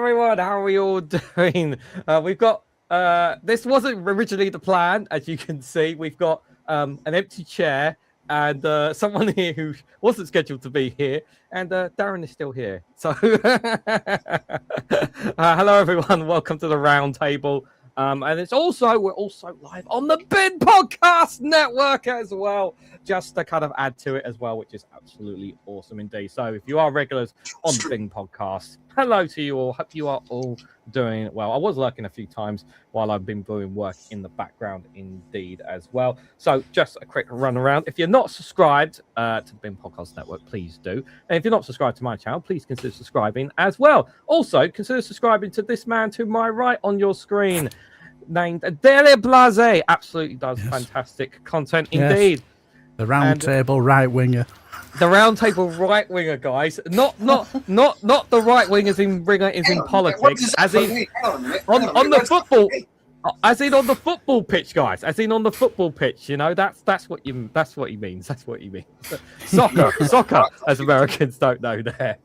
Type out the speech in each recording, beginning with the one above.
everyone. How are we all doing? We've got this wasn't originally the plan, as you can see. We've got an empty chair and someone here who wasn't scheduled to be here, and Darren is still here. So, hello everyone. Welcome to the Roundtable. And we're also live on the BIN Podcast Network as well, just to kind of add to it as well, which is absolutely awesome indeed. So if you are regulars on the BIN Podcast, hello to you all. Hope you are all doing well. I was lurking a few times while I've been doing work in the background indeed as well. So just a quick run around. If you're not subscribed to the BIN Podcast Network, please do. And if you're not subscribed to my channel, please consider subscribing as well. Also, consider subscribing to this man to my right on your screen, named Blasé. Absolutely does fantastic content indeed. The Roundtable right winger. The Roundtable right winger, guys. Not the right wing as in politics, as in on the football. As in on the football pitch, guys. As in on the football pitch, you know. That's what he means. That's what he means. Soccer, as Americans don't know there.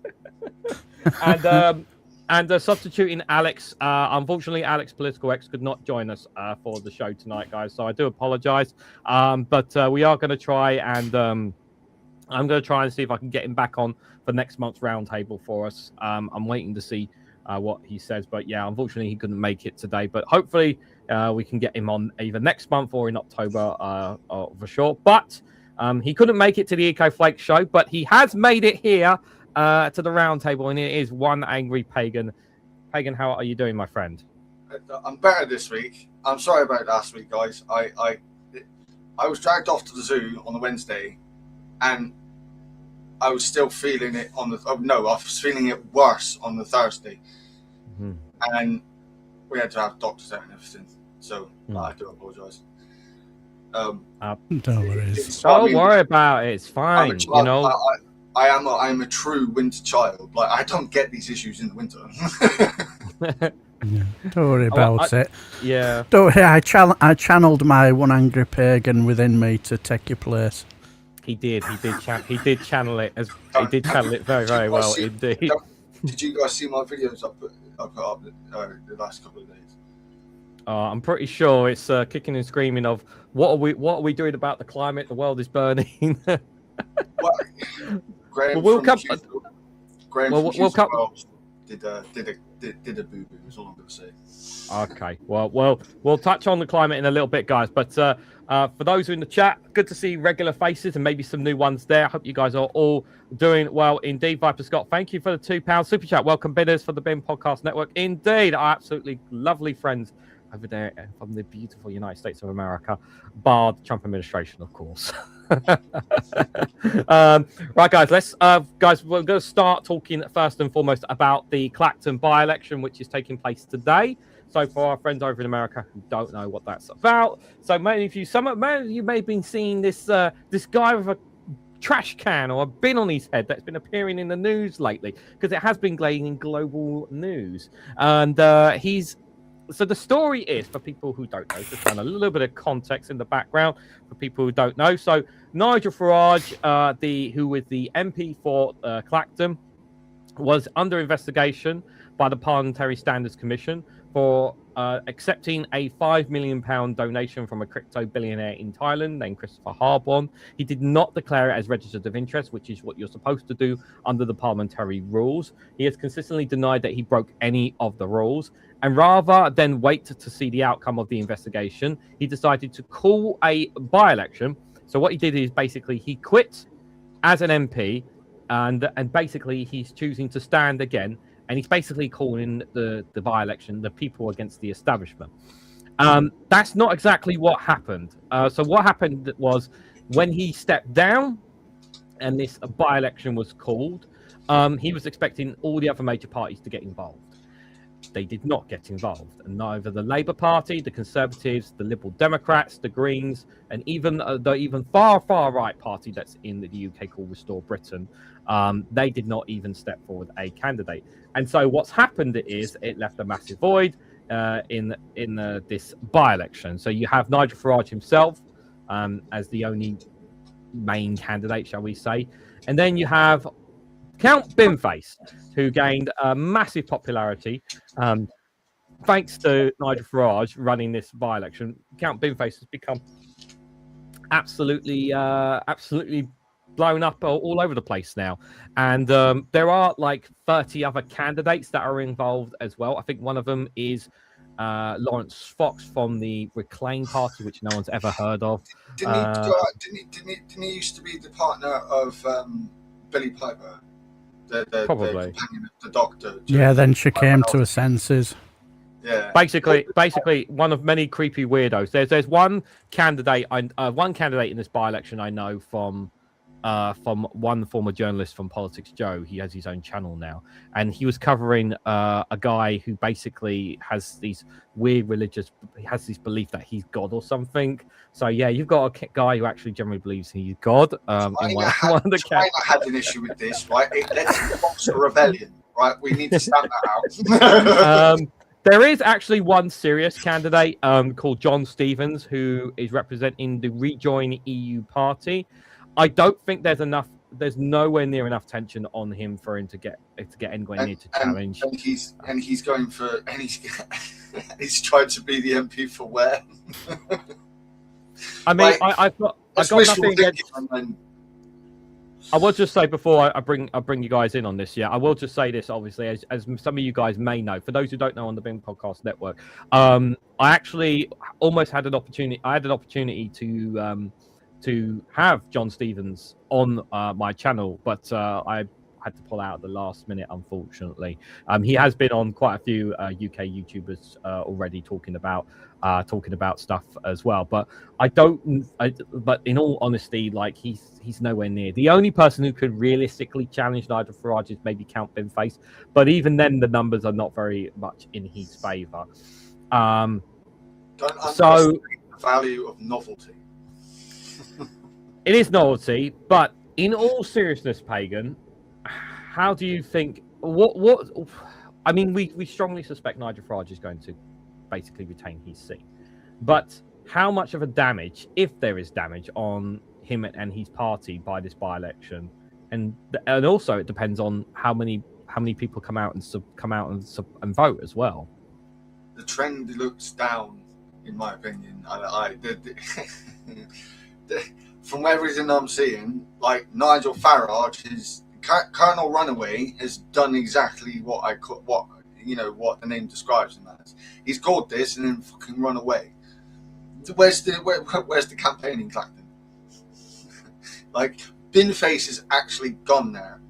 And substituting Alex. Unfortunately, Alex Political X could not join us for the show tonight, guys. So I do apologize. But we are going to try and I'm going to try and see if I can get him back on for next month's roundtable for us. I'm waiting to see what he says. But yeah, unfortunately, he couldn't make it today. But hopefully, we can get him on either next month or in October for sure. But he couldn't make it to the Eco Flake show, but he has made it here to the roundtable, and it is one Angry Pagan. Pagan, how are you doing, my friend? I'm better this week. I'm sorry about last week, guys. I was dragged off to the zoo on the Wednesday, and I was still feeling it on the. Oh, no, I was feeling it worse on the Thursday, and we had to have doctors out and everything. So I do apologise. Don't worry. Don't worry about it. It's fine. You know. I am a true winter child. Like, I don't get these issues in the winter. Yeah, don't worry about it. Yeah. Don't worry. I channeled my one Angry Pagan within me to take your place. He did channel it very, very well indeed. Did you guys see my videos I put up the last couple of days? I'm pretty sure it's kicking and screaming of what are we doing about the climate? The world is burning. Well, Graham we'll come. Did a boo boo. Is all I'm going to say. Okay. Well, we'll touch on the climate in a little bit, guys. But for those who are in the chat, good to see regular faces and maybe some new ones there. I hope you guys are all doing well indeed. Viper Scott, thank you for the £2 super chat. Welcome, bidders, for the BIN Podcast Network. Indeed, our absolutely lovely friends over there from the beautiful United States of America, bar the Trump administration, of course. Right, guys, we're going to start talking first and foremost about the Clacton by-election, which is taking place today. So for our friends over in America who don't know what that's about, so many of you may have been seeing this guy with a trash can or a bin on his head that's been appearing in the news lately, because it has been in global news, and So the story is, for people who don't know, just a little bit of context in the background for people who don't know. So Nigel Farage, who was the MP for Clacton, was under investigation by the Parliamentary Standards Commission for accepting a £5 million donation from a crypto billionaire in Thailand named Christopher Harbon. He did not declare it as registered of interest, which is what you're supposed to do under the parliamentary rules. He has consistently denied that he broke any of the rules. And rather than wait to see the outcome of the investigation, he decided to call a by-election. So what he did is basically he quit as an MP, and basically he's choosing to stand again. And he's basically calling the by-election the people against the establishment. That's not exactly what happened. So what happened was when he stepped down and this by-election was called, he was expecting all the other major parties to get involved. They did not get involved, and neither the Labour Party, the Conservatives, the Liberal Democrats, the Greens, and even the far right party that's in the UK called Restore Britain, they did not even step forward a candidate. And so what's happened is it left a massive void in this by-election. So you have Nigel Farage himself as the only main candidate, shall we say, and then you have Count Binface, who gained massive popularity thanks to Nigel Farage running this by-election. Count Binface has become absolutely blown up all over the place now, and there are like 30 other candidates that are involved as well. I think one of them is Lawrence Fox from the Reclaim Party, which no one's ever heard of. Didn't he used to be the partner of Billy Piper? The Probably. companion of the Doctor. Yeah, then she came to her senses. Yeah. Basically, one of many creepy weirdos. There's one candidate in this by-election I know from one former journalist from Politics Joe. He has his own channel now, and he was covering a guy who basically has these weird he has this belief that he's God or something. So yeah, you've got a guy who actually generally believes he's God. China had an issue with this, right? It led to the Boxer Rebellion, right? We need to stamp that out. There is actually one serious candidate called John Stevens, who is representing the Rejoin EU party. I don't think there's nowhere near enough tension on him for him to get anywhere near to challenge. And he's going for, and he's trying to be the MP for where? I mean, I've got nothing against. I will just say before I bring you guys in on this, I will just say this, obviously, as some of you guys may know, for those who don't know on the Bing Podcast Network, I actually almost had an opportunity. I had an opportunity to have John Stevens on my channel, but I had to pull out at the last minute, unfortunately. He has been on quite a few UK YouTubers already talking about stuff as well, but but in all honesty, like he's nowhere near. The only person who could realistically challenge Nigel Farage is maybe Count Binface, but even then the numbers are not very much in his favour. Don't underestimate the value of novelty. It is novelty, but in all seriousness, Pagan, how do you think? What? I mean, we strongly suspect Nigel Farage is going to basically retain his seat, but how much of a damage, if there is damage, on him and his party by this by-election, and also it depends on how many people come out and vote as well. The trend looks down, in my opinion. From everything I'm seeing, like Nigel Farage is Colonel Runaway has done exactly what the name describes him as. He's called this and then fucking run away. Where's the campaign in Clacton? Like, Binface has actually gone there.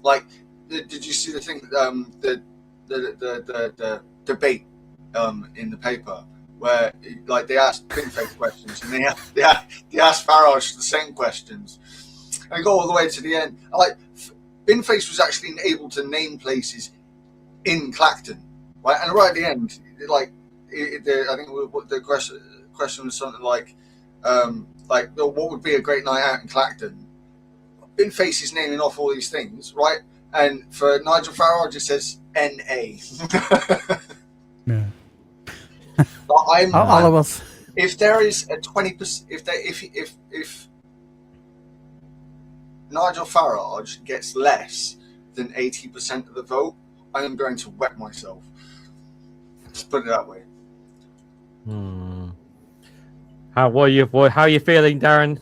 Like, did you see the thing? The debate in the paper where like they asked Binface questions and they asked Farage the same questions. And go all the way to the end. Like, Binface was actually able to name places in Clacton, right? And right at the end, like, I think the question was something like, what would be a great night out in Clacton? Binface is naming off all these things, right? And for Nigel Farage, it says N.A. Yeah. All of us. If there is a 20%, if Nigel Farage gets less than 80% of the vote, I am going to wet myself. Let's put it that way. How are you feeling, Darren?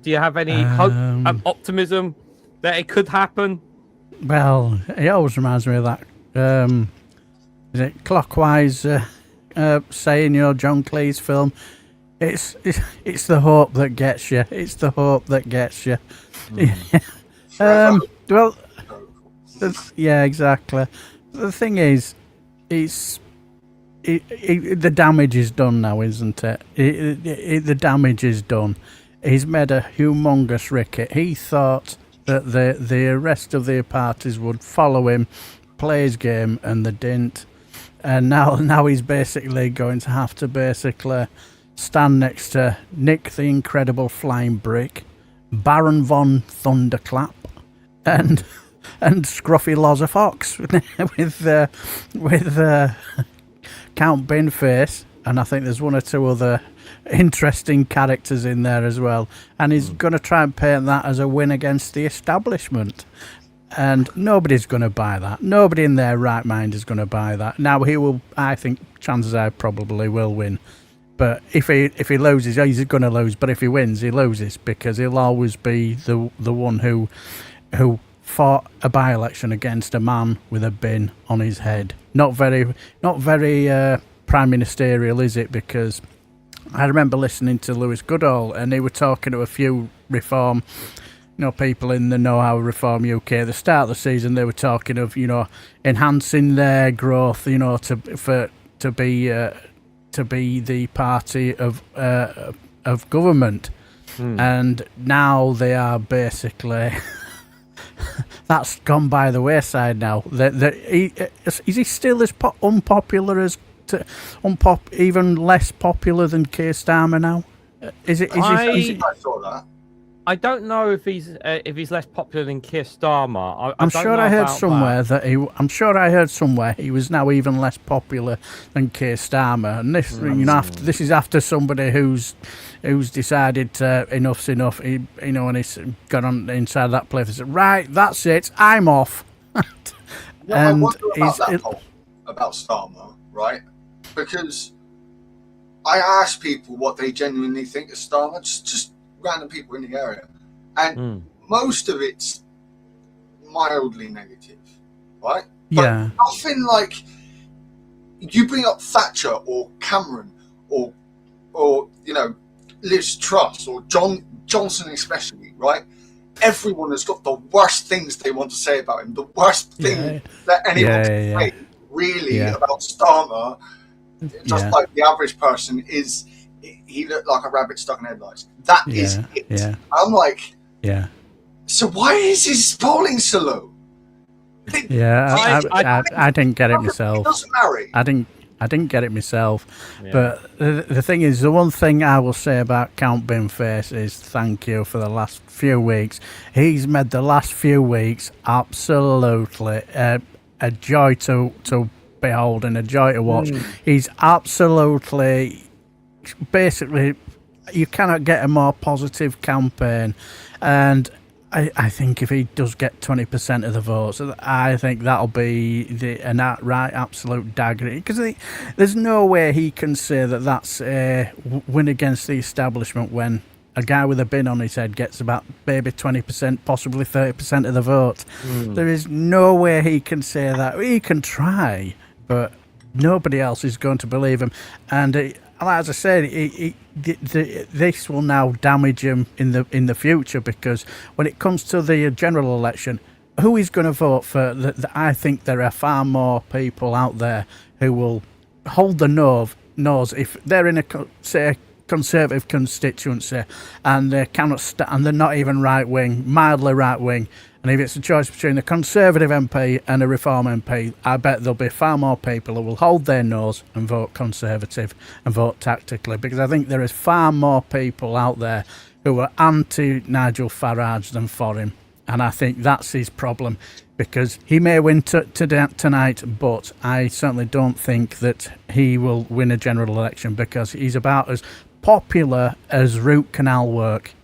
Do you have any hope and optimism that it could happen? Well, it always reminds me of that. Is it Clockwise saying, John Cleese film? It's the hope that gets you. It's the hope that gets you. Well, yeah, exactly. The thing is, the damage is done now, isn't it? The damage is done. He's made a humongous ricket. He thought that the rest of the parties would follow him, play his game, and they didn't. And now he's basically going to have to stand next to Nick the Incredible Flying Brick, Baron Von Thunderclap, and Scruffy Loza Fox with Count Binface, and I think there's one or two other interesting characters in there as well. And he's going to try and paint that as a win against the establishment. And nobody's going to buy that. Nobody in their right mind is going to buy that. Now, he will, I think, chances are probably will win. But if he loses, he's going to lose. But if he wins, he loses, because he'll always be the one who fought a by-election against a man with a bin on his head. Not very prime ministerial, is it? Because I remember listening to Lewis Goodall, and they were talking to a few reform, people in the Know How Reform UK. At the start of the season, they were talking of, enhancing their growth, to be the party of government, and now they are basically that's gone by the wayside now. Is he still as unpopular even less popular than Keir Starmer now? I saw that. I don't know if he's less popular than Keir Starmer. I'm sure I heard somewhere he was now even less popular than Keir Starmer. And this is after somebody who's decided enough's enough. And he's gone on inside that place and said, right, that's it, I'm off. I wonder about that poll about Starmer, right? Because I asked people what they genuinely think of Starmer, just random people in the area, and most of it's mildly negative, right? Yeah. But nothing like you bring up Thatcher or Cameron or Liz Truss or Johnson especially, right? Everyone has got the worst things they want to say about him, the worst thing that anyone can say really about Starmer, just like the average person is. He looked like a rabbit stuck in headlights. That is it. Yeah. I'm like, so why is his polling so low? I didn't get it myself. It doesn't marry. I didn't get it myself. Yeah. But the thing is, the one thing I will say about Count Binface is thank you for the last few weeks. He's made the last few weeks absolutely a joy to behold and a joy to watch. He's absolutely... Basically, you cannot get a more positive campaign, and I think if he does get 20% of the votes, I think that'll be an outright absolute dagger, because there's no way he can say that that's a win against the establishment when a guy with a bin on his head gets about maybe 20%, possibly 30% of the vote. There is no way he can say that. He can try, but nobody else is going to believe him, and as I said, this will now damage him in the future, because when it comes to the general election, who is going to vote for? I think there are far more people out there who will hold the nose if they're in a Conservative constituency and they cannot and they're not even right wing, mildly right wing. And if it's a choice between a Conservative MP and a Reform MP, I bet there'll be far more people who will hold their nose and vote Conservative and vote tactically, because I think there is far more people out there who are anti-Nigel Farage than for him. And I think that's his problem, because he may win tonight, but I certainly don't think that he will win a general election, because he's about as popular as root canal work.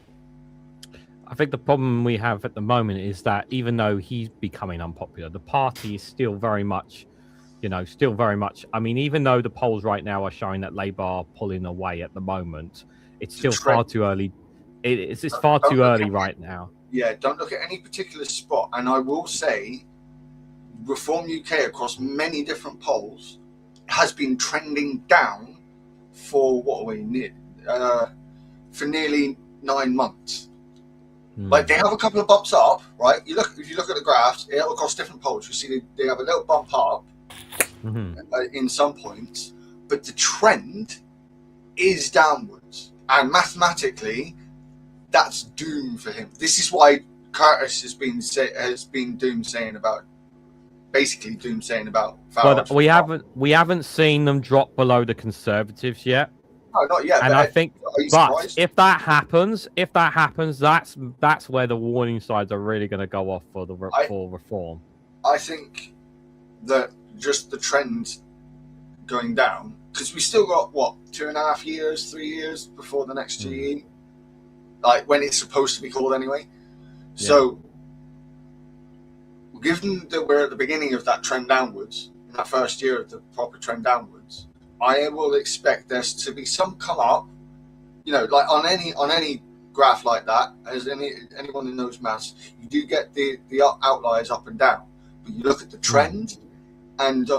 I think the problem we have at the moment is that even though he's becoming unpopular, the party is still very much, I mean, even though the polls right now are showing that Labour are pulling away at the moment, it's still far too early. It's far too early right now. Yeah, don't look at any particular spot. And I will say, Reform UK across many different polls has been trending down for for nearly 9 months. Like, they have a couple of bumps up, right? If you look at the graphs, across different polls, you see they have a little bump up in some points, but the trend is downwards. And mathematically, that's doom for him. This is why Curtis has been doomsaying about Farage. Well, we haven't seen them drop below the Conservatives yet. No, not yet. And I think, but if that happens, that's where the warning signs are really going to go off for Reform. I think that just the trend going down, because we still got 2.5 years, 3 years before the next GE, like when it's supposed to be called anyway. Yeah. So given that we're at the beginning of that trend downwards, in that first year of the proper trend downwards, I will expect there to be some come up, like on any graph like that, as anyone who knows maths, you do get the outliers up and down. But you look at the trend, and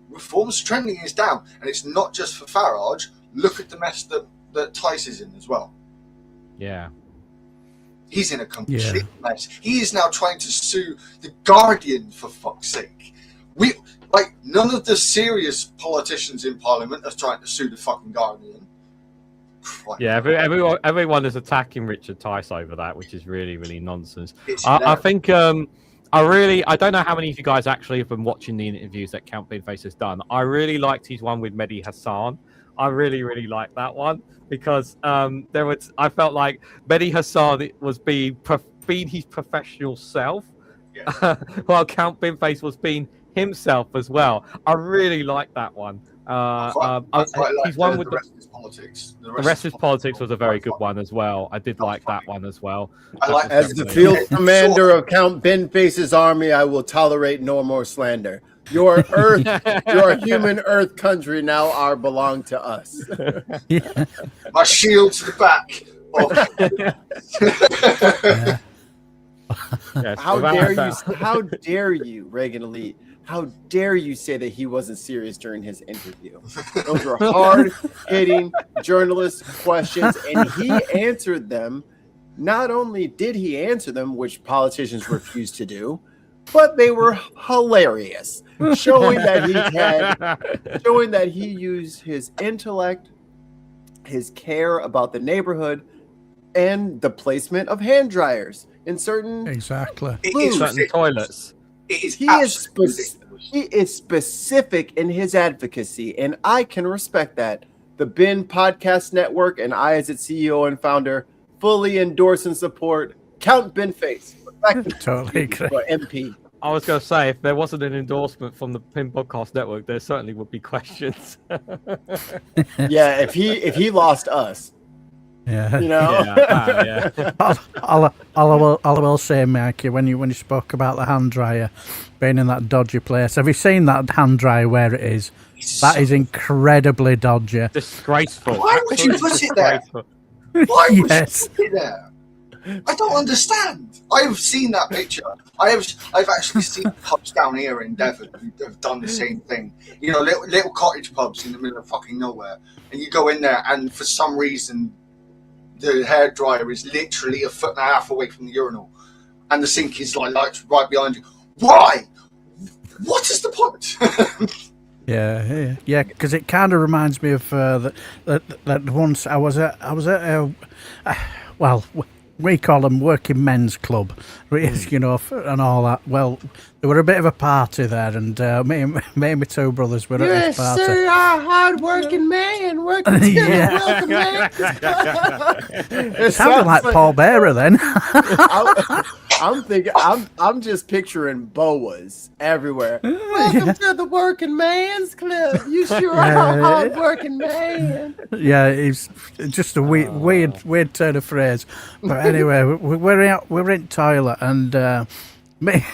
Reform's trending is down. And it's not just for Farage. Look at the mess that Tice is in as well. Yeah. He's in a complete mess. He is now trying to sue the Guardian, for fuck's sake. None of the serious politicians in Parliament are trying to sue the fucking Guardian. Christ. Yeah, everyone is attacking Richard Tice over that, which is really, really nonsense. I think I don't know how many of you guys actually have been watching the interviews that Count Beanface has done. I really liked his one with Mehdi Hassan. I really, really liked that one because I felt like Mehdi Hassan was being his professional self, while Count Beanface was being himself as well. I really liked that one. He's one with the rest of his politics. The rest of his politics was a very good one as well. I did like that one as well. As the field commander of Count Beanface's army, I will tolerate no more slander. Your human Earth country now belong to us. My shield to the back. Yes, how dare you, Reganelite? How dare you say that he wasn't serious during his interview? Those were hard-hitting journalist questions, and he answered them. Not only did he answer them, which politicians refuse to do, but they were hilarious, showing that he used his intellect, his care about the neighborhood, and the placement of hand dryers in certain exactly certain toilets. He is specific in his advocacy, and I can respect that. The Bin Podcast Network and I, as its CEO and founder, fully endorse and support Count Beanface. Totally agree. MP. I was going to say, if there wasn't an endorsement from the Pin Podcast Network, there certainly would be questions. Yeah, if he lost us. Yeah. Yeah. I will say, Mikey, when you spoke about the hand dryer being in that dodgy place, have you seen that hand dryer where it is? That is incredibly dodgy. Disgraceful. Why would you put it there? Why would you put it there? I don't understand. I've seen that picture. I've actually seen pubs down here in Devon who have done the same thing. Little cottage pubs in the middle of fucking nowhere, and you go in there, and for some reason, the hairdryer is literally a foot and a half away from the urinal, and the sink is like right behind you. Why? What is the point? Yeah, because it kind of reminds me of that once I was at we call them working men's club, and all that. Well, there were a bit of a party there, and me and my two brothers were at this party. You're a hard-working man, working working man. It sounded like Paul Bearer then. I'm thinking, I'm just picturing boas everywhere. Welcome to the working man's club. You sure are a hard-working man. Yeah, it's just a weird turn of phrase. But anyway, we're in toilet, and me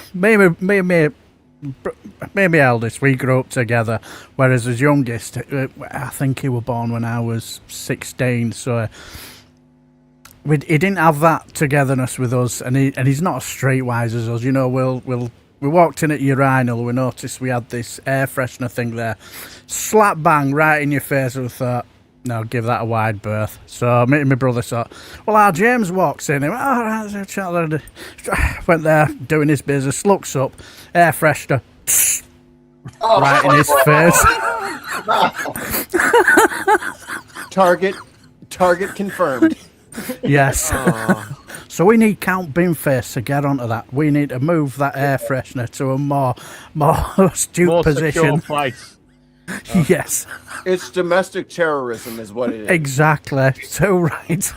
and my eldest, we grew up together. Whereas his youngest, I think he was born when I was 16, so. He didn't have that togetherness with us, and he's not as streetwise as us. We walked in at urinal, we noticed we had this air freshener thing there, slap bang right in your face, and we thought, no, give that a wide berth. So me and my brother thought, well, our James walks in, and went there doing his business, looks up, air freshener, right in his face. Target confirmed. Yes. So we need Count Beanface to get onto that. We need to move that air freshener to a more astute position. Place. Yes. It's domestic terrorism is what it is. Exactly. So right.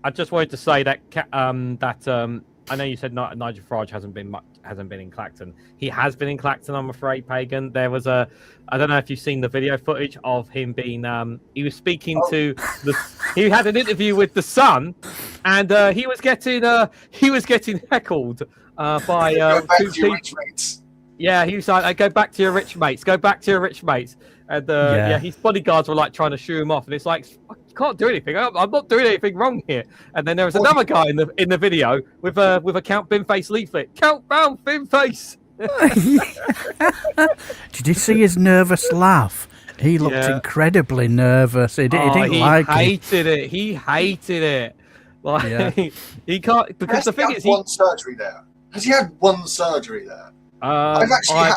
I just wanted to say that I know you said Nigel Farage hasn't been in Clacton. He has been in Clacton, I'm afraid, Pagan. There was I don't know if you've seen the video footage of him being he was speaking to he had an interview with The Sun, and he was getting heckled by Go back two to your people. rich mates. Yeah, he was like, "Go back to your rich mates. Go back to your rich mates." And his bodyguards were like trying to shoo him off, and it's like, "You can't do anything. I'm not doing anything wrong here." And then there was another guy in the video with a Count Binface leaflet. Count down Binface. Did you see his nervous laugh? He looked incredibly nervous. He didn't like it. He hated it. Like he can't, because the thing is, one surgery there. Has he had one surgery there? I've actually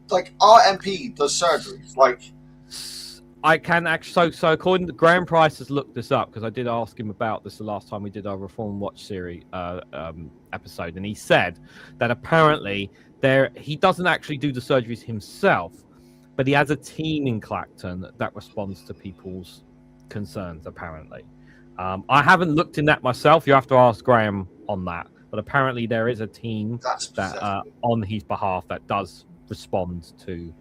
like RMP does surgeries. Like I can actually. So according to Graham Price has looked this up, because I did ask him about this the last time we did our Reform Watch series episode, and he said that apparently he doesn't actually do the surgeries himself, but he has a team in Clacton that responds to people's concerns. Apparently, I haven't looked in that myself. You have to ask Graham on that. But apparently there is a team that on his behalf that does respond to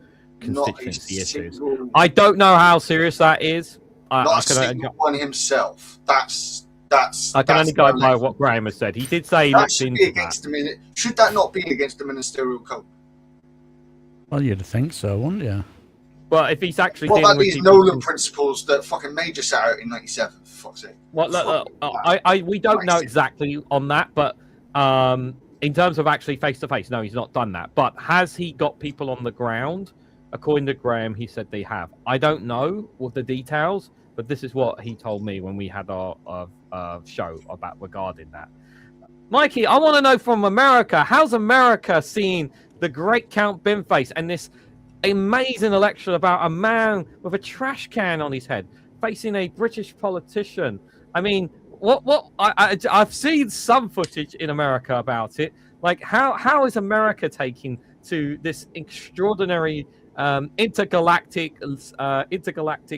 constituency issues. I don't know how serious that is. I can one himself. I can only go by what Graham has said. He did say he looked into that. Should that not be against the ministerial code? Well, you'd think so, wouldn't you? Well, if he's actually what dealing about with these Nolan principles that fucking Major set out in '97? For fuck's sake. Well, look, we don't know exactly on that, but in terms of actually face to face, no, he's not done that. But has he got people on the ground? According to Graham, he said they have. I don't know what the details, but this is what he told me when we had our show regarding that. Mikey, I want to know from America, how's America seeing the great Count Binface and this amazing election about a man with a trash can on his head facing a British politician? I mean, I've seen some footage in America about it. Like, how is America taking to this extraordinary intergalactic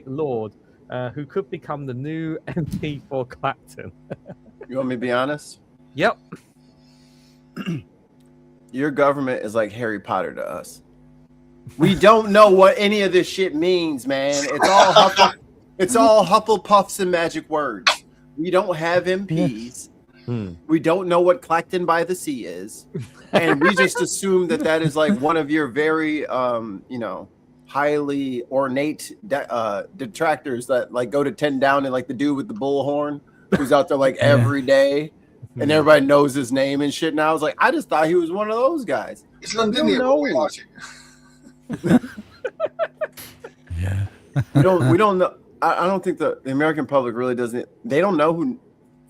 lord who could become the new MP for Clacton? You want me to be honest? Yep. Your government is like Harry Potter to us. We don't know what any of this shit means, man. It's all Hufflepuffs and magic words. We don't have MPs. We don't know what Clacton by the Sea is, and we just assume that is like one of your very, highly ornate detractors that like go to 10 down and like the dude with the bullhorn who's out there like every day, and everybody knows his name and shit. And I was like, I just thought he was one of those guys. It's Londonian. Yeah. We don't know. I don't think the American public really doesn't. They don't know who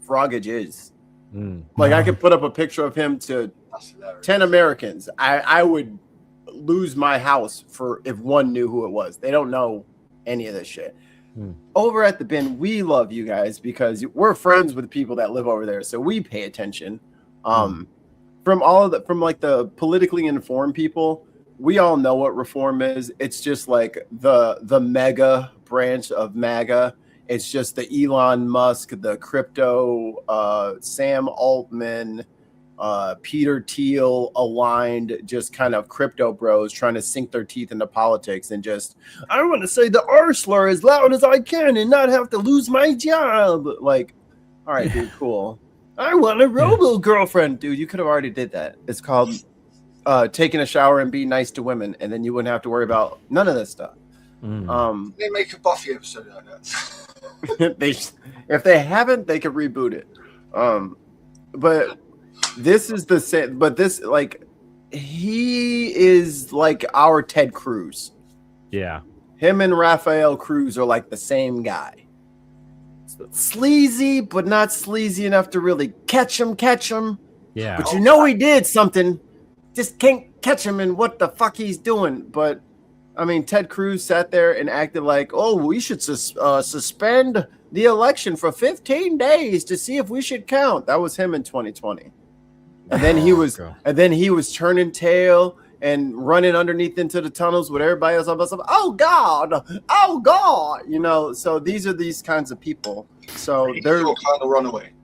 Frogage is. Like, I could put up a picture of him to 10 Americans. I would lose my house if one knew who it was. They don't know any of this shit. Over at the bin, we love you guys because we're friends with people that live over there, so we pay attention. From the politically informed people, we all know what reform is. It's just like the mega branch of MAGA. It's just the Elon Musk, the crypto, Sam Altman, Peter Thiel aligned, just kind of crypto bros trying to sink their teeth into politics and just, I want to say the R slur as loud as I can and not have to lose my job. Like, all right, dude, cool. I want a robo girlfriend. Dude, you could have already did that. It's called taking a shower and being nice to women, and then you wouldn't have to worry about none of this stuff. They make a Buffy episode like that. If they haven't, they could reboot it. But this is the same. But this, like, he is like our Ted Cruz. Yeah, him and Rafael Cruz are like the same guy. Sleazy, but not sleazy enough to really catch him. Yeah, but you know he did something. Just can't catch him in what the fuck he's doing. But I mean, Ted Cruz sat there and acted like, oh, we should suspend the election for 15 days to see if we should count. That was him in 2020. And then he was turning tail and running underneath into the tunnels with everybody else. Oh God. You know, so these are these kinds of people. So they're kind of runaway.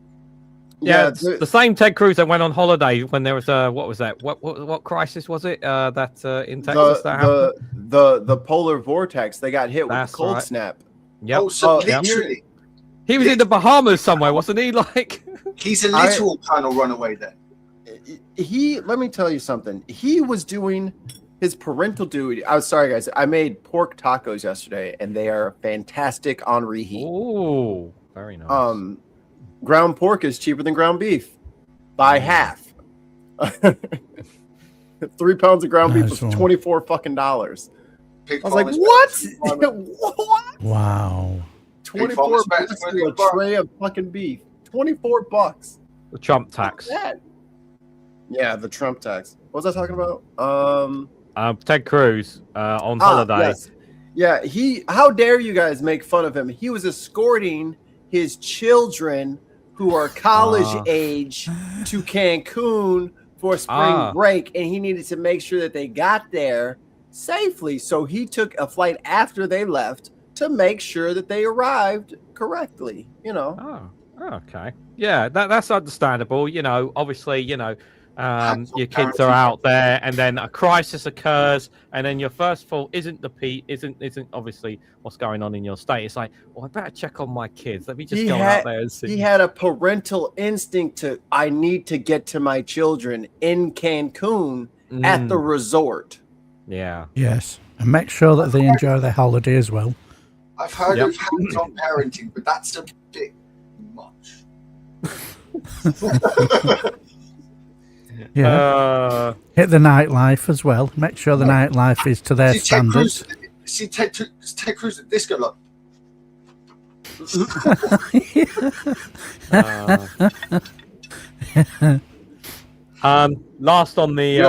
Yeah, the same Ted Cruz that went on holiday when there was what was that? What crisis was it? That in Texas that happened? The polar vortex. They got hit with the cold snap. Yep. Oh, so literally. He was in the Bahamas somewhere, wasn't he? Like, He's a literal kind of runaway then. Let me tell you something. He was doing his parental duty. I'm sorry, guys. I made pork tacos yesterday, and they are fantastic on reheat. Oh, very nice. Ground pork is cheaper than ground beef by half. 3 pounds of ground beef was $24 fucking dollars. I was like, what? What? Wow. $24 for a tray of fucking beef. $24. The Trump tax. Yeah, the Trump tax. What was I talking about? Ted Cruz on holiday. Yes. Yeah, how dare you guys make fun of him? He was escorting his children who are college age to Cancun for spring break, and he needed to make sure that they got there safely. So he took a flight after they left to make sure that they arrived correctly, you know. Oh, okay. Yeah, that's understandable. You know, obviously, you know, your kids are out there, and then a crisis occurs, and then your first thought isn't obviously what's going on in your state. It's like, well, I better check on my kids. Let me just go out there and see. He had a parental instinct to, I need to get to my children in Cancun at the resort. Yeah. Yes, and make sure that they enjoy their holiday as well. I've heard of hands-on parenting, but that's a bit much. Yeah. Hit the nightlife as well. Make sure the nightlife is to their standards. Ted Cruz at disco lot. Last on the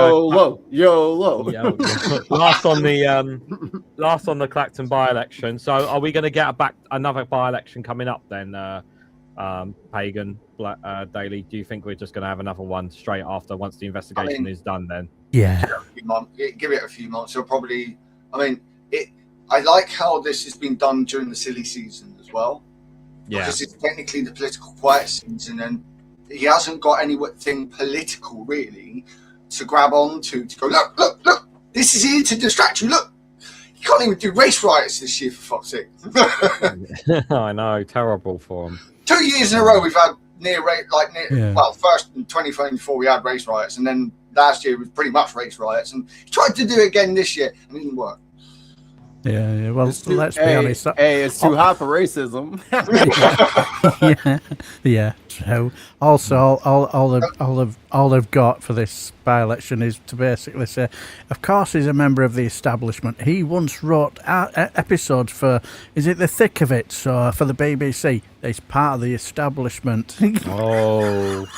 last on the Clacton by-election. So, are we going to get another by-election coming up then? Pagan, Daily, do you think we're just going to have another one straight after once the investigation is done then? Yeah. Give it a few months. It'll probably, I like how this has been done during the silly season as well. Yeah. Because it's technically the political quiet season, and he hasn't got anything political really to grab on to go, look, this is here to distract you. Look, you can't even do race riots this year, for fuck's sake. I know, terrible for him. 2 years in a row we've had first in 2024 we had race riots, and then last year was pretty much race riots, and he tried to do it again this year and it didn't work. Yeah. Well, let's be honest. Hey, it's too hot for racism. Yeah. So also, all they've got for this by-election is to basically say, of course, he's a member of the establishment. He once wrote episodes for, is it The Thick of It? So for the BBC, he's part of the establishment. Oh.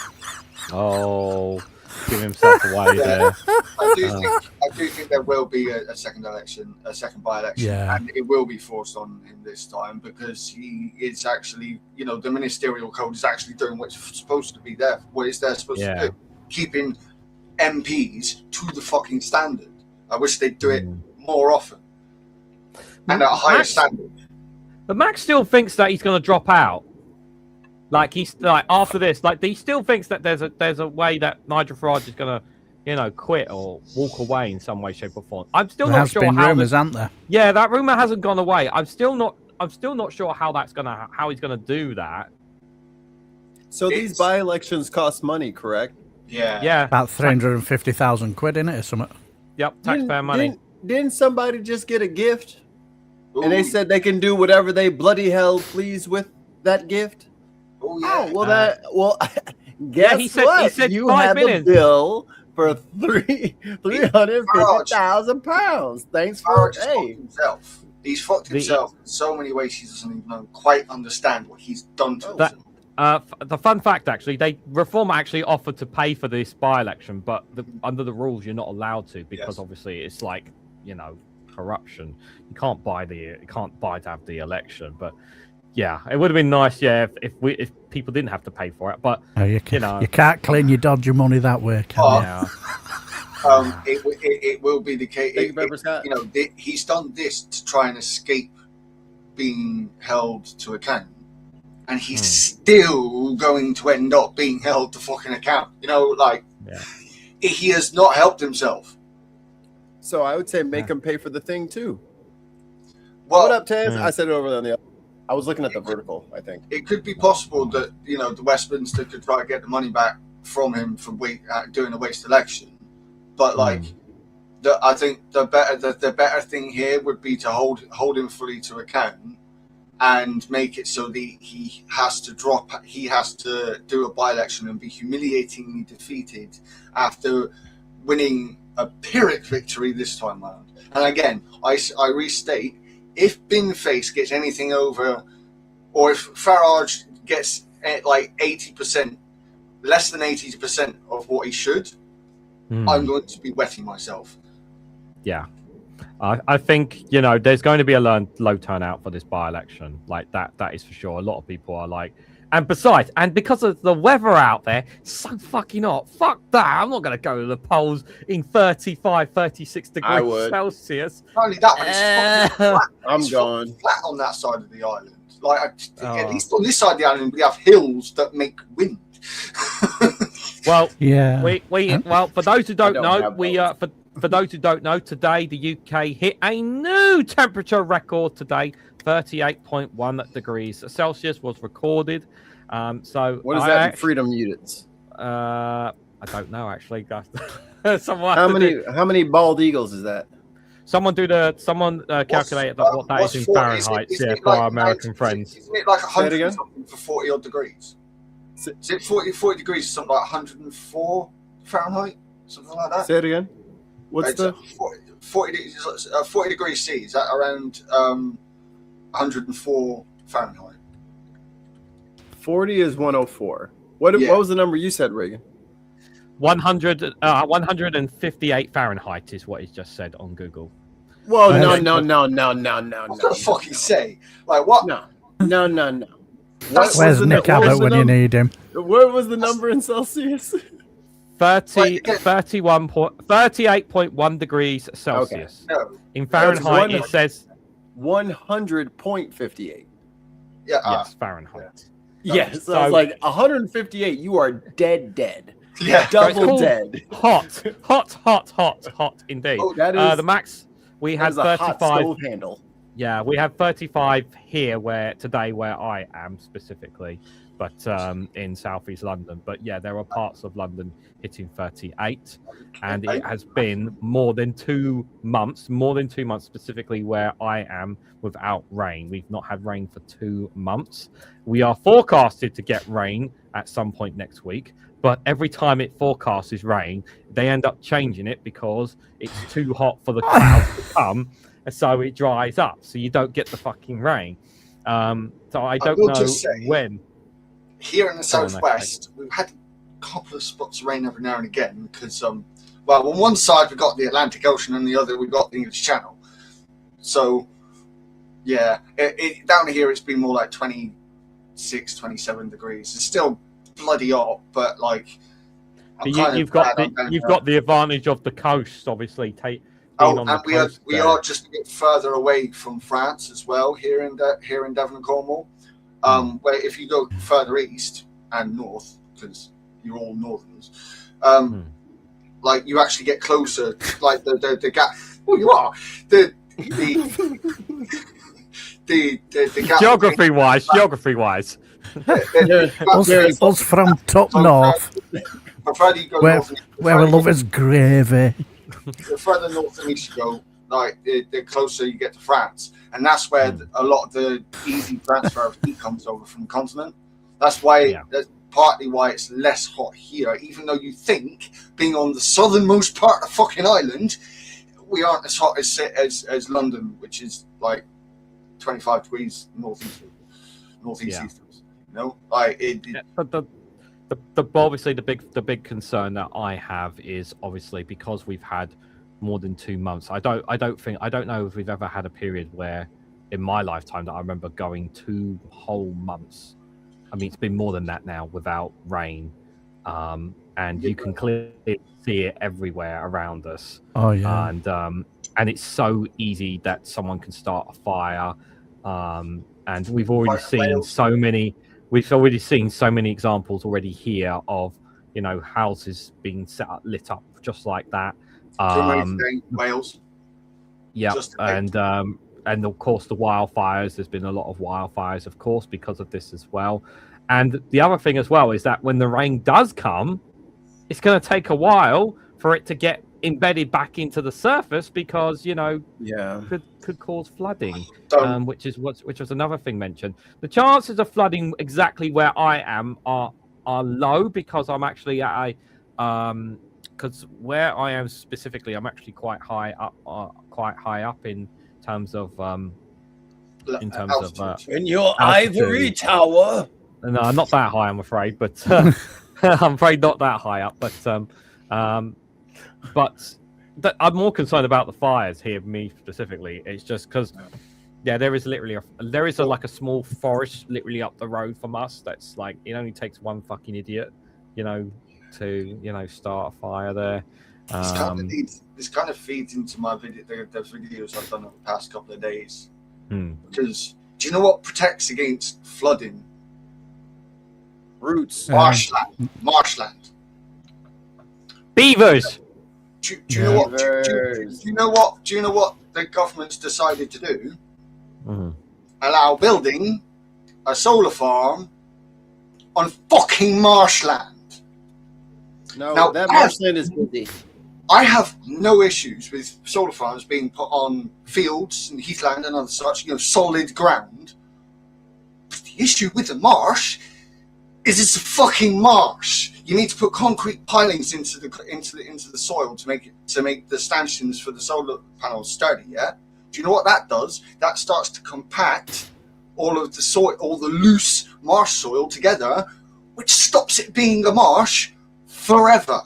Give himself away there. I do think there will be a second by-election, and it will be forced on him this time because he is actually, the ministerial code is actually doing what's supposed to be there, what it's there supposed to do, keeping MPs to the fucking standard. I wish they'd do it more often and at a higher standard. But Max still thinks that he's going to drop out. Like he's like after this, like he still thinks that there's a way that Nigel Farage is gonna, quit or walk away in some way, shape, or form. I'm still not sure. There has been rumours, aren't there? Yeah, that rumor hasn't gone away. I'm still not sure how he's gonna do that. So these by-elections cost money, correct? Yeah. About £350,000 in it or something. Yep, taxpayer money. Didn't somebody just get a gift? Ooh. And they said they can do whatever they bloody hell please with that gift? Oh, yeah. Guess what? He said you have a bill for £350,000. Thanks for himself. He's fucked himself in so many ways. He doesn't even quite understand what he's done to himself. The fun fact, actually, Reform actually offered to pay for this by-election, but under the rules, you're not allowed to because obviously it's like corruption. You can't buy to have the election, but. Yeah, it would have been nice, if people didn't have to pay for it. But you can't clean your dodgy money that way, can you? It will be the case. He's done this to try and escape being held to account, and he's still going to end up being held to fucking account. He has not helped himself. So I would say make him pay for the thing too. Well, what up, Taz? I said it over on the other. I was looking at the vertical, I think. It could be possible that the Westminster could try to get the money back from him for doing a waste election, but I think the better thing here would be to hold him fully to account and make it so that he has to do a by-election and be humiliatingly defeated after winning a Pyrrhic victory this time around. And again, I restate, if Bin-Face gets anything over, or if Farage gets like 80%, less than 80% of what he should, I'm going to be wetting myself. Yeah. I think, there's going to be a low turnout for this by-election. Like, that is for sure. A lot of people are like... And besides, because of the weather out there, it's so fucking hot. Fuck that. I'm not going to go to the polls in 35, 36 degrees Celsius. Not only that, but it's fucking flat. I'm gone. Flat on that side of the island. Like, at least on this side of the island, we have hills that make wind. Well, yeah. Well, for those who don't know, for those who don't know, today the UK hit a new temperature record today. 38.1 degrees Celsius was recorded. So what is that in freedom units? I don't know actually, guys. How many bald eagles is that? Someone calculated what that is in Fahrenheit. For our American friends. Isn't it like 100 something for 40 odd degrees? Is it 40 degrees? Something like 104 Fahrenheit, something like that. Say it again. What's the 40 degrees C? Is that around 104 Fahrenheit? 40 is 104. What was the number you said, Reagan? 158 Fahrenheit is what he just said on Google. Well, no. What the fuck he say? Like what? No. Where's Nick Abbott when you need him? What was the number in Celsius? 38.1 degrees Celsius. Okay. No. In Fahrenheit, it says 100.58. Yeah. Yes, Fahrenheit. Yes, so I was like 158. You are dead. Yeah, double dead. Hot indeed. Oh, that is the max. We had 35 stove handle. Yeah, we have 35 here where I am specifically, but in southeast London. But yeah, there are parts of London hitting 38, and it has been more than 2 months specifically where I am without rain. We've not had rain for 2 months. We are forecasted to get rain at some point next week, but every time it forecasts rain, they end up changing it because it's too hot for the clouds to come. So it dries up, so you don't get the fucking rain. So I don't know when. Here in the southwest, we've had a couple of spots of rain every now and again because, on one side we've got the Atlantic Ocean and the other we've got the English Channel. So, yeah, down here it's been more like 26, 27 degrees. It's still bloody hot, but like, you've got the advantage of the coast, obviously. We are just a bit further away from France as well here in Devon and Cornwall. Where if you go further east and north, because you're all northerners, like you actually get closer. Like the gap. Well, you are the gap. Geography wise. Us from top north, where we love is gravy. The further north and east you go, like the closer you get to France, and that's where a lot of the easy transfer of heat comes over from the continent. That's why that's partly why it's less hot here, even though you think being on the southernmost part of the fucking island, we aren't as hot as London, which is like 25 degrees northeast. You know, like but obviously the big concern that I have is obviously because we've had more than 2 months. I don't know if we've ever had a period where in my lifetime that I remember going 2 whole months. I mean, it's been more than that now without rain, and you can clearly see it everywhere around us. Oh yeah, and it's so easy that someone can start a fire, and we've already seen so many. We've already seen so many examples already here of, houses being lit up just like that. Wales. Yeah, and and of course the wildfires. There's been a lot of wildfires, of course, because of this as well. And the other thing as well is that when the rain does come, it's going to take a while for it to get embedded back into the surface because could cause flooding, which was another thing mentioned. The chances of flooding exactly where I am are low because I'm actually at because where I am specifically, I'm actually quite high up in terms of in your altitude. ivory tower. No, not that high, I'm afraid, but I'm afraid not that high up. But I'm more concerned about the fires here, me specifically. It's just because, there is like a small forest literally up the road from us. That's like it only takes one fucking idiot, to start a fire there. This kind of feeds into my video, the videos I've done over the past couple of days. Because do you know what protects against flooding? Roots. Marshland. Beavers. Do you know what? Do you know what the government's decided to do? Allow building a solar farm on fucking marshland. No, now, that marshland is busy. I have no issues with solar farms being put on fields and heathland and other such, solid ground. But the issue with the marsh is it's a fucking marsh. You need to put concrete pilings into the soil to make the stanchions for the solar panels sturdy. Yeah. Do you know what that does? That starts to compact all of the soil, all the loose marsh soil together, which stops it being a marsh forever.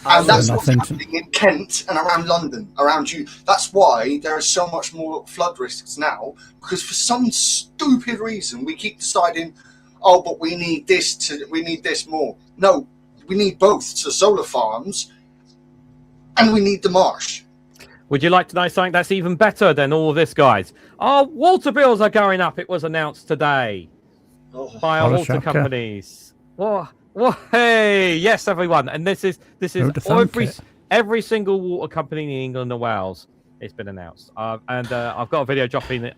And that's what's happening in Kent and around London, around you. That's why there is so much more flood risks now, because for some stupid reason we keep deciding, but we need this more. No, we need both. So solar farms, and we need the marsh. Would you like to know something that's even better than all of this, guys? Our water bills are going up. It was announced today by our water companies. Well, hey, yes, everyone, and this is every single water company in England and Wales. It's been announced, and I've got a video dropping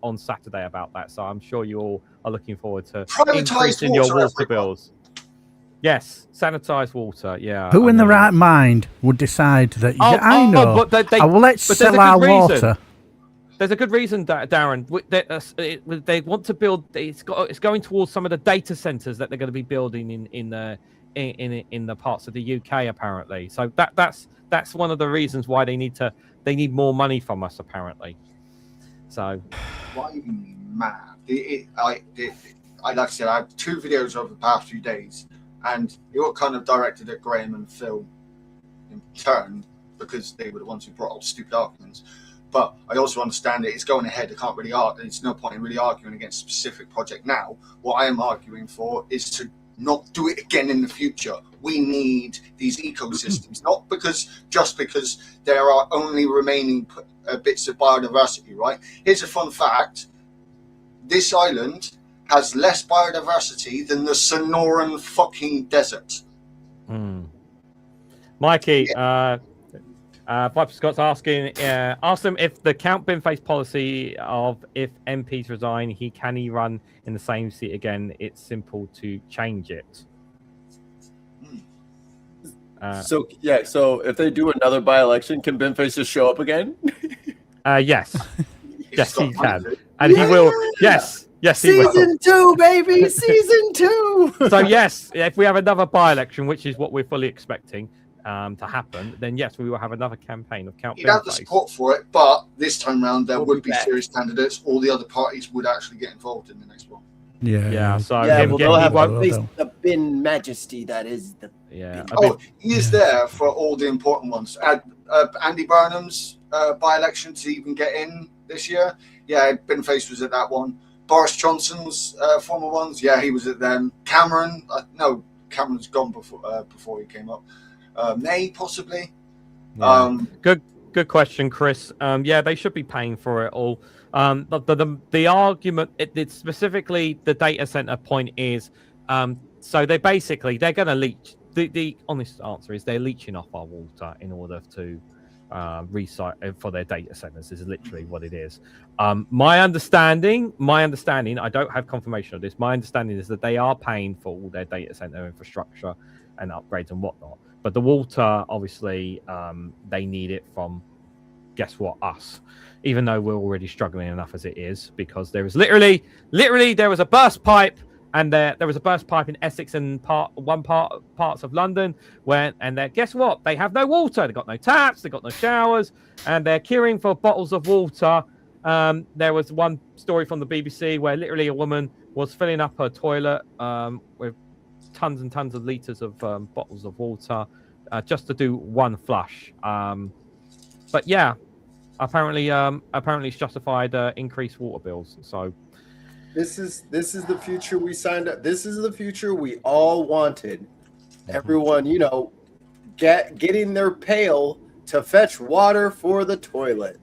on Saturday about that. So I'm sure you all are looking forward to increasing your water bills. Yes, sanitized water. Yeah. Who in the right mind would decide that? I know. Let's sell our water. There's a good reason, Darren. They want to build. It's going towards some of the data centers that they're going to be building in the parts of the UK apparently. So that's one of the reasons why they need more money from us apparently. So why are you mad? Like I said, I have 2 videos over the past few days, and they were kind of directed at Graham and Phil in turn because they were the ones who brought all stupid arguments. But I also understand that it's going ahead. I can't really argue. There's no point in really arguing against a specific project now. What I am arguing for is to not do it again in the future. We need these ecosystems, not just because there are only remaining bits of biodiversity, right? Here's a fun fact. This island has less biodiversity than the Sonoran fucking desert. Mikey, Viper Scott's asking, ask them if the Count Binface policy of if MPs resign, can he run in the same seat again? It's simple to change it. So if they do another by-election, can Binface just show up again? Yes. Yes, he can. And he will. Yes, he will. Season 2, baby! Season 2! So, yes, if we have another by-election, which is what we're fully expecting to happen, then yes, we will have another campaign of Count Binface. You'd have the support for it, but this time round there would be serious candidates. All the other parties would actually get involved in the next one. Yeah. So they'll have the Bin Majesty. That is the. Yeah. He is there for all the important ones. Andy Burnham's by-election to even get in this year. Yeah, Binface was at that one. Boris Johnson's former ones. Yeah, he was at them. Cameron. No, Cameron's gone before he came up. May possibly. Yeah. Good question, Chris. They should be paying for it all. The argument, it's specifically the data center point is, so they're going to leach. The honest answer is they're leaching off our water in order to for their data centers. This is literally what it is. My understanding, I don't have confirmation of this. My understanding is that they are paying for all their data center infrastructure and upgrades and whatnot. But the water, obviously, they need it from, guess what, us. Even though we're already struggling enough as it is, because there is literally there was a burst pipe, and there was a burst pipe in Essex and parts of London, guess what? They have no water. They've got no taps. They've got no showers, and they're queuing for bottles of water. There was one story from the BBC where literally a woman was filling up her toilet with tons and tons of liters of bottles of water just to do one flush. But yeah, apparently it's justified increased water bills. So this is the future we signed up. This is the future we all wanted. Everyone, getting their pail to fetch water for the toilet.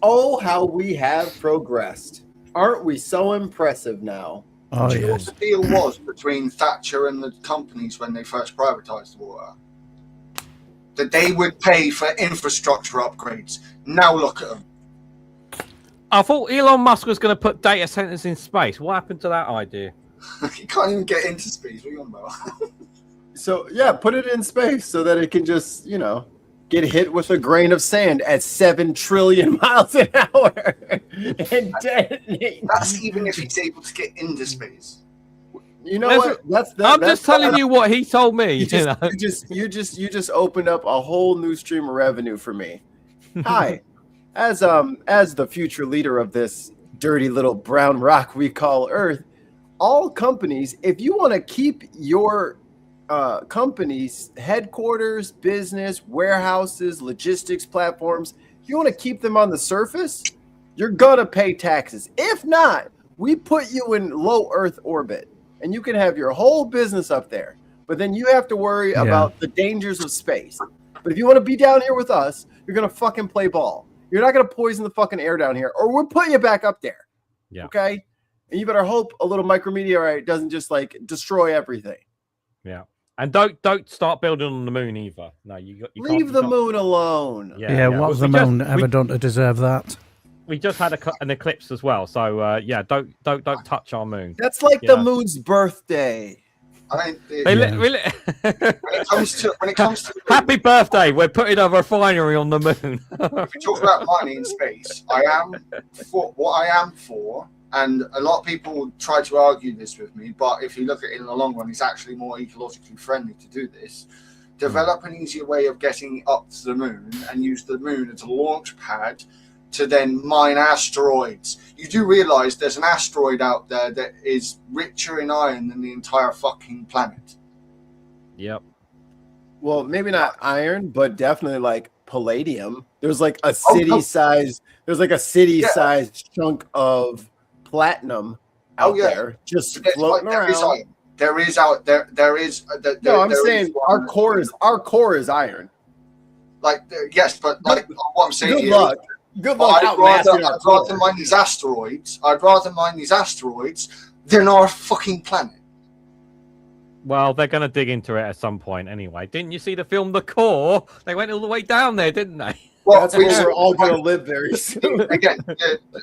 Oh, how we have progressed. Aren't we so impressive now? Oh, Do you know yes. what the deal was between Thatcher and the companies when they first privatised water? That they would pay for infrastructure upgrades. Now look at them. I thought Elon Musk was going to put data centers in space. What happened to that idea? You can't even get into space. What are you on about? So, yeah, put it in space so that it can just, get hit with a grain of sand at 7 trillion miles an hour and detonate. That's even if he's able to get into space. You know what? I'm just telling you what he told me. You just opened up a whole new stream of revenue for me. Hi, as the future leader of this dirty little brown rock we call Earth, all companies, if you want to keep your companies, headquarters, business, warehouses, logistics platforms, if you want to keep them on the surface, you're gonna pay taxes. If not, we put you in low Earth orbit, and you can have your whole business up there. But then you have to worry about the dangers of space. But if you want to be down here with us, you're gonna fucking play ball. You're not gonna poison the fucking air down here, or we're putting you back up there. Yeah. Okay. And you better hope a little micrometeorite doesn't just destroy everything. Yeah. And don't start building on the moon either. No, you leave the moon alone. Yeah, what has the moon ever done to deserve that? We just had an eclipse as well, so don't touch our moon. That's like the moon's birthday. I mean, When it comes to happy birthday! We're putting a refinery on the moon. if we talk about mining in space, I am for. And a lot of people try to argue this with me, but if you look at it in the long run, it's actually more ecologically friendly to do this. Develop an easier way of getting up to the moon and use the moon as a launch pad to then mine asteroids. You do realize there's an asteroid out there that is richer in iron than the entire fucking planet. Yep. Well, maybe not iron, but definitely like palladium. There's like a city-sized chunk of platinum out there just floating around. There is I'm saying our core is iron. Yes, but what I'm saying Good luck. I'd rather mine these asteroids. Than our fucking planet. Well, they're going to dig into it at some point anyway. Didn't you see the film The Core? They went all the way down there, didn't they? Well, that's where we're all going to live very soon. Again,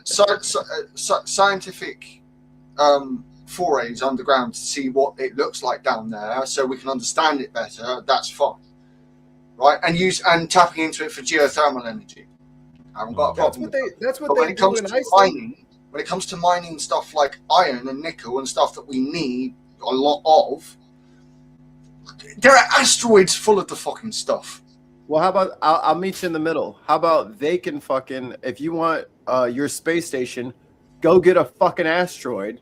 scientific forays underground to see what it looks like down there, so we can understand it better. That's fine, right? And tapping into it for geothermal energy. I haven't got a problem. That's what they do in Iceland. When it comes to mining stuff like iron and nickel and stuff that we need a lot of, there are asteroids full of the fucking stuff. Well, how about I'll meet you in the middle? How about they can fucking, if you want your space station, go get a fucking asteroid,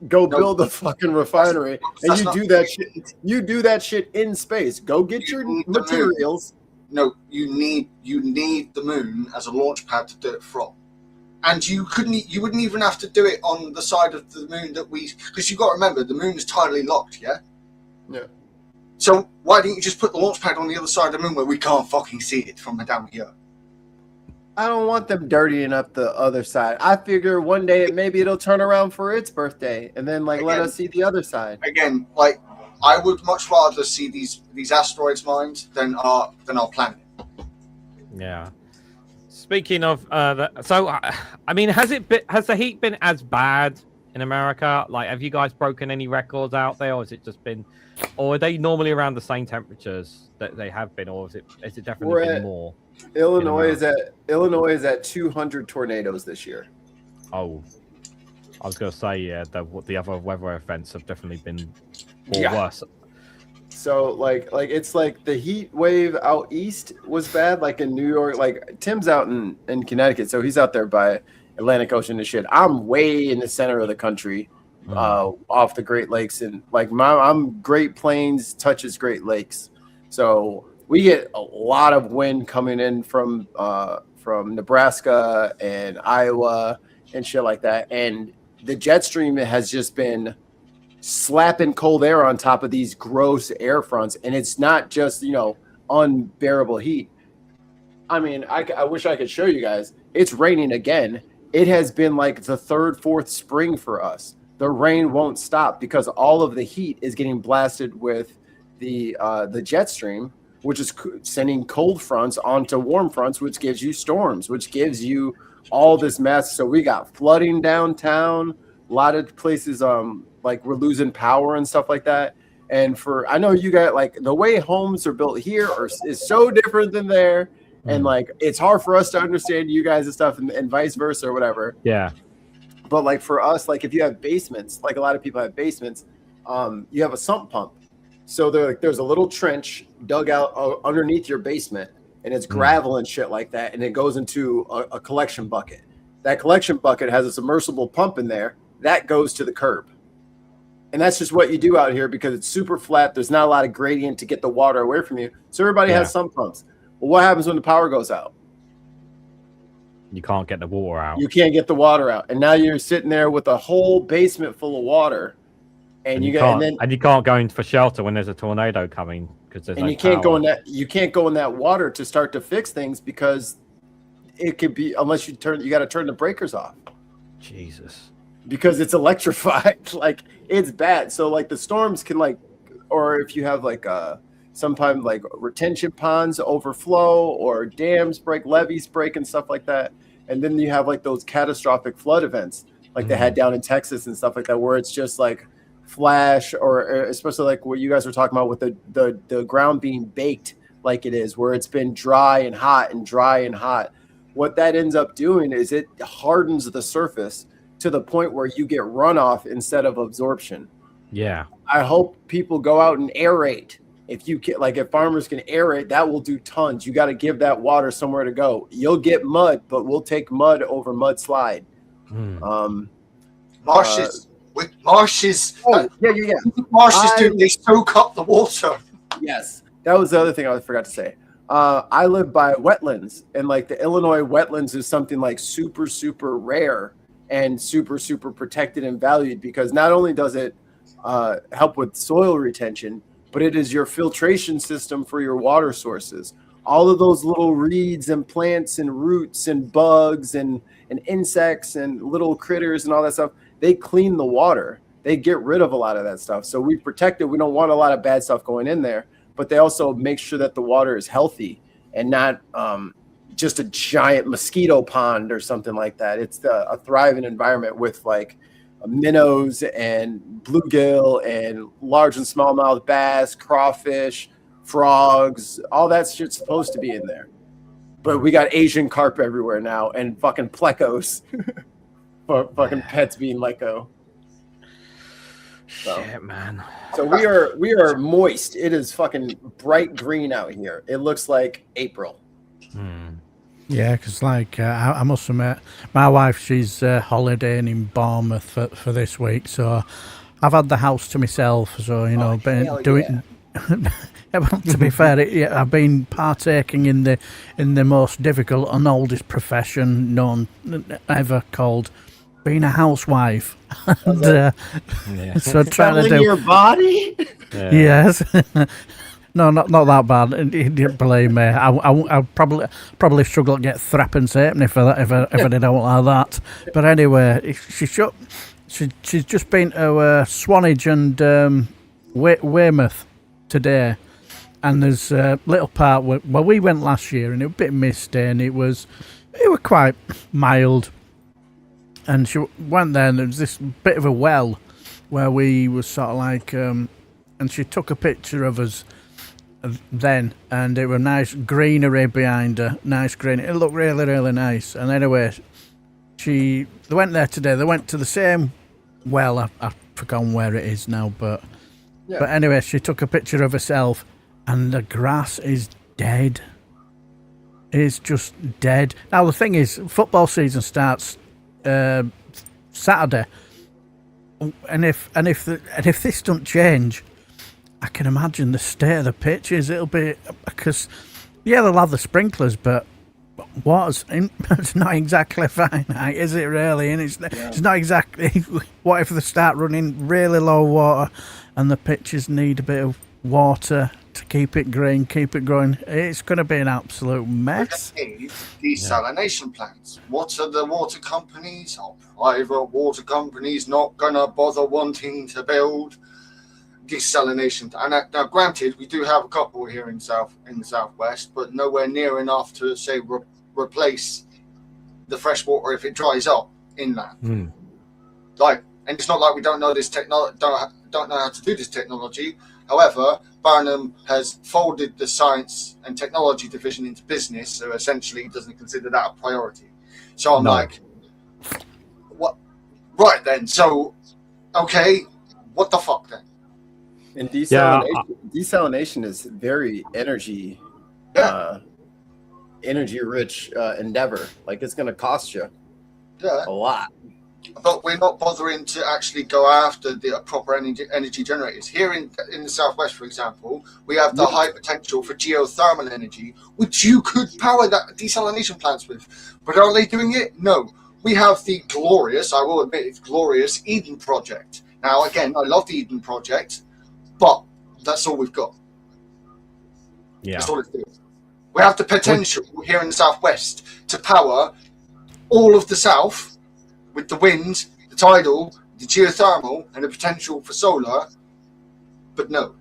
build a fucking refinery, and you do that shit. You do that shit in space. Go get your materials. No, you need the moon as a launch pad to do it from, and you wouldn't even have to do it on the side of the moon because you got to remember the moon is tidally locked. Yeah. So why didn't you just put the launch pad on the other side of the moon where we can't fucking see it from down here? I don't want them dirtying up the other side. I figure one day maybe it'll turn around for its birthday and then let us see the other side. Again, I would much rather see these asteroids mined than our planet. Yeah. Speaking of I mean, has the heat been as bad in America? Like, have you guys broken any records out there, or has it just been, or are they normally around the same temperatures that they have been, or is it definitely been more? Illinois is at 200 tornadoes this year. Oh, I was gonna say, yeah, the other weather events have definitely been worse. So like it's like the heat wave out east was bad, like in New York. Like Tim's out in Connecticut, so he's out there by Atlantic Ocean and shit. I'm way in the center of the country, off the Great Lakes, and like I'm Great Plains touches Great Lakes, so we get a lot of wind coming in from Nebraska and Iowa and shit like that, and the jet stream has just been slapping cold air on top of these gross air fronts, and it's not just unbearable heat. I mean, I wish I could show you guys. It's raining again. It has been like the third, fourth spring for us. The rain won't stop because all of the heat is getting blasted with the jet stream, which is sending cold fronts onto warm fronts, which gives you storms, which gives you all this mess. So we got flooding downtown, a lot of places like we're losing power and stuff like that. And I know you got like the way homes are built here is so different than there. And like, it's hard for us to understand you guys and stuff and vice versa or whatever. Yeah. But like for us, like if you have basements, like a lot of people have basements, you have a sump pump. So there's a little trench dug out underneath your basement, and it's gravel and shit like that. And it goes into a collection bucket. That collection bucket has a submersible pump in there that goes to the curb. And that's just what you do out here because it's super flat. There's not a lot of gradient to get the water away from you. So everybody has sump pumps. Well, what happens when the power goes out? You can't get the water out. You can't get the water out. And now you're sitting there with a whole basement full of water. And you can't go in for shelter when there's a tornado coming because there's you can't go in that. You can't go in that water to start to fix things because it could be unless you got to turn the breakers off. Jesus. Because it's electrified. Like it's bad. So like the storms can or if you have sometimes like retention ponds overflow or dams break, levees break and stuff like that. And then you have like those catastrophic flood events like they had down in Texas and stuff like that, where it's just like flash or especially like what you guys were talking about with the ground being baked like it is, where it's been dry and hot and dry and hot. What that ends up doing is it hardens the surface to the point where you get runoff instead of absorption. Yeah. I hope people go out and aerate. If farmers can aerate, that will do tons. You got to give that water somewhere to go. You'll get mud, but we'll take mud over mudslide. Marshes. Marshes. Yeah. Marshes they soak up the water. Yes. That was the other thing I forgot to say. I live by wetlands, and like the Illinois wetlands is something like super, super rare and super, super protected and valued because not only does it help with soil retention, but it is your filtration system for your water sources. All of those little reeds and plants and roots and bugs and insects and little critters and all that stuff, they clean the water. They get rid of a lot of that stuff. So we protect it. We don't want a lot of bad stuff going in there, but they also make sure that the water is healthy and not just a giant mosquito pond or something like that. It's a thriving environment with like minnows and bluegill and large and smallmouth bass, crawfish, frogs, all that shit's supposed to be in there. But we got Asian carp everywhere now and fucking plecos for fucking pets being Lego. So, shit, man. So we are moist. It is fucking bright green out here. It looks like April. Yeah, because I must admit, my wife, she's holidaying in Bournemouth for this week, so I've had the house to myself. So been doing. To be fair, I've been partaking in the most difficult and oldest profession known ever, called being a housewife. And, so trying to do your body. Yeah. Yes. No, not that bad. Believe me, I probably struggle to get threepence if I did out like that. But anyway, she's just been to Swanage and Weymouth today, and there's a little part where we went last year, and it was a bit misty, and it was quite mild. And she went there, and there was this bit of a well where we were sort of like, and she took a picture of us then, and it was nice greenery behind her, nice green. It looked really, really nice. And anyway, they went there today. They went to the same well. I've forgotten where it is now, but anyway, she took a picture of herself, and the grass is dead. It's just dead. Now the thing is, football season starts Saturday, and if this don't change, I can imagine the state of the pitches. It'll be because they'll have the sprinklers, but it's not exactly finite, is it really? And it's not exactly. What if they start running really low water, and the pitches need a bit of water to keep it green, keep it growing? It's going to be an absolute mess. Desalination plants. What are the water companies or private water companies not going to bother wanting to build desalination? And now, granted, we do have a couple here in the southwest, but nowhere near enough to say replace the fresh water if it dries up inland. And it's not like we don't know this technology, don't know how to do this technology. However, Barnum has folded the science and technology division into business, so essentially he doesn't consider that a priority. So I'm like, what? Right then. So, okay, what the fuck then? And desalination is very energy rich endeavor. Like, it's going to cost you a lot. But we're not bothering to actually go after the proper energy generators. Here in the southwest, for example, we have the high potential for geothermal energy, which you could power that desalination plants with. But are they doing it? No. We have the glorious, I will admit it's glorious, Eden Project. Now, again, I love the Eden Project, but that's all we've got. Yeah. That's all it's doing. We have the potential here in the southwest to power all of the south with the wind, the tidal, the geothermal, and the potential for solar, but no.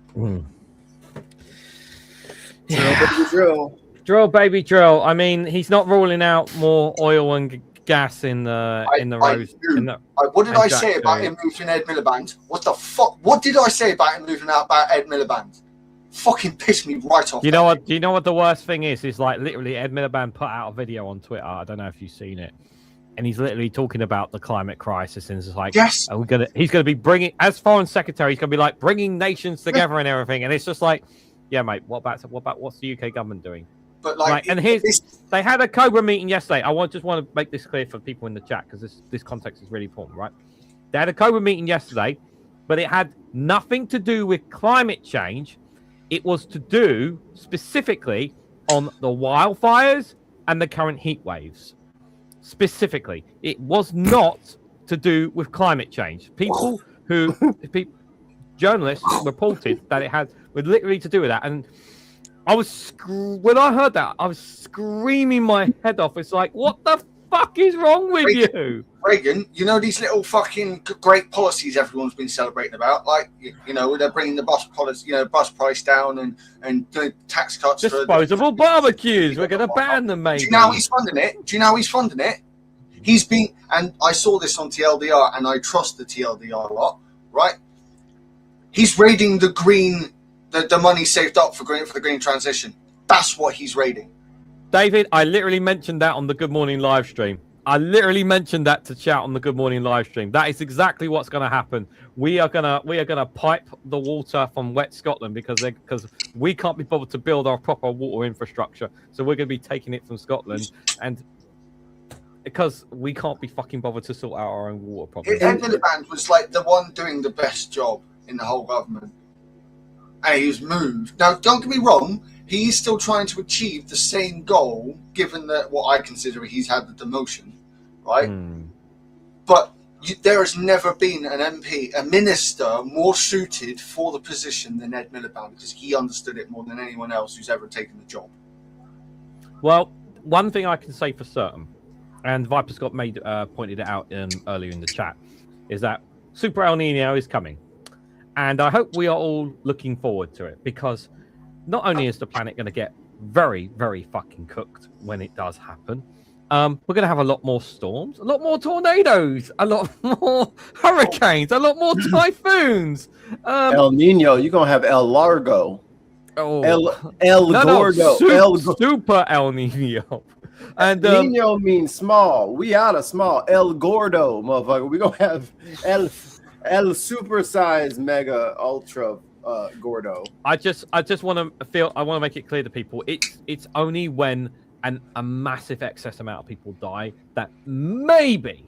Drill, baby, drill. I mean, he's not ruling out more oil and gas in the roads. What did I say about him moving Ed Miliband? What the fuck? What did I say about him moving out about Ed Miliband? Fucking pissed me right off. Do you know what? Do you know what the worst thing is? Is like literally Ed Miliband put out a video on Twitter. I don't know if you've seen it. And he's literally talking about the climate crisis, and it's like, yes, he's gonna be bringing, as foreign secretary, he's gonna be like bringing nations together and everything. And it's just like, yeah, mate, what about what's the UK government doing? But like, and they had a Cobra meeting yesterday. I just want to make this clear for people in the chat because this context is really important, right? They had a Cobra meeting yesterday, but it had nothing to do with climate change. It was to do specifically on the wildfires and the current heat waves. Specifically, it was not to do with climate change. Journalists reported that it had literally to do with that, and when I heard that, I was screaming my head off. It's like, what the fuck is wrong with you, Reagan? You know these little fucking great policies everyone's been celebrating about, like they're bringing the bus policy, bus price down and doing tax cuts. Disposable barbecues. We're going to ban them, mate. Do you know how he's funding it? He's been, and I saw this on TLDR, and I trust the TLDR a lot, right? He's raiding the money saved up for the green transition. That's what he's raiding. David, I literally mentioned that on the Good Morning live stream. I literally mentioned that to chat on the Good Morning live stream. That is exactly what's going to happen. We are gonna pipe the water from Wet Scotland because we can't be bothered to build our proper water infrastructure. So we're going to be taking it from Scotland, and because we can't be fucking bothered to sort out our own water problems. Ed Miliband was like the one doing the best job in the whole government, and he was moved. Now, don't get me wrong. He's still trying to achieve the same goal, given that what I consider he's had the demotion, right? But there has never been an MP, a minister, more suited for the position than Ed Miliband, because he understood it more than anyone else who's ever taken the job. Well, one thing I can say for certain, and Viper Scott pointed it out earlier in the chat, is that Super El Nino is coming. And I hope we are all looking forward to it, because not only is the planet going to get very, very fucking cooked when it does happen, we're going to have a lot more storms, a lot more tornadoes, a lot more hurricanes, a lot more typhoons. El Nino, you're going to have El Largo. Oh, El Gordo. Super El Nino. And Nino means small. We out of small. El Gordo, motherfucker. We're going to have El supersized mega ultra Gordo. I just want to make it clear to people, it's only when a massive excess amount of people die that maybe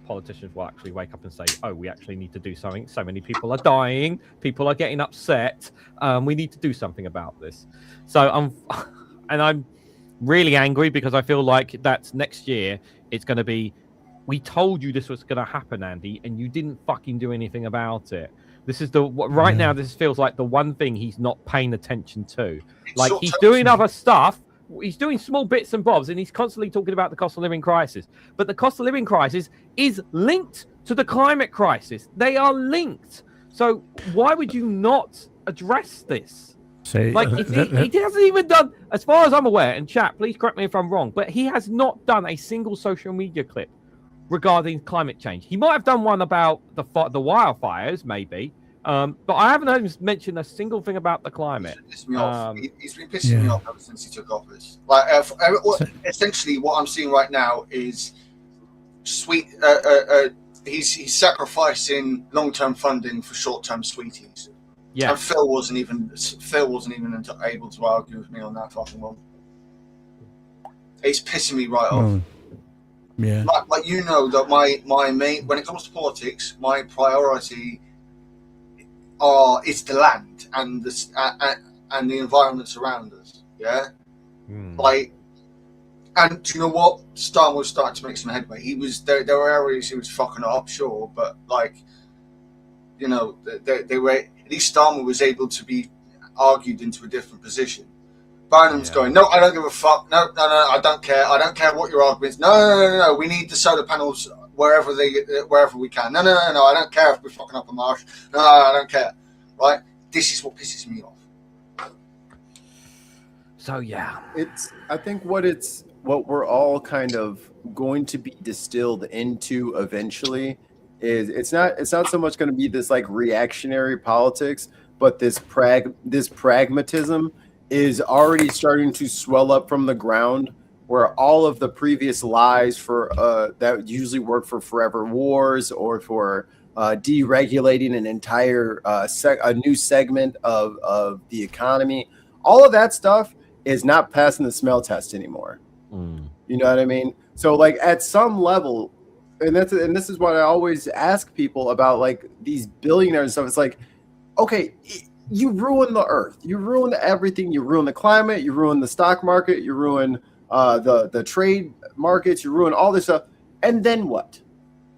politicians will actually wake up and say, oh, we actually need to do something. So many people are dying. People are getting upset. We need to do something about this. So I'm really angry because I feel like that next year it's going to be, we told you this was going to happen, Andy, and you didn't fucking do anything about it. This is right now, this feels like the one thing he's not paying attention to. Like, he's doing other stuff. He's doing small bits and bobs, and he's constantly talking about the cost of living crisis. But the cost of living crisis is linked to the climate crisis. They are linked. So why would you not address this? See, like, he hasn't even done, as far as I'm aware, and chat, please correct me if I'm wrong, but he has not done a single social media clip regarding climate change. He might have done one about the wildfires, maybe, but I haven't heard him mention a single thing about the climate. He's been pissing me off ever since he took office. Like, essentially, what I'm seeing right now is he's sacrificing long-term funding for short-term sweeties. Yeah, and Phil wasn't even able to argue with me on that fucking one. It's pissing me right off. Yeah, like you know that my main, when it comes to politics, my priority is the land and the environments around us. Yeah, like, and do you know what? Star was starting to make some headway. There were areas he was fucking up, sure, but like, you know, they were, at least Starmer was able to be argued into a different position. Burnham's going, no, I don't give a fuck. No, I don't care. I don't care what your argument is. No. We need the solar panels wherever we can. No. I don't care if we're fucking up a marsh. No, I don't care. Right? This is what pisses me off. So yeah, I think what we're all kind of going to be distilled into eventually is it's not so much going to be this like reactionary politics, but this pragmatism is already starting to swell up from the ground, where all of the previous lies for that usually work for forever wars or for deregulating an entire a new segment of the economy, all of that stuff is not passing the smell test anymore. You know what I mean? So like at some level, and this is what I always ask people about, like these billionaires and stuff. It's like, okay, you ruin the earth, you ruin everything, you ruin the climate, you ruin the stock market, you ruin the trade markets, you ruin all this stuff, and then what?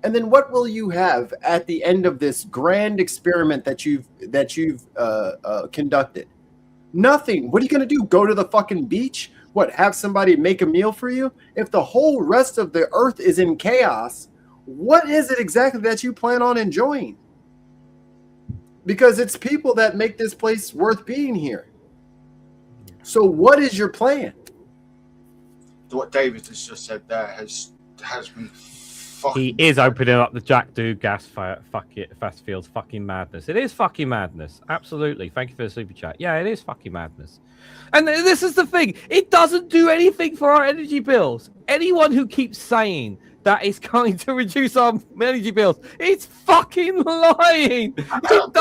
And then what will you have at the end of this grand experiment that you've conducted? Nothing. What are you going to do? Go to the fucking beach? What, have somebody make a meal for you? If the whole rest of the earth is in chaos, what is it exactly that you plan on enjoying? Because it's people that make this place worth being here. So what is your plan? What David has just said there has me fucking... He is opening up the Jack Do gas fast fields fucking madness. It is fucking madness. Absolutely. Thank you for the super chat. Yeah, it is fucking madness. And this is the thing. It doesn't do anything for our energy bills. Anyone who keeps saying that it's going to reduce our energy bills, it's fucking lying. It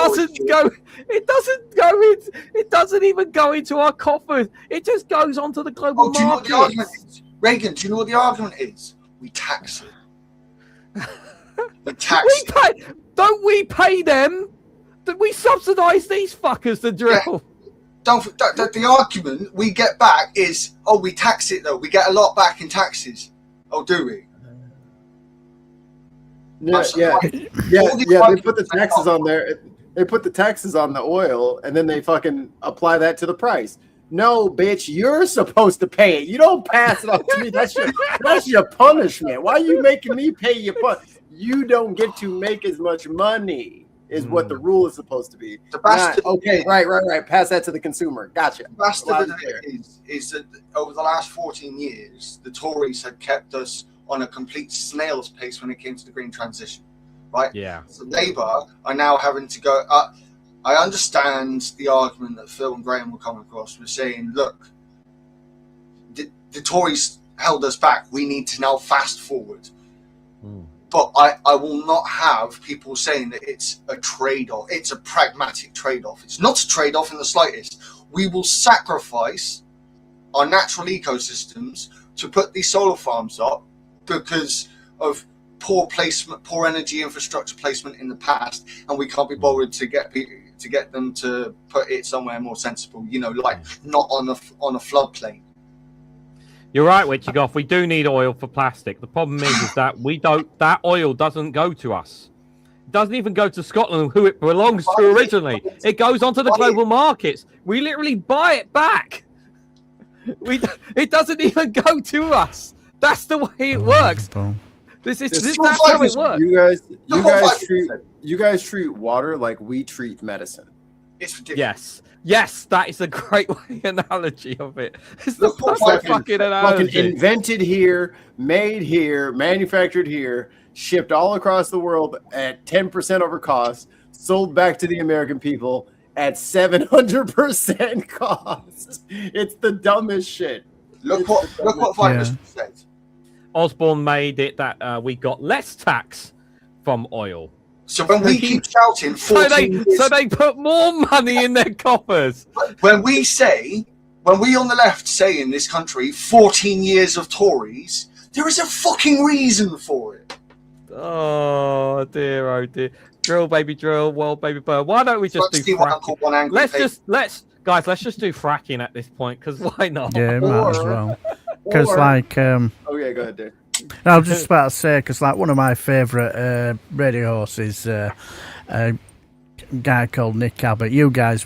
doesn't even go into our coffers. It just goes onto the global market. Do you know what the argument is? Reagan, do you know what the argument is? We tax it. Don't we pay them? We subsidize these fuckers to drill. Yeah. The argument we get back is, oh, we tax it though. We get a lot back in taxes. Oh, do we? Yeah. They put the taxes on there. They put the taxes on the oil, and then they fucking apply that to the price. No, bitch, you're supposed to pay it. You don't pass it on to me. That's your punishment. Why are you making me pay your punishment? You don't get to make as much money. is what the rule is supposed to be. The bastard. Okay, right. Pass that to the consumer. Gotcha. The bastard of it is that over the last 14 years, the Tories had kept us on a complete snail's pace when it came to the green transition, right? Yeah. So Labour are now having to go. I understand the argument that Phil and Graham will come across with saying, look, the Tories held us back. We need to now fast forward. But I will not have people saying that it's a trade-off. It's a pragmatic trade-off. It's not a trade-off in the slightest. We will sacrifice our natural ecosystems to put these solar farms up because of poor placement, poor energy infrastructure placement in the past, and we can't be bothered to get them to put it somewhere more sensible. Like not on a floodplain. You're right, Witchigoff. We do need oil for plastic. The problem is that that oil doesn't go to us. It doesn't even go to Scotland, who it belongs to originally. It goes onto the global markets. We literally buy it back. It doesn't even go to us. That's the way it works. That's how it works. You guys treat water like we treat medicine. It's ridiculous. Yes, that is a great analogy of it. It's the perfect fucking analogy. Fucking invented here, made here, manufactured here, shipped all across the world at 10% over cost, sold back to the American people at 700% cost. It's the dumbest shit. Look what Vitus said. Osborne made it that we got less tax from oil. So when we keep shouting, so they put more money in their coffers. When we on the left say in this country 14 years of Tories, there is a fucking reason for it. Oh dear. Drill baby drill, world baby bird. Why don't we just do fracking? Let's just do fracking at this point, because why not? Yeah, might as well. Because go ahead, dude. I was just about to say, because one of my favourite radio hosts is a guy called Nick Abbott. You guys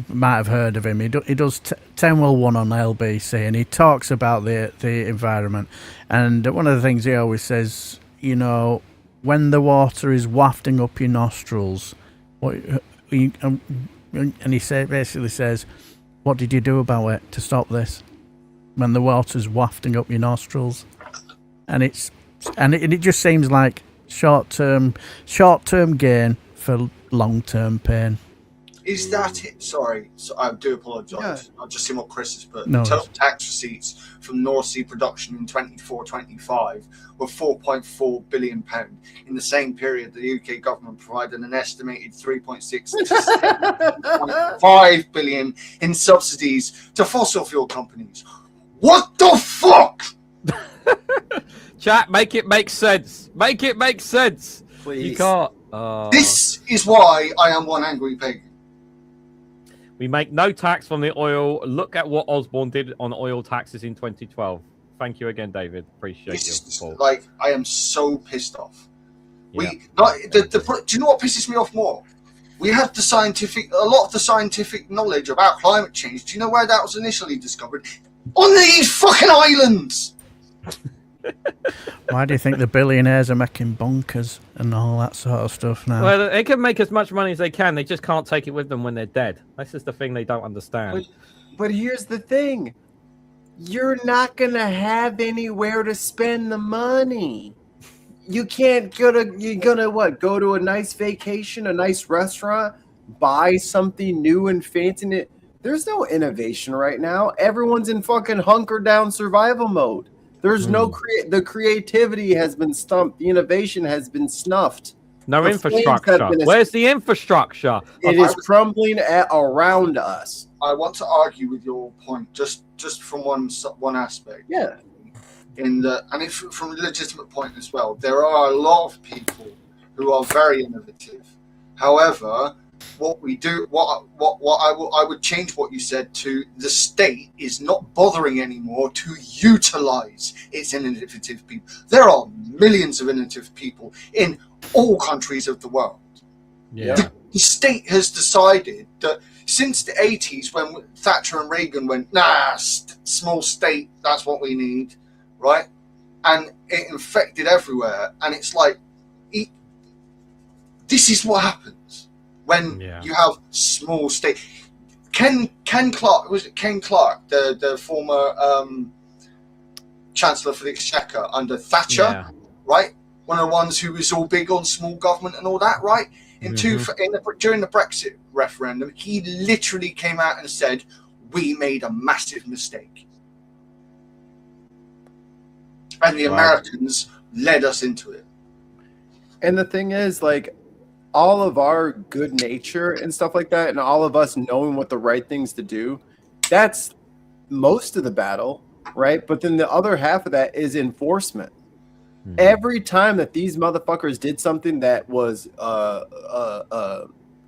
might have heard of him. He does 10 Will 1 on LBC, and he talks about the environment. And one of the things he always says, when the water is wafting up your nostrils, and he basically says, what did you do about it to stop this? When the water's wafting up your nostrils. And it just seems like short term gain for long term pain. Is that it? Sorry, I do apologise. I've just seen what Chris has put. No, total tax receipts from North Sea production in 24-25 were £4.4 billion. In the same period, the UK government provided an estimated 3.6 to 7.5 billion in subsidies to fossil fuel companies. What the fuck? Chat, make it make sense. Make it make sense. Please. You can't. This is why I am one angry pagan. We make no tax from the oil. Look at what Osborne did on oil taxes in 2012. Thank you again, David. Appreciate your support. Like, I am so pissed off. Yeah. Do you know what pisses me off more? We have a lot of the scientific knowledge about climate change. Do you know where that was initially discovered? On these fucking islands. Why do you think the billionaires are making bonkers and all that sort of stuff now? Well, they can make as much money as they can. They just can't take it with them when they're dead. This is the thing they don't understand. But here's the thing. You're not going to have anywhere to spend the money. You can't go to a nice vacation, a nice restaurant, buy something new and fancy. There's no innovation right now. Everyone's in fucking hunker down survival mode. There's no the creativity has been stumped. The innovation has been snuffed. No infrastructure. Where's the infrastructure? It is crumbling around us. I want to argue with your point just from one aspect. Yeah. And it's from a legitimate point as well. There are a lot of people who are very innovative. However, what we do, I would change what you said to the state is not bothering anymore to utilize its innovative people. There are millions of innovative people in all countries of the world. Yeah. The state has decided that since the 80s, when Thatcher and Reagan went, small state, that's what we need, right? And it infected everywhere. And it's like, this is what happens. when Yeah. you have small state. Ken Clark, was it Ken Clark, the former Chancellor for the Exchequer under Thatcher, Yeah. right? One of the ones who was all big on small government and all that, right? During the Brexit referendum, he literally came out and said, "We made a massive mistake," and the Americans led us into it. And the thing is, like, all of our good nature and stuff like that, and all of us knowing what the right things to do, that's most of the battle, right? But then the other half of that is enforcement. Every time that these motherfuckers did something that was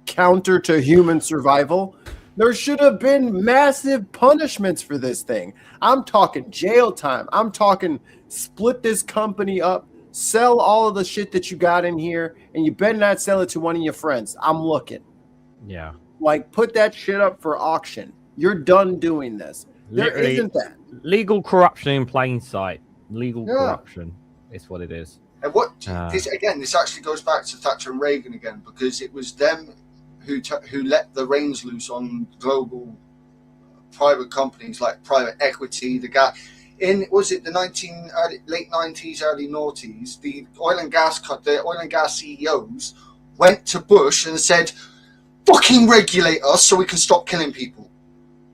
counter to human survival, there should have been massive punishments for this thing. I'm talking jail time. I'm talking split this company up, sell all of the shit that you got in here, and you better not sell it to one of your friends. I'm looking. Yeah. Like, put that shit up for auction. You're done doing this. Literally, there isn't that. Legal corruption in plain sight. Legal corruption is what it is. And this actually goes back to Thatcher and Reagan again, because it was them who let the reins loose on global private companies like private equity. The guy in the late 90s, early noughties, the oil and gas CEOs went to Bush and said, "Fucking regulate us so we can stop killing people."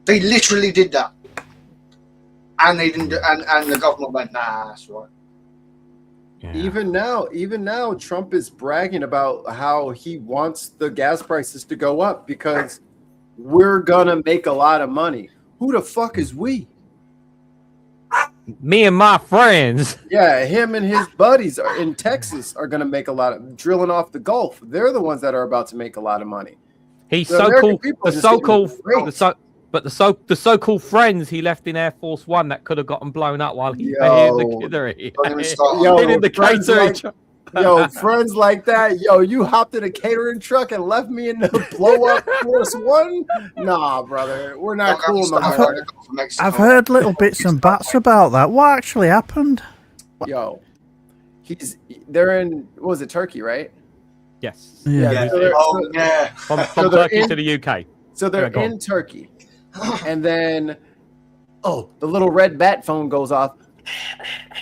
They literally did that, and they didn't. And the government went, "Nah, that's right." Yeah. Even now, Trump is bragging about how he wants the gas prices to go up because we're gonna make a lot of money. Who the fuck is we? Me and my friends. Yeah, him and his buddies are in Texas are gonna make a lot of drilling off the Gulf. They're the ones that are about to make a lot of money. He's The so American cool. people The are just so-called, getting great. the so-called friends he left in Air Force One that could have gotten blown up while he Yo. in the kiddery. Don't even start. Yo, In the friends catering. Yo, friends like that. Yo, you hopped in a catering truck and left me in the blow up Force One? Nah, brother. We're not cool no more. I've heard little bits and bats about that. What actually happened? Yo. They're in, what was it, Turkey, right? Yes. Yeah. From So they're Turkey in- to the UK. So they're go on. in Turkey. And then, the little red bat phone goes off.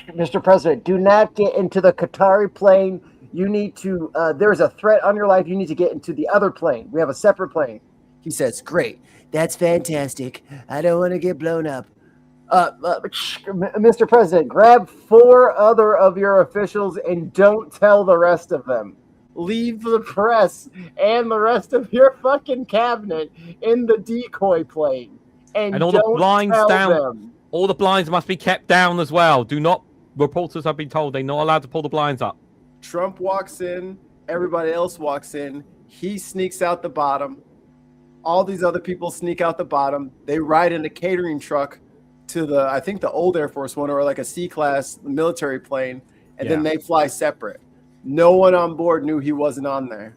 Mr. President, do not get into the Qatari plane. You need to, there's a threat on your life. You need to get into the other plane. We have a separate plane. He says, great. That's fantastic. I don't want to get blown up. Mr. President, grab 4 other of your officials and don't tell the rest of them. Leave the press and the rest of your fucking cabinet in the decoy plane. And all the don't blinds tell down. them. All the blinds must be kept down as well. Reporters have been told they're not allowed to pull the blinds up. Trump walks in, everybody else walks in, he sneaks out the bottom. All these other people sneak out the bottom. They ride in a catering truck to I think the old Air Force One or like a C-class military plane, and then they fly separate. No one on board knew he wasn't on there.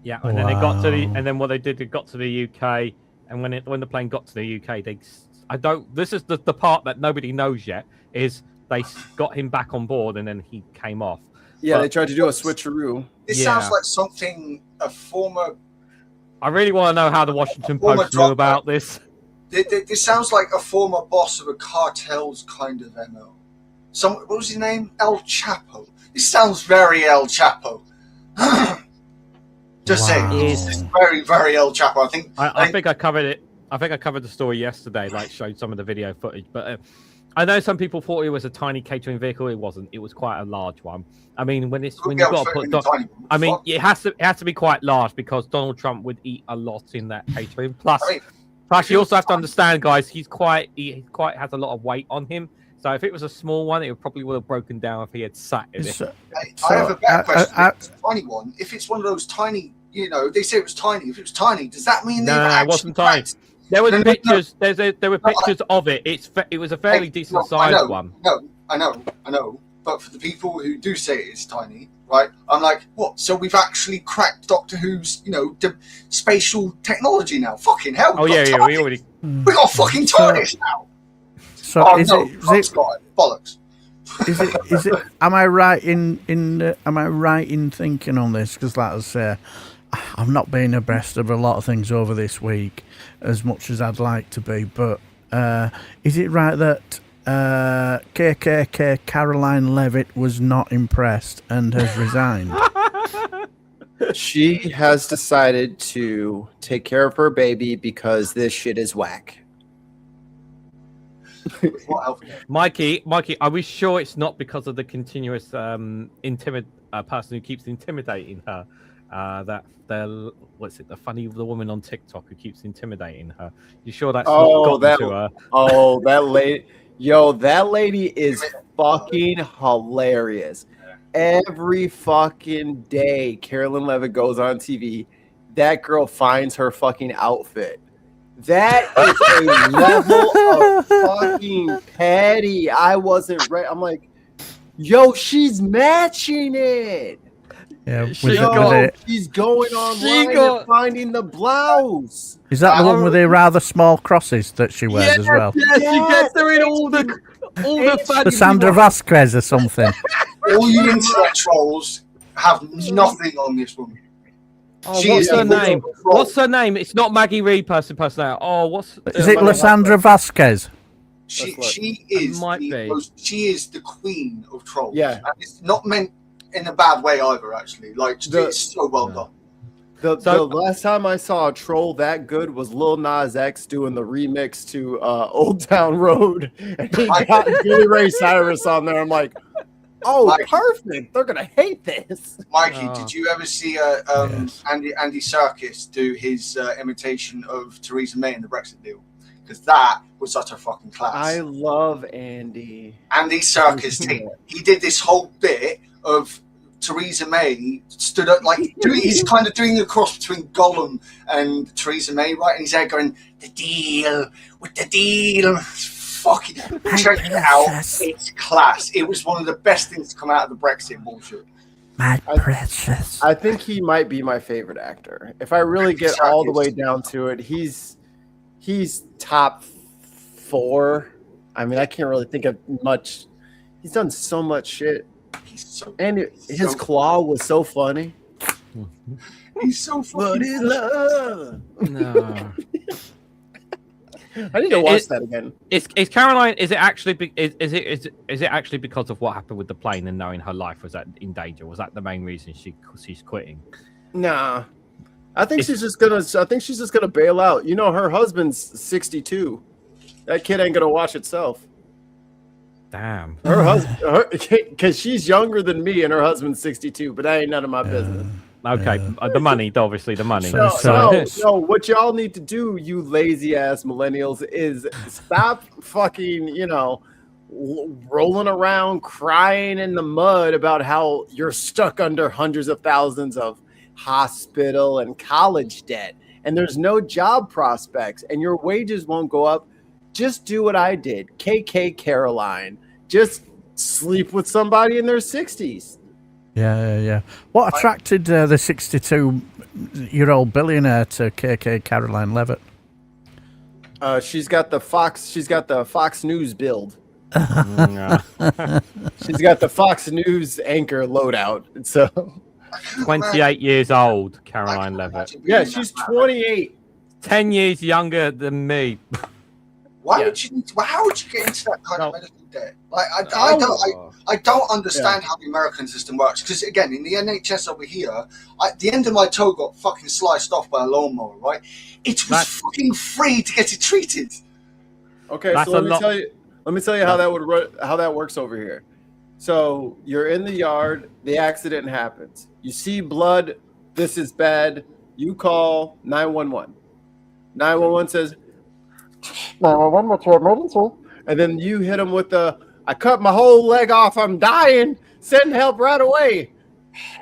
Yeah, and then they got to what they did, they got to the UK, and when the plane got to the UK, this is the part that nobody knows yet, is they got him back on board and then he came off. Yeah, they tried to do a switcheroo. This sounds like something a former. I really want to know how the Washington Post knew about this. This sounds like a former boss of a cartel's kind of MO. What was his name? El Chapo. This sounds very El Chapo. Just saying, it's very, very El Chapo. I think I covered it. I think I covered the story yesterday, like showed some of the video footage. But I know some people thought it was a tiny catering vehicle. It wasn't. It was quite a large one. I mean, when you've got to put, it has to be quite large because Donald Trump would eat a lot in that catering. Plus, you also have to understand, guys, he has a lot of weight on him. So if it was a small one, it probably would have broken down if he had sat in it. I have a better question. If it's a tiny one, if it's one of those tiny, they say it was tiny. If it was tiny, does that mean it wasn't tiny? There were pictures. There were pictures of it. It was a fairly decent sized one. No, I know. But for the people who do say it's tiny, right? I'm like, what? So we've actually cracked Doctor Who's, spatial technology now. Fucking hell! We got fucking TARDIS now. So bollocks. Is it? Am I right in thinking on this? Because like I say, I've not been abreast of a lot of things over this week as much as I'd like to be, but is it right that KKK Caroline Levitt was not impressed and has resigned? She has decided to take care of her baby because this shit is whack. Mikey, are we sure it's not because of the continuous person who keeps intimidating her? The woman on TikTok who keeps intimidating her. You sure that's not gotten to her? Oh, that lady, that lady is fucking hilarious. Every fucking day, Carolyn Levitt goes on TV. That girl finds her fucking outfit. That is a level of fucking petty. I wasn't right. I'm like, yo, she's matching it. Yeah, she's going online and finding the blouse. Is that the one with the rather small crosses that she wears as well? Yes, she gets her in all the Sandra Vasquez or something. All you internet trolls have nothing on this woman. Oh, what's her name? What's her name? It's not Maggie Reed person now. Oh, is it Lysandra Vasquez? She is the queen of trolls. Yeah, and it's not meant in a bad way either. Actually, like it's so well done. The last time I saw a troll that good was Lil Nas X doing the remix to Old Town Road, and he got Billy Ray Cyrus on there. I'm like, oh, Mikey, perfect. They're gonna hate this. Mikey, did you ever see Andy Serkis do his imitation of Theresa May in the Brexit deal? Because that was such a fucking class. I love Andy. Andy Serkis, he did this whole bit of Theresa May stood up like he's kind of doing the cross between Gollum and Theresa May, right? And he's there going, the deal. Fucking check it out. It's class. It was one of the best things to come out of the Brexit bullshit. My precious. I think he might be my favorite actor. If I really get all the way down to it, he's top 4. I mean, I can't really think of much. He's done so much shit. His claw was so funny. He's so funny. No. I need to watch that again. Is Caroline? Is it actually? Is it actually because of what happened with the plane and knowing her life was in danger? Was that the main reason she's quitting? Nah, I think she's just gonna bail out. You know, her husband's 62. That kid ain't gonna watch itself. Damn. Her husband, because she's younger than me, and her husband's 62. But that ain't none of my business. Okay, the money, obviously the money. No, what y'all need to do, you lazy ass millennials, is stop fucking, rolling around crying in the mud about how you're stuck under hundreds of thousands of hospital and college debt, and there's no job prospects, and your wages won't go up. Just do what I did, KK Caroline. Just sleep with somebody in their 60s. Yeah. What attracted the 62-year-old billionaire to KK Caroline Levitt? She's got the Fox News build. She's got the Fox News anchor loadout. So 28 years old, Caroline Levitt. Yeah, she's 28. 10 years younger than me. How would you get into that kind of medical debt? Like, I don't understand how the American system works. Because again, in the NHS over here, the end of my toe got fucking sliced off by a lawnmower. Right? It was fucking free to get it treated. Okay, so let me tell you how that works over here. So you're in the yard, the accident happens. You see blood. This is bad. You call 911. 911 says, 911, what's your emergency? And then you hit them with I cut my whole leg off, I'm dying, send help right away.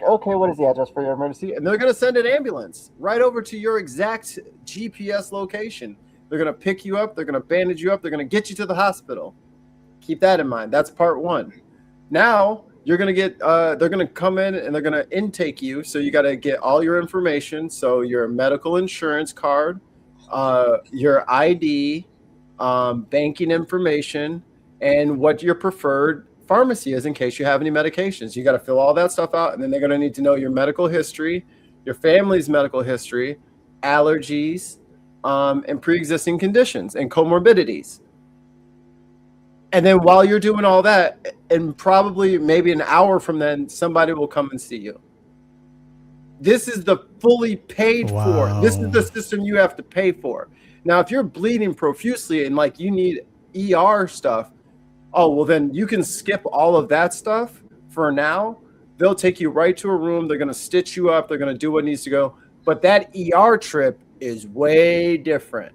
Okay, what is the address for your emergency? And they're going to send an ambulance right over to your exact GPS location. They're going to pick you up, they're going to bandage you up, they're going to get you to the hospital. Keep that in mind. That's part 1. Now, you're going to get, they're going to come in and they're going to intake you, so you got to get all your information, so your medical insurance card, your ID, banking information, and what your preferred pharmacy is in case you have any medications. You got to fill all that stuff out, and then they're going to need to know your medical history, your family's medical history, allergies, and pre-existing conditions and comorbidities. And then while you're doing all that, and probably maybe an hour from then, somebody will come and see you. This is the fully paid for. This is the system you have to pay for. Now, if you're bleeding profusely and like you need ER stuff, oh, well, then you can skip all of that stuff for now. They'll take you right to a room. They're going to stitch you up. They're going to do what needs to go. But that ER trip is way different.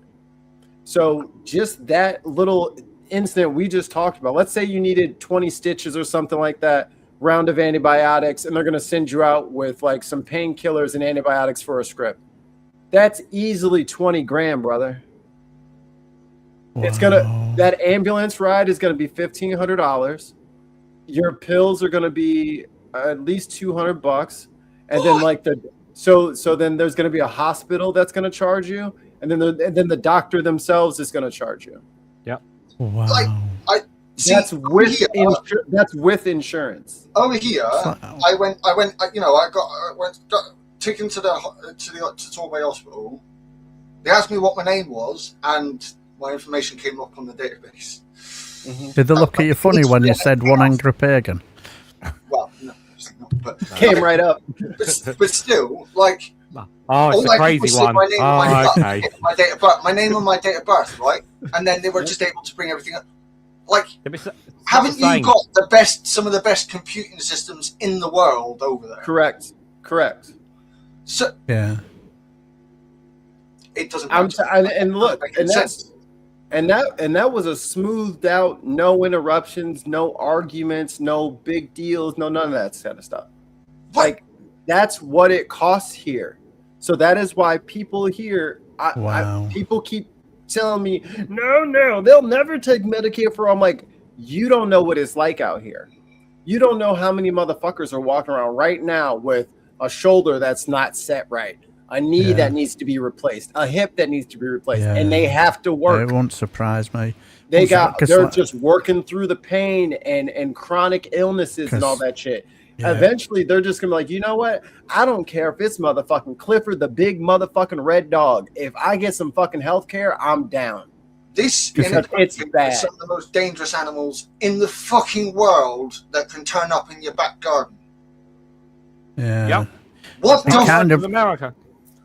So just that little incident we just talked about, let's say you needed 20 stitches or something like that, round of antibiotics, and they're going to send you out with like some painkillers and antibiotics for a script. That's easily 20 grand, brother. Wow. It's gonna, that ambulance ride is going to be $1,500. Your pills are going to be at least $200, and then like so then there's going to be a hospital that's going to charge you, and then the doctor themselves is going to charge you. Yep. Wow. Like, see, that's with insurance. Over here, I went, you know, I went taken to Torbay Hospital. They asked me what my name was, and my information came up on the database. Mm-hmm. Did they look at you funny when you said one Angry Pagan? Well, no, but came right up. But still, like, oh, it's a crazy one. My date of birth, my name and my date of birth, right? And then they were just able to bring everything up. Like, haven't you got some of the best computing systems in the world over there? Correct. So yeah, it doesn't. And look, and that was a smoothed out, no interruptions, no arguments, no big deals, no none of that kind of stuff. Like, that's what it costs here. So that is why people here, people keep telling me, no, they'll never take Medicare for all. I'm like, you don't know what it's like out here. You don't know how many motherfuckers are walking around right now with a shoulder that's not set right, a knee that needs to be replaced, a hip that needs to be replaced, and they have to work. It won't surprise me. They're just working through the pain and chronic illnesses and all that shit. Yeah. Eventually, they're just gonna be like, you know what? I don't care if it's motherfucking Clifford, the big motherfucking red dog. If I get some fucking health care, I'm down. This it's bad. Some of the most dangerous animals in the fucking world that can turn up in your back garden. Yeah. Yep. What the kind of America?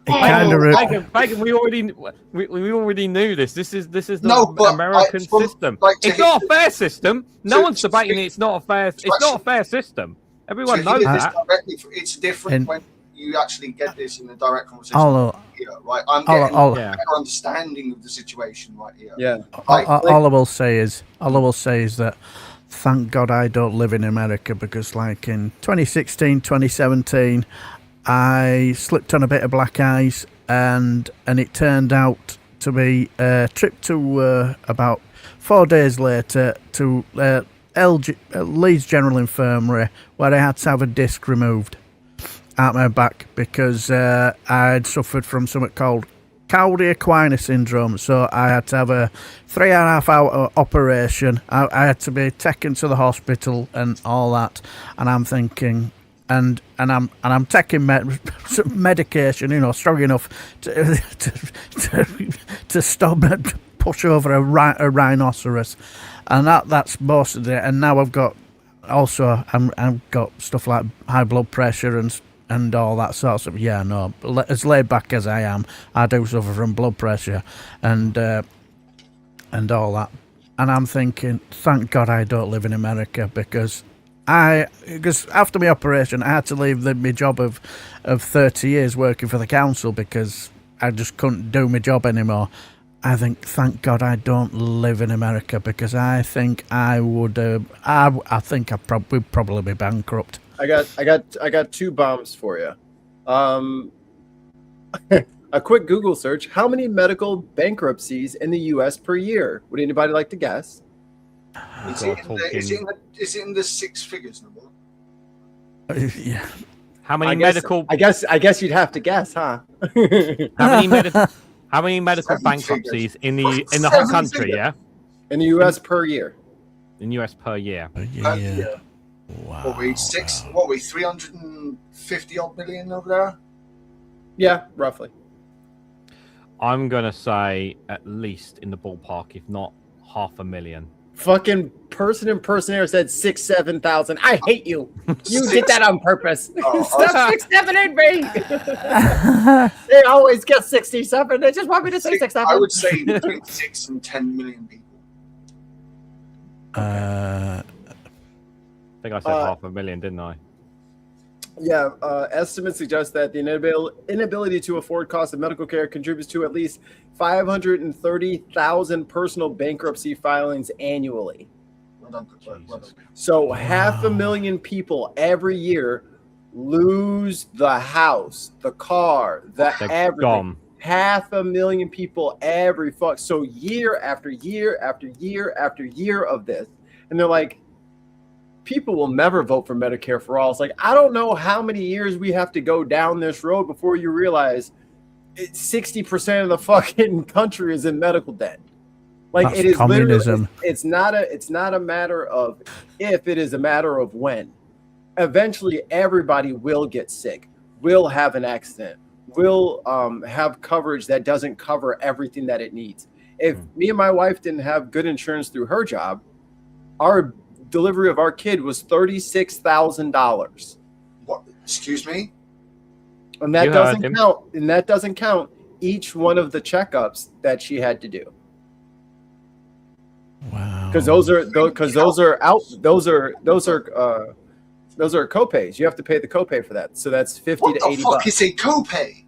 Pagan, we already knew this. This is the American system. It's not a fair system. No one's debating it. It's not a fair. It's not a fair system. Everyone knows that. It's different when you actually get this in a direct conversation here, right? I'm getting a better understanding of the situation right here. Yeah. All I will say is that thank God I don't live in America, because like in 2016, 2017, I slipped on a bit of black ice, and it turned out to be a trip to about 4 days later to Leeds General Infirmary, where I had to have a disc removed out my back because I had suffered from something called Cowdy-Aquina syndrome. So I had to have a 3.5 hour operation. I had to be taken to the hospital and all that. And I'm thinking, and I'm taking medication, you know, strong enough to stop and push over a rhinoceros. And that's most of it. And now I've got I've got stuff like high blood pressure and all that sorts of. Yeah, no, as laid back as I am, I do suffer from blood pressure and all that. And I'm thinking, thank God I don't live in America, because after my operation I had to leave my job of 30 years working for the council because I just couldn't do my job anymore. I think, thank God I don't live in America, because I think I would. I think I'd probably be bankrupt. I got 2 bombs for you. A quick Google search: how many medical bankruptcies in the U.S. per year? Would anybody like to guess? Is it in the 6 figures number? Yeah. How many medical? I guess you'd have to guess, huh? How many medical bankruptcies in the whole country? Yeah, in the U.S. per year. In U.S. per year. Wow. What we 350 odd million over there? Yeah, roughly. I'm gonna say at least in the ballpark, if not 500,000. Fucking person impersonator said 6,000-7,000. I hate you. You did that on purpose. Stop 6-7 me. They always get 67. They just want me to say 6-7. I would say between 6 and 10 million people. I think I said 500,000, didn't I? Yeah, estimates suggest that the inability to afford cost of medical care contributes to at least 530,000 personal bankruptcy filings annually. So 500,000 people every year lose the house, the car, They're everything. gone. 500,000 people every fuck. So year after year after year after year of this, and they're like, people will never vote for Medicare for all. It's like, I don't know how many years we have to go down this road before you realize 60% of the fucking country is in medical debt. Like, That's it is communism. It's not a matter of if, it is a matter of when. Eventually, everybody will get sick, will have an accident, will have coverage that doesn't cover everything that it needs. If me and my wife didn't have good insurance through her job, our delivery of our kid was $36,000. What? Excuse me? And that doesn't count. And that doesn't count each one of the checkups that she had to do. Wow. Because those are copays. You have to pay the copay for that. So that's 50 what to the 80 fuck bucks. is a copay?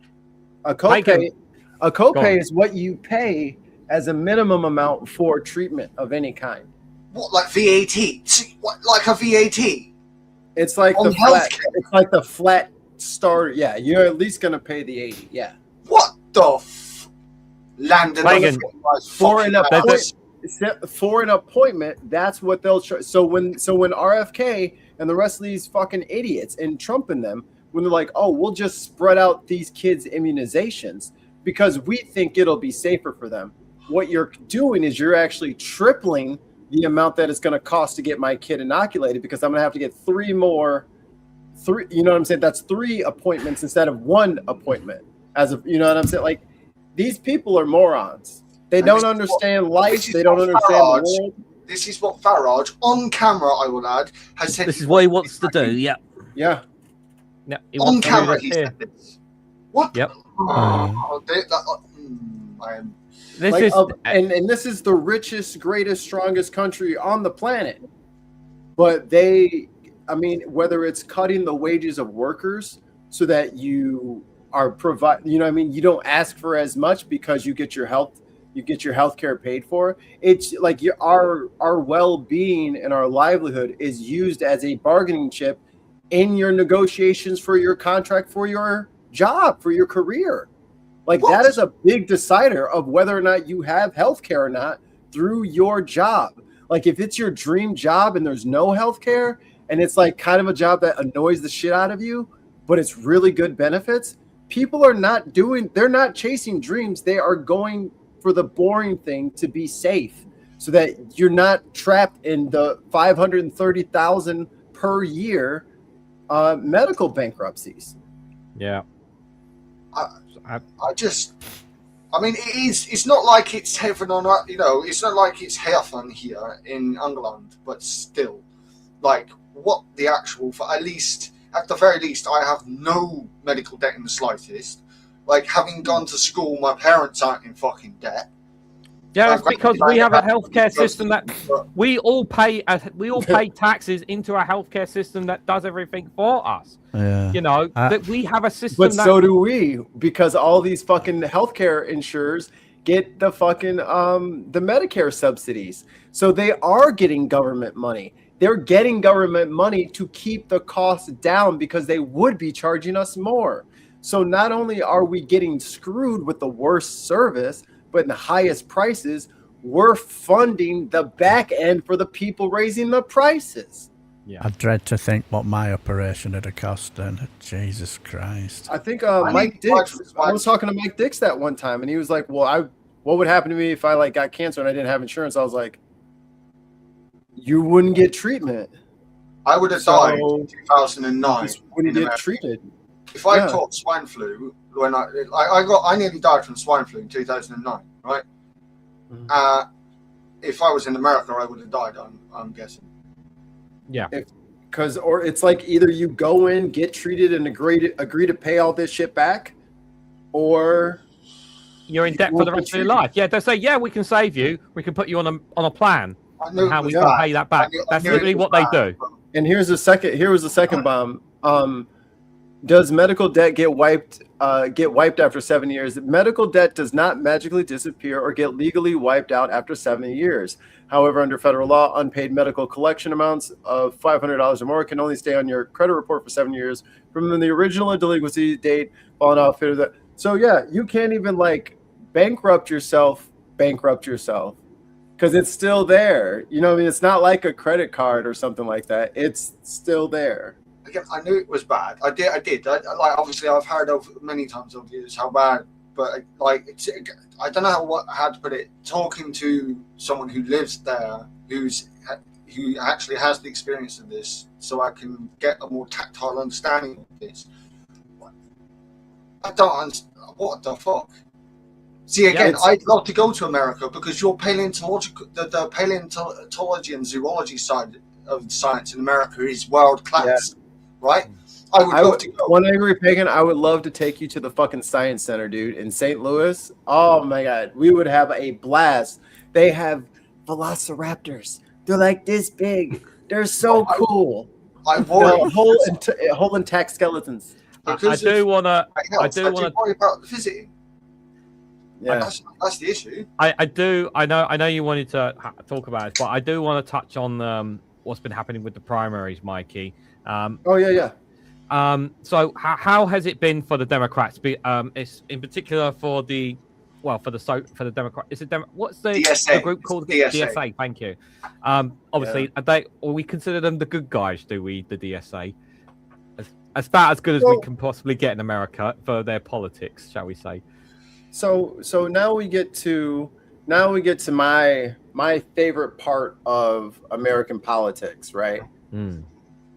A copay is what you pay as a minimum amount for treatment of any kind. What, like VAT? What, like a VAT? It's like on the flat. healthcare? It's like the flat starter. Yeah, you're at least gonna pay the 80. Yeah. What the land and Pagan. For an appointment, that's what they'll show. So when RFK and the rest of these fucking idiots and Trump and them, when they're like, oh, we'll just spread out these kids' immunizations because we think it'll be safer for them. What you're doing is you're actually tripling the amount that it's going to cost to get my kid inoculated because I'm going to have to get three. You know what I'm saying? That's 3 appointments instead of 1 appointment. You know what I'm saying? Like, these people are morons. They don't understand life. They don't understand the world. This is what Farage, on camera, I will add, has said. This is what he wants to do. Yeah. Yeah. Yeah. On camera, he said this. What? Yep. And this is the richest, greatest, strongest country on the planet. But whether it's cutting the wages of workers so that you are you don't ask for as much because you get your health care paid for. It's like our well-being and our livelihood is used as a bargaining chip in your negotiations for your contract, for your job, for your career. Like, that is a big decider of whether or not you have health care or not through your job. Like, if it's your dream job and there's no health care and it's like kind of a job that annoys the shit out of you, but it's really good benefits, people are they're not chasing dreams. They are going for the boring thing to be safe so that you're not trapped in the 530,000 per year medical bankruptcies. Yeah. It's not like it's heaven on earth, it's not like it's heaven here in England, but still, like, what the actual, at the very least, I have no medical debt in the slightest. Like, having gone to school, my parents aren't in fucking debt. Yeah, it's because we have a healthcare system that we all pay taxes into a healthcare system that does everything for us. Yeah. That we have a system. But so do we, because all these fucking healthcare insurers get the fucking the Medicare subsidies. So they are getting government money. They're getting government money to keep the costs down because they would be charging us more. So not only are we getting screwed with the worst service, but in the highest prices, we're funding the back end for the people raising the prices. Yeah. I dread to think what my operation would have cost then. Jesus Christ. I think Mike Dix, I was talking to Mike Dix that one time, and he was like, well, what would happen to me if I got cancer and I didn't have insurance? I was like, you wouldn't get treatment. I would have died in 2009. You wouldn't get treated. if I caught swine flu when I nearly died from swine flu in 2009, right? If I was in America, I would have died. I'm guessing. Yeah. Or it's like either you go in, get treated, and agree to pay all this shit back, or you're in debt for the rest of your life. Yeah, they say, yeah, we can save you. We can put you on a plan. And how we can pay that back. That's literally what they do. And here was the second bomb. Does medical debt get wiped after 7 years? Medical debt does not magically disappear or get legally wiped out after 7 years. However, under federal law, unpaid medical collection amounts of $500 or more can only stay on your credit report for 7 years from the original delinquency date falling off. So yeah, you can't even like bankrupt yourself because it's still there. You know what I mean? It's not like a credit card or something like that. It's still there. Again, I knew it was bad. I did. Obviously, I've heard of many times over the years how bad, but I don't know how to put it. Talking to someone who lives there, who actually has the experience of this, so I can get a more tactile understanding of this. I don't understand. What the fuck? See, again, I'd love to go to America because your the paleontology and zoology side of science in America is world class. Yeah. Right? I would love to go. One Angry Pagan, I would love to take you to the fucking Science Center, dude, in St. Louis. Oh my God. We would have a blast. They have velociraptors. They're like this big. They're so cool. Whole intact skeletons. I do want to worry about the visiting. Yeah, that's the issue. I know you wanted to talk about it, but I do want to touch on what's been happening with the primaries, Mikey. So how has it been for the Democrats? It's in particular for the Democrat. Is it what's the group called? DSA. Thank you. Obviously, we consider them the good guys, do we? The DSA, as about as good as we can possibly get in America for their politics, shall we say? So now we get to my favorite part of American politics, right?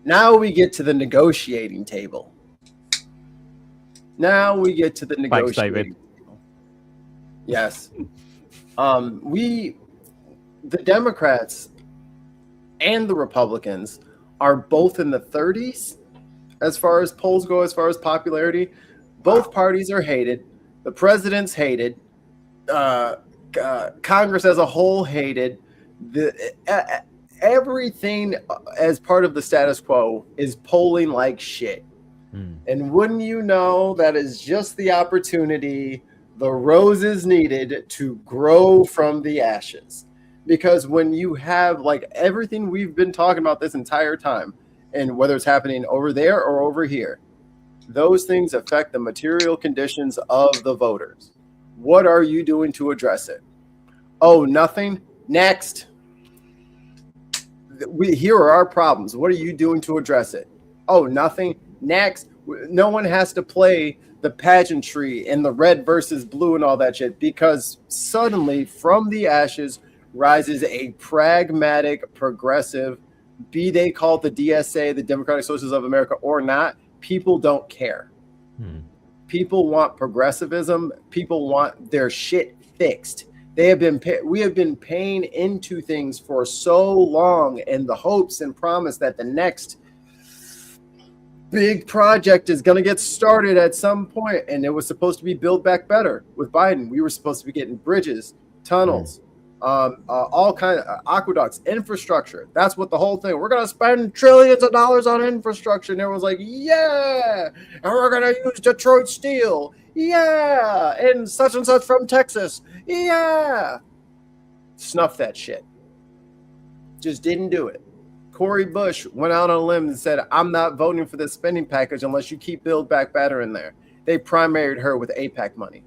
Now we get to the negotiating table. Thanks, David. Yes. The Democrats and the Republicans are both in the 30s as far as polls go, as far as popularity. Both parties are hated. The president's hated. Congress as a whole hated. Everything as part of the status quo is polling like shit. And wouldn't you know, that is just the opportunity the roses needed to grow from the ashes. Because when you have like everything we've been talking about this entire time, and whether it's happening over there or over here, those things affect the material conditions of the voters. What are you doing to address it? Oh, nothing? Next. Here are our problems. What are you doing to address it? Oh, nothing. Next. No one has to play the pageantry and the red versus blue and all that shit, because suddenly from the ashes rises a pragmatic, progressive, be they called the DSA, the Democratic Socialists of America, or not, people don't care. People want progressivism. People want their shit fixed. We have been paying into things for so long in the hopes and promise that the next big project is going to get started at some point, and it was supposed to be Build Back Better with Biden. We were supposed to be getting bridges, tunnels, all kind of aqueducts, infrastructure. That's what the whole thing. We're going to spend trillions of dollars on infrastructure, and everyone's like, yeah, and we're going to use Detroit steel, yeah, and such from Texas, yeah. Snuff that shit. Just didn't do it. Cori Bush went out on a limb and said, I'm not voting for this spending package unless you keep Build Back Better in there. They primaried her with AIPAC money.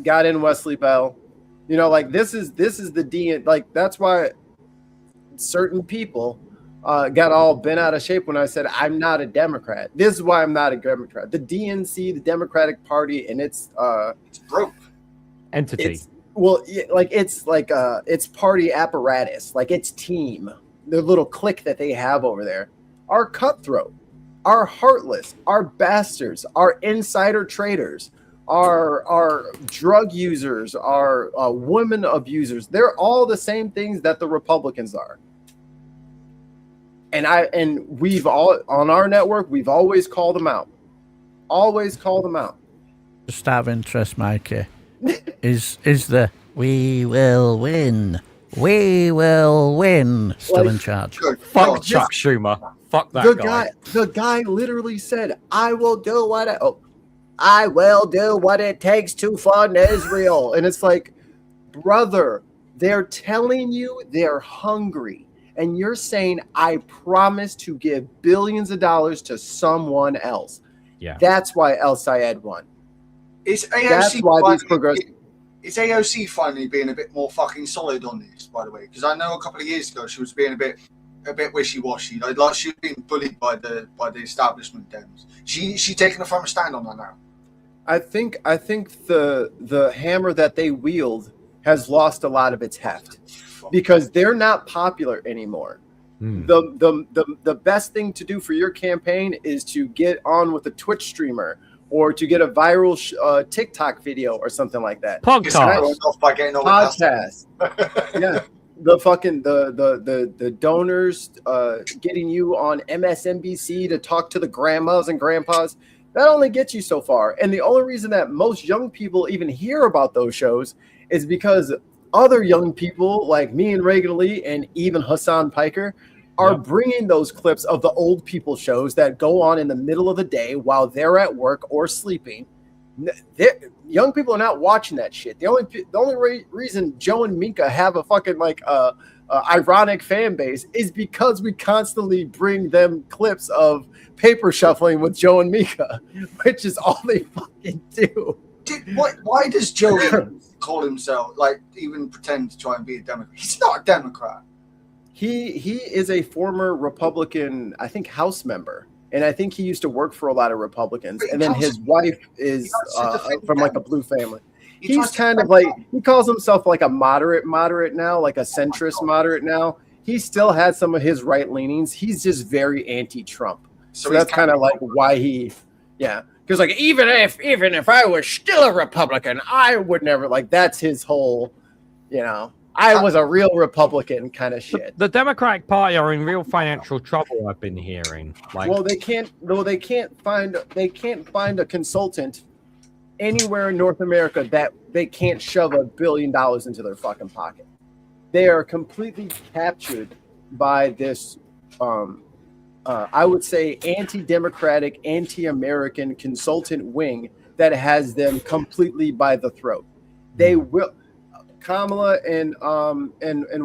Got in Wesley Bell. You know, like this is the DN. Like that's why certain people got all bent out of shape when I said I'm not a Democrat. This is why I'm not a Democrat. The DNC, the Democratic Party, and it's broke entity. It's party apparatus, like its team, the little clique that they have over there, are cutthroat. are heartless, are bastards, are insider traders, are drug users, are women abusers. They're all the same things that the Republicans are. And we've all on our network, we've always called them out. Always called them out. Just out of interest, Mikey, is the "we will win, we will win" still in charge? Fuck Chuck Schumer. Fuck that guy. The guy literally said, I will do what it takes to fund Israel. And it's like, brother, they're telling you they're hungry. And you're saying, I promise to give billions of dollars to someone else. Yeah. That's why El Sayed won. Is That's why these progressive... Is AOC finally being a bit more fucking solid on this, by the way? Because I know a couple of years ago she was being a bit wishy-washy. Like she was being bullied by the establishment Dems. She taking a firm stand on that now. I think the hammer that they wield has lost a lot of its heft because they're not popular anymore. The best thing to do for your campaign is to get on with a Twitch streamer or to get a viral TikTok video or something like that. Podcast. Yeah. The donors getting you on MSNBC to talk to the grandmas and grandpas, that only gets you so far. And the only reason that most young people even hear about those shows is because other young people like me and Reganelite and even Hassan Piker are bringing those clips of the old people shows that go on in the middle of the day while they're at work or sleeping. Young people are not watching that shit. The only reason Joe and Mika have a fucking ironic fan base is because we constantly bring them clips of paper shuffling with Joe and Mika, which is all they fucking do. Why does Joe call himself, even pretend to try and be a Democrat? He's not a Democrat. He is a former Republican, I think, House member. And I think he used to work for a lot of Republicans. And then his wife is from a blue family. He's kind of he calls himself like a moderate now, like a centrist moderate now. He still has some of his right leanings. He's just very anti-Trump. So that's kind of why he, because even if I was still a Republican, I would never that's his whole, I was a real Republican kind of shit. The Democratic Party are in real financial trouble. I've been hearing. They can't find a consultant anywhere in North America that they can't shove $1 billion into their fucking pocket. They are completely captured by this, I would say, anti-democratic, anti-American consultant wing that has them completely by the throat. They will. Kamala and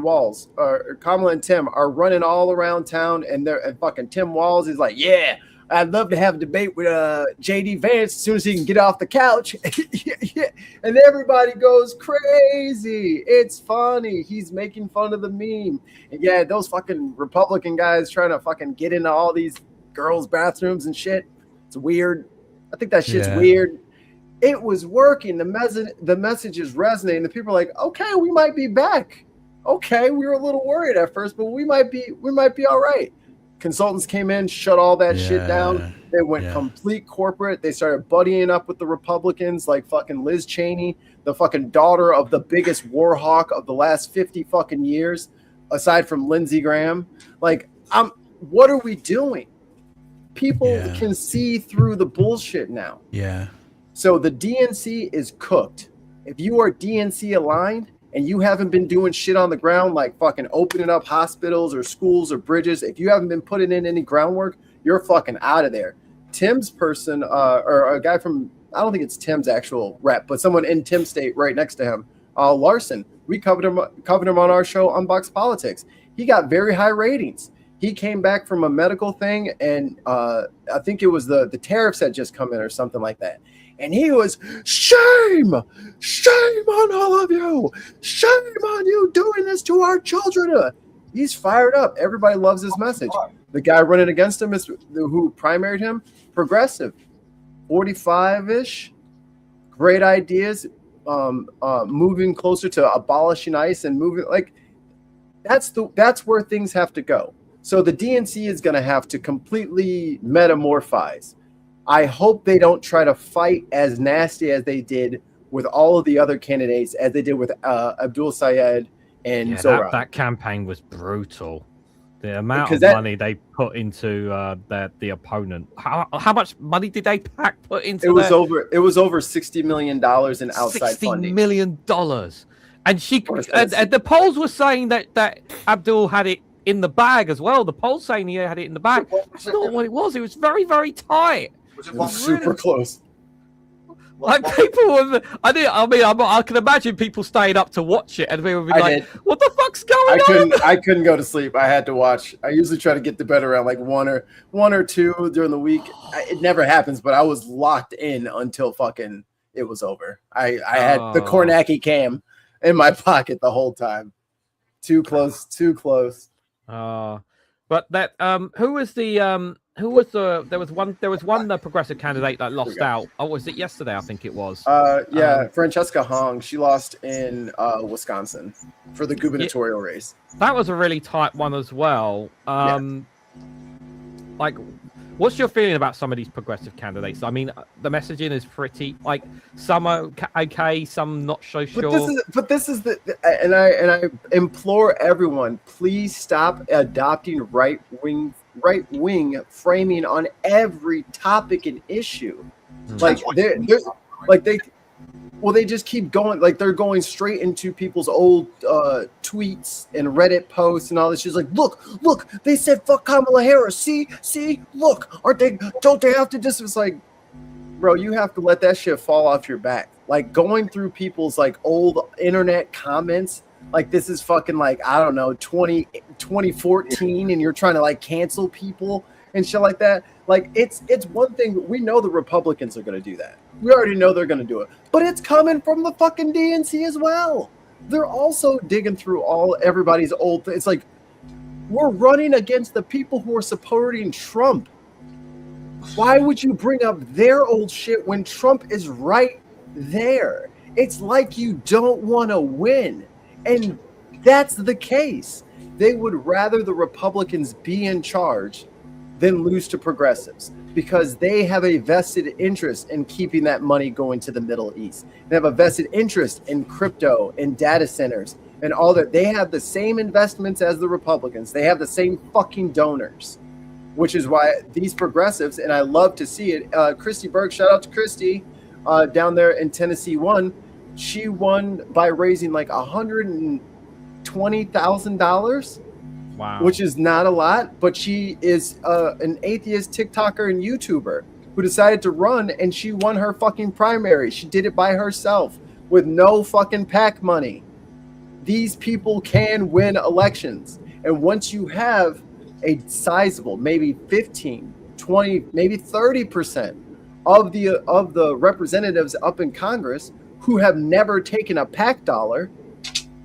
Walz, or Kamala and Tim are running all around town, and fucking Tim Walz is like, yeah, I'd love to have a debate with JD Vance as soon as he can get off the couch. And everybody goes crazy. It's funny. He's making fun of the meme. And those fucking Republican guys trying to fucking get into all these girls' bathrooms and shit. It's weird. I think that shit's weird. It was working. The message is resonating. The people are like, okay, we might be back. Okay, we were a little worried at first, but we might be all right. Consultants came in, shut all that shit down. They went complete corporate. They started buddying up with the Republicans, like fucking Liz Cheney, the fucking daughter of the biggest war hawk of the last 50 fucking years, aside from Lindsey Graham. What are we doing? People can see through the bullshit now. Yeah. So the DNC is cooked. If you are DNC aligned and you haven't been doing shit on the ground, like fucking opening up hospitals or schools or bridges, if you haven't been putting in any groundwork, you're fucking out of there. Tim's person, or a guy from, I don't think it's Tim's actual rep, but someone in Tim State right next to him, Larson, we covered him on our show, Unbox Politics. He got very high ratings. He came back from a medical thing, and I think it was the tariffs had just come in or something like that. And he was, shame on all of you. Shame on you doing this to our children. He's fired up. Everybody loves his message. The guy running against him is who primaried him, progressive, 45-ish, great ideas, moving closer to abolishing ICE and moving that's where things have to go. So the DNC is going to have to completely metamorphize. I hope they don't try to fight as nasty as they did with all of the other candidates, as they did with Abdul Sayed and Zohran. That campaign was brutal. The amount of money they put into the opponent. How much money did they put into? It was over $60 million in outside funding. $60 million. And the polls were saying that Abdul had it in the bag as well. The polls saying he had it in the bag. That's not what it was. It was very, very tight. It was super close. Like people were, I can imagine people staying up to watch it, and they would be like, "What the fuck's going on?" I couldn't go to sleep. I had to watch. I usually try to get to bed around like one or two during the week. It never happens, but I was locked in until fucking it was over. I had the Kornacki cam in my pocket the whole time. Too close. But that there was one progressive candidate that lost out. Oh, was it yesterday? I think it was. Francesca Hong. She lost in Wisconsin for the gubernatorial race. That was a really tight one as well. Like, what's your feeling about some of these progressive candidates? I mean, the messaging is pretty, like, some are okay, some not so sure. And I implore everyone, please stop adopting right wing framing on every topic and issue. They just keep going, like they're going straight into people's old tweets and Reddit posts and all this. She's like, look, they said fuck Kamala Harris. See, look, don't they have to just? It's like, bro, you have to let that shit fall off your back. Like going through people's like old internet comments. Like this is fucking like, I don't know, 2014 and you're trying to like cancel people and shit like that. Like it's one thing. We know the Republicans are going to do that. We already know they're going to do it. But it's coming from the fucking DNC as well. They're also digging through everybody's old. It's like we're running against the people who are supporting Trump. Why would you bring up their old shit when Trump is right there? It's like you don't want to win. And that's the case. They would rather the Republicans be in charge than lose to progressives because they have a vested interest in keeping that money going to the Middle East. They have a vested interest in crypto and data centers and all that. They have the same investments as the Republicans. They have the same fucking donors, which is why these progressives, and I love to see it. Christy Berg, shout out to Christy down there in Tennessee won. She won by raising like $120,000. Wow. Which is not a lot, but she is an atheist TikToker and YouTuber who decided to run, and she won her fucking primary. She did it by herself with no fucking PAC money. These people can win elections. And once you have a sizable, maybe 15, 20, maybe 30% of the representatives up in Congress who have never taken a PAC dollar,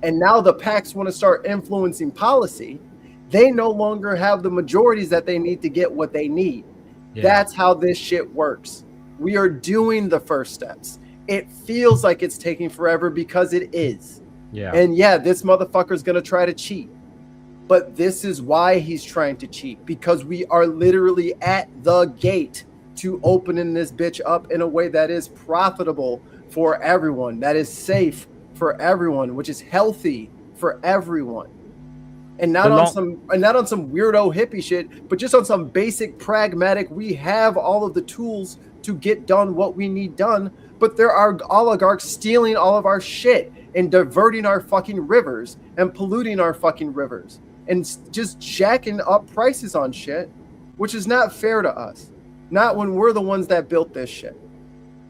and now the PACs want to start influencing policy, they no longer have the majorities that they need to get what they need. Yeah. That's how this shit works. We are doing the first steps. It feels like it's taking forever because it is. Yeah. And yeah, this motherfucker's going to try to cheat. But this is why he's trying to cheat, because we are literally at the gate to opening this bitch up in a way that is profitable for everyone, that is safe for everyone, which is healthy for everyone. And not on some weirdo hippie shit, but just on some basic pragmatic, we have all of the tools to get done what we need done, but there are oligarchs stealing all of our shit and diverting our fucking rivers and polluting our fucking rivers and just jacking up prices on shit, which is not fair to us. Not when we're the ones that built this shit.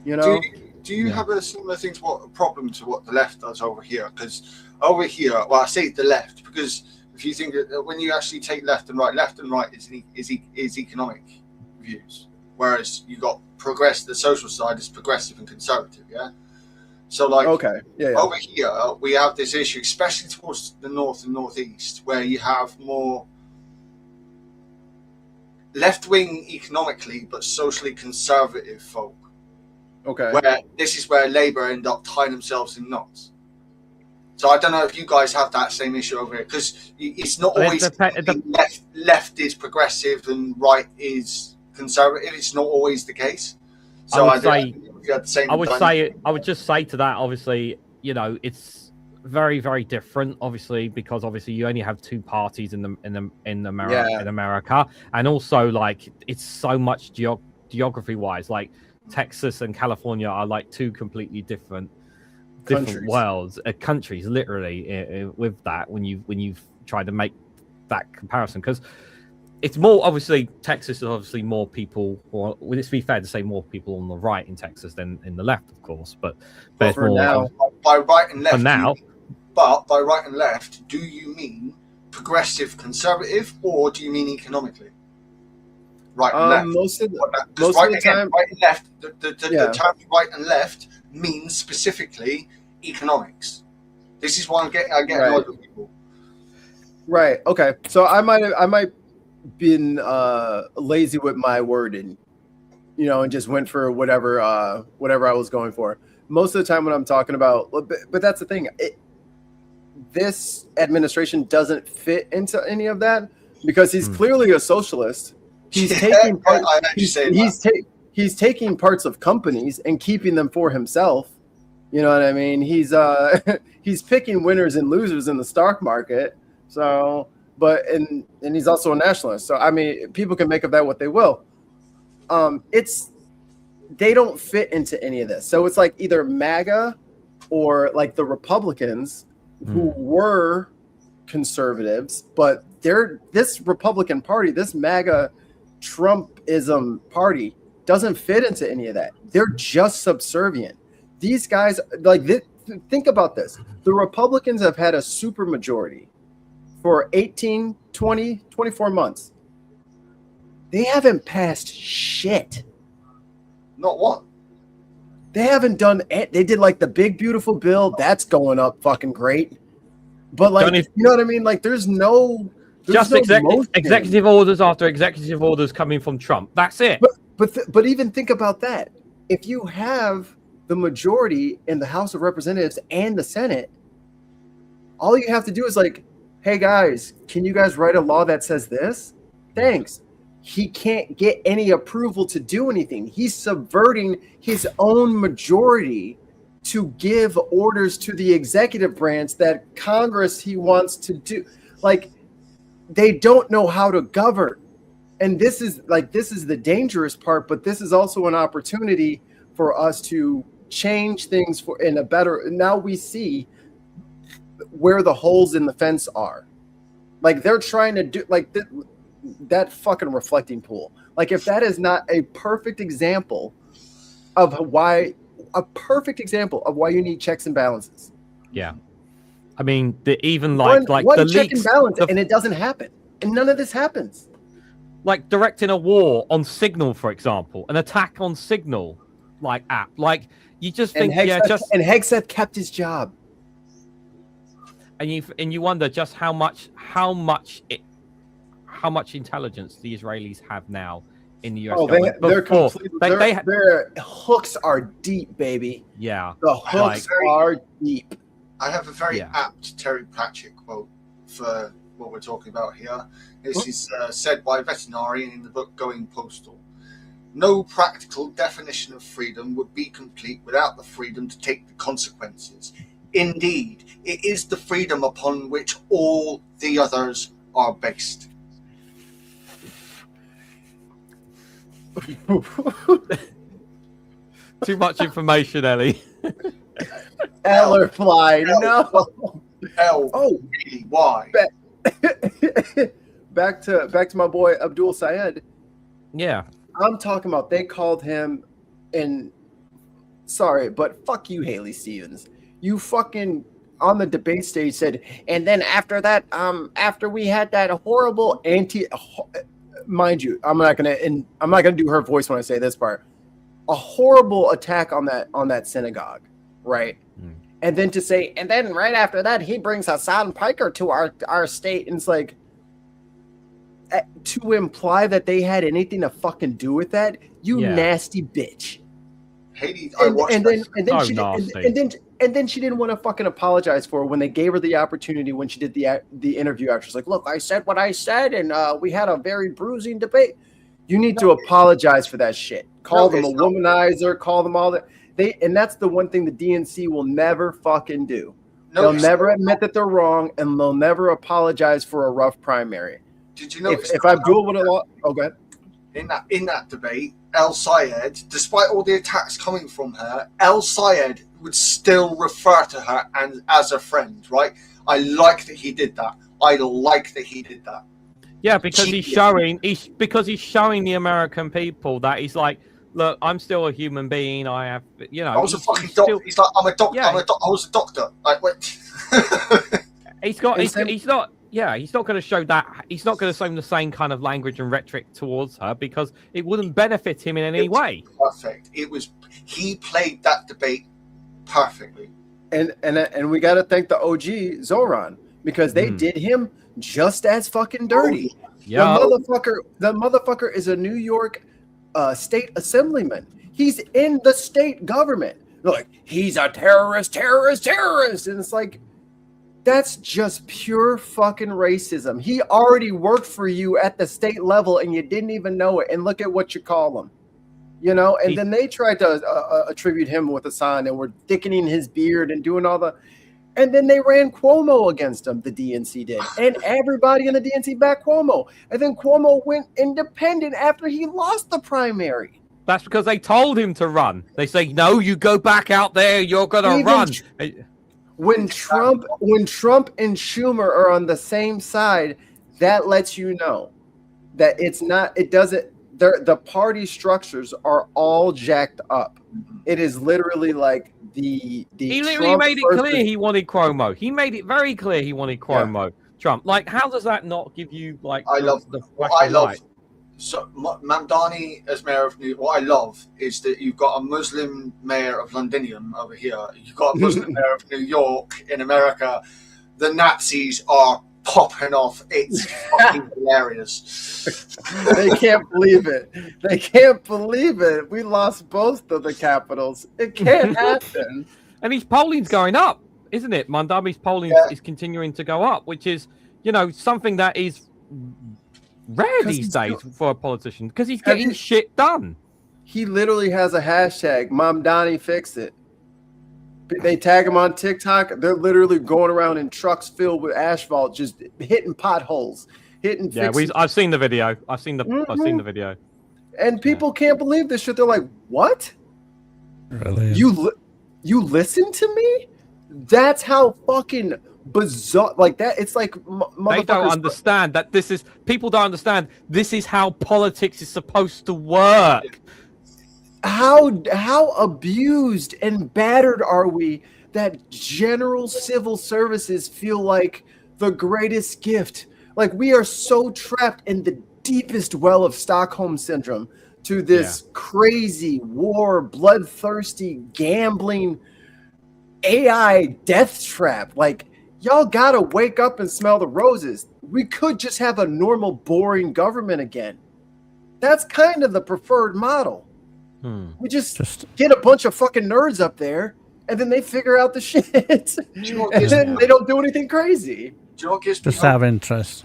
You know? Do you have a similar thing to a problem to what the left does over here? Because over here, well, I say the left because if you think that when you actually take left and right is economic views, whereas you got the social side is progressive and conservative, yeah. So like, okay, yeah. Over here we have this issue, especially towards the north and northeast, where you have more left-wing economically, but socially conservative folk. Okay. Where this is where Labour end up tying themselves in knots. So I don't know if you guys have that same issue over here, because it's not always left is progressive and right is conservative. It's not always the case. So I would just say to that, obviously, you know, it's very, very different, obviously, because obviously you only have two parties in America, and also like it's so much geography wise, like Texas and California are like two completely different worlds, countries, literally, with that when you've tried to make that comparison, because it's more obviously Texas is obviously more people, or would it be fair to say more people on the right in Texas than in the left, of course, but for now, by right and left, for now. But by right and left, do you mean progressive conservative, or do you mean economically? Right and left. Most of the time, right and left. The term right and left means specifically economics. This is why I get annoyed with people. Right. Okay. So I might been lazy with my wording, you know, and just went for whatever I was going for. Most of the time when I'm talking about, but that's the thing. This administration doesn't fit into any of that because he's clearly a socialist. He's taking he's taking parts of companies and keeping them for himself. You know what I mean? He's picking winners and losers in the stock market. So, and he's also a nationalist. So I mean, people can make of that what they will. They don't fit into any of this. So it's like either MAGA or like the Republicans who were conservatives, but this Republican Party, this MAGA Trumpism party doesn't fit into any of that. They're just subservient. These guys, think about this. The Republicans have had a super majority for 18, 20, 24 months. They haven't passed shit. Not what? They haven't done it. They did like the big beautiful bill. That's going up fucking great. But like, you know what I mean? Like there's no executive orders after executive orders coming from Trump. That's it. But even think about that. If you have the majority in the House of Representatives and the Senate, all you have to do is like, hey guys, can you guys write a law that says this? Thanks. He can't get any approval to do anything. He's subverting his own majority to give orders to the executive branch that Congress he wants to do. Like, they don't know how to govern. And this is the dangerous part, but this is also an opportunity for us to change things in a better. Now we see where the holes in the fence are. Like they're trying to do that fucking reflecting pool. Like if that is not a perfect example of why you need checks and balances. Yeah. I mean, one check and balance, and it doesn't happen. And none of this happens. Like directing a war on Signal, for example, an attack on Signal, like app. Like you just think, and Hegseth kept his job. And you wonder just how much intelligence the Israelis have now in the US government. Their hooks are deep, baby. Yeah, the hooks are deep. I have a very apt Terry Pratchett quote for what we're talking about here. This is said by a veterinarian in the book Going Postal. No practical definition of freedom would be complete without the freedom to take the consequences. Indeed, it is the freedom upon which all the others are based. Too much information, Ellie. Ellerfly, no. Why? Back to my boy Abdul Sayed. Yeah. I'm talking about they called him sorry, but fuck you, Haley Stevens. You fucking on the debate stage said, and then after that, after we had that horrible mind you, I'm not gonna do her voice when I say this part. A horrible attack on that synagogue, right? And then to say, and then right after that, he brings Hassan Piker to our state, and it's like to imply that they had anything to fucking do with that, you nasty bitch. Haiti, I watched and then So she nasty. and then she didn't want to fucking apologize for it when they gave her the opportunity when she did the interview. Actually, like, look, I said what I said, and we had a very bruising debate. You need to apologize for that shit. Call them a womanizer. Call them all that. And that's the one thing the DNC will never fucking do. They'll never admit that they're wrong, and they'll never apologize for a rough primary. Did you know If Abdul would have lost, okay. In that debate, El Sayed, despite all the attacks coming from her, El Sayed would still refer to her as a friend, right? I like that he did that. Yeah, because he's showing the American people that he's like, look, I'm still a human being. I have, I was a fucking doctor. He's like, I'm a doctor. Yeah. I was a doctor. Like, wait. He's not going to show that. He's not going to show the same kind of language and rhetoric towards her because it wouldn't benefit him in any way. Perfect. He played that debate perfectly. And we got to thank the OG Zoran because they did him just as fucking dirty. Yeah. The motherfucker is a New York state assemblyman. He's in the state government. They're like, he's a terrorist. And it's like, that's just pure fucking racism. He already worked for you at the state level and you didn't even know it. And look at what you call him. And then they tried to attribute him with Hassan and were thickening his beard and doing all the. And then they ran Cuomo against him, the DNC did. And everybody in the DNC backed Cuomo. And then Cuomo went independent after he lost the primary. That's because they told him to run. They say, no, you go back out there, you're going to run. When Trump and Schumer are on the same side, that lets you know that the party structures are all jacked up. It is literally like he literally made it clear he wanted Cuomo. He made it very clear he wanted Cuomo. Trump. Like, how does that not give you I love so Mamdani as mayor of New York. What I love is that you've got a Muslim mayor of Londinium over here. You've got a Muslim mayor of New York in America. The Nazis are popping off. It's fucking hilarious. They can't believe it. We lost both of the capitals. It can't happen. And his polling's going up, isn't it? Mamdani's polling is continuing to go up, which is, something that is rare these days for a politician because he's getting shit done. He literally has a hashtag, Mamdani fix it. They tag him on TikTok. They're literally going around in trucks filled with asphalt, just hitting potholes, I've seen the video. I've seen the video. And people can't believe this shit. They're like, "What? Really? You listen to me? That's how fucking bizarre. Like that. It's like they don't understand that people don't understand this is how politics is supposed to work. How abused and battered are we that general civil services feel like the greatest gift? Like we are so trapped in the deepest well of Stockholm syndrome to this crazy war, bloodthirsty, gambling AI death trap. Like y'all gotta wake up and smell the roses. We could just have a normal, boring government again. That's kind of the preferred model. We just get a bunch of fucking nerds up there, and then they figure out the shit, and then they don't do anything crazy. Just out of interest.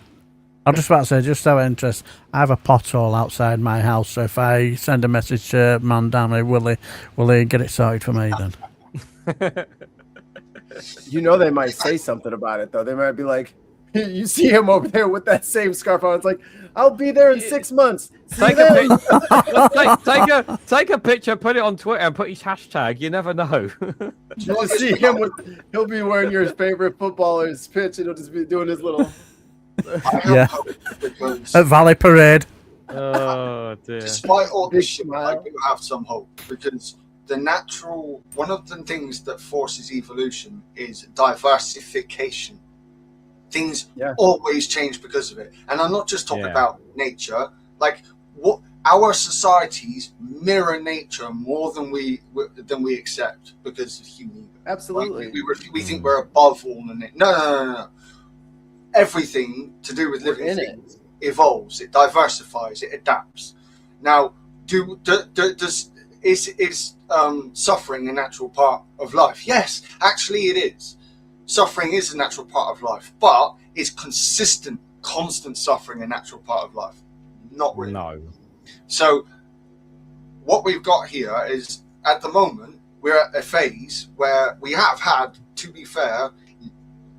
I'm just about to say, just out of interest, I have a pothole outside my house, so if I send a message to Mamdani, will he get it sorted for me then? They might say something about it, though. They might be like, you see him over there with that same scarf on. It's like, I'll be there in 6 months. Take a picture, put it on Twitter, and put his hashtag. You never know. You'll see him he'll be wearing your favorite footballer's pitch, and he'll just be doing his little. At Valley Parade. Oh dear. Despite all this shit, I do have some hope because one of the things that forces evolution is diversification. Things always change because of it. And I'm not just talking about nature. Like what our societies mirror nature more than we accept because of human. Absolutely. Like, we think we're above all the nature. No. Everything to do with living things evolves. It diversifies. It adapts. Now, is suffering a natural part of life? Yes, actually it is. Suffering is a natural part of life, but is constant suffering a natural part of life? Not really. No. So what we've got here is, at the moment, we're at a phase where we have had, to be fair,